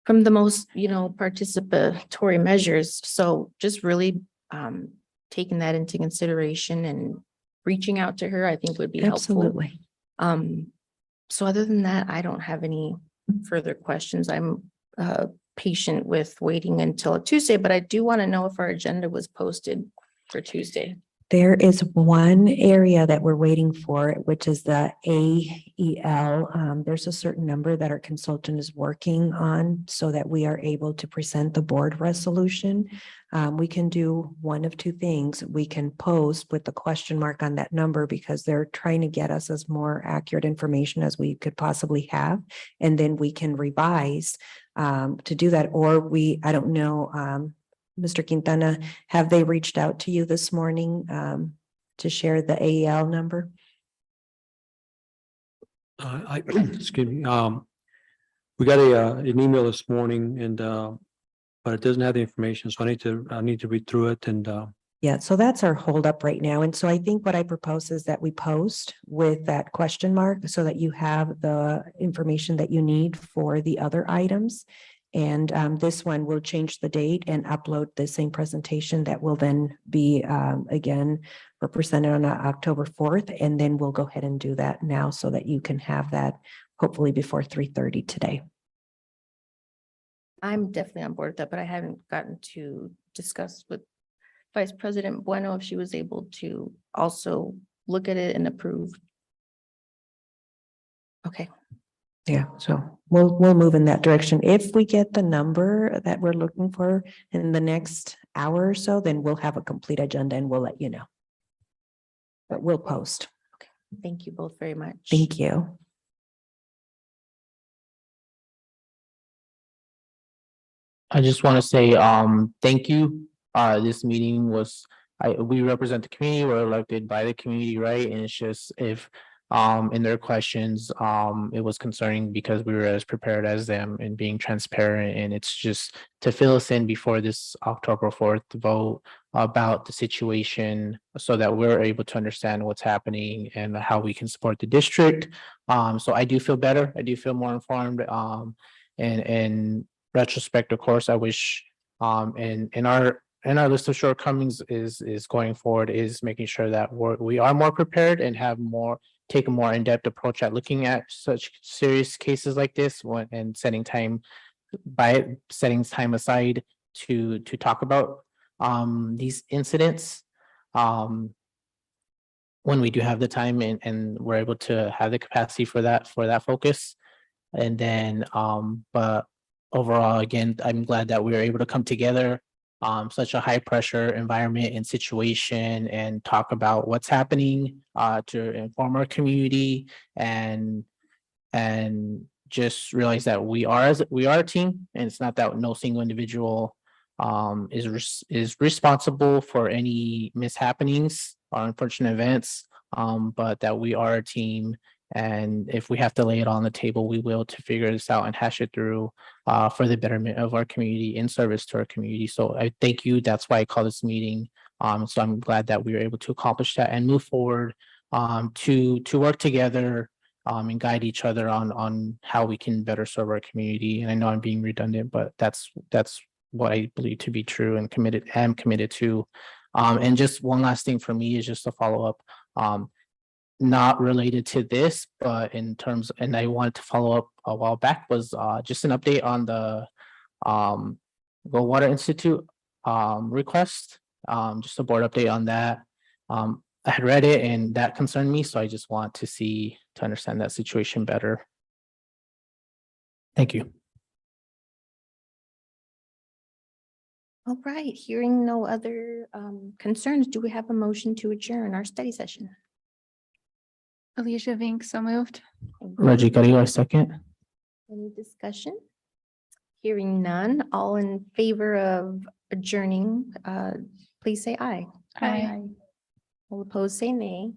the most, participatory measures. So just really taking that into consideration and reaching out to her, I think would be helpful. Absolutely. So other than that, I don't have any further questions. I'm patient with waiting until Tuesday, but I do want to know if our agenda was posted for Tuesday. There is one area that we're waiting for, which is the AEL. There's a certain number that our consultant is working on so that we are able to present the board resolution. We can do one of two things. We can post with the question mark on that number because they're trying to get us as more accurate information as we could possibly have. And then we can revise to do that. Or I don't know, Mr. Quintana, have they reached out to you this morning to share the AEL number? Excuse me. We got an email this morning, and but it doesn't have the information, so I need to read through it. And Yeah, so that's our holdup right now. And so I think what I propose is that we post with that question mark so that you have the information that you need for the other items. And this one will change the date and upload the same presentation that will then be again represented on October 4th. And then we'll go ahead and do that now so that you can have that hopefully before 3:30 today. I'm definitely on board with that, but I haven't gotten to discuss with Vice President Bueno if she was able to also look at it and approve. Okay. Yeah, so we'll move in that direction. If we get the number that we're looking for in the next hour or so, then we'll have a complete agenda and we'll let you know. But we'll post. Thank you both very much. Thank you. I just want to say, thank you. This meeting was, we represent the community, we're elected by the community, right? And it's just if, in their questions, it was concerning because we were as prepared as them and being transparent. And it's just to fill us in before this October 4th vote about the situation so that we're able to understand what's happening and how we can support the district. So I do feel better. I do feel more informed. And retrospect, of course, I wish in our list of shortcomings is going forward is making sure that we are more prepared and take a more in-depth approach at looking at such serious cases like this and setting time aside to talk about these incidents when we do have the time and we're able to have the capacity for that focus. And then but overall, again, I'm glad that we were able to come together, such a high pressure environment and situation, and talk about what's happening to inform our community and just realize that we are a team, and it's not that no single individual is responsible for any mishappenings or unfortunate events, but that we are a team. And if we have to lay it on the table, we will, to figure this out and hash it through for the betterment of our community, in service to our community. So I thank you. That's why I call this meeting. So I'm glad that we were able to accomplish that and move forward to work together and guide each other on how we can better serve our community. And I know I'm being redundant, but that's what I believe to be true and am committed to. And just one last thing for me is just to follow up. not related to this, but in terms, and I wanted to follow up a while back, was just an update on the Goldwater Institute request. Just a board update on that. I had read it and that concerned me, so I just want to understand that situation better. Thank you. All right, hearing no other concerns, do we have a motion to adjourn our study session? Alicia Vink, so moved. Reggie Carrillo, I second. Any discussion? Hearing none, all in favor of adjourning, please say aye. Aye. All opposed, say nay.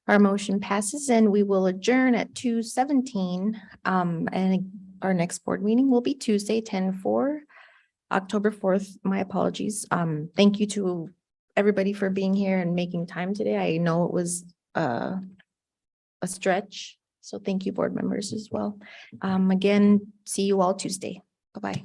Our motion passes and we will adjourn at 2:17. And our next board meeting will be Tuesday, 10/4, October 4th. My apologies. Thank you to everybody for being here and making time today. I know it was a stretch, so thank you, board members, as well. Again, see you all Tuesday. Bye-bye.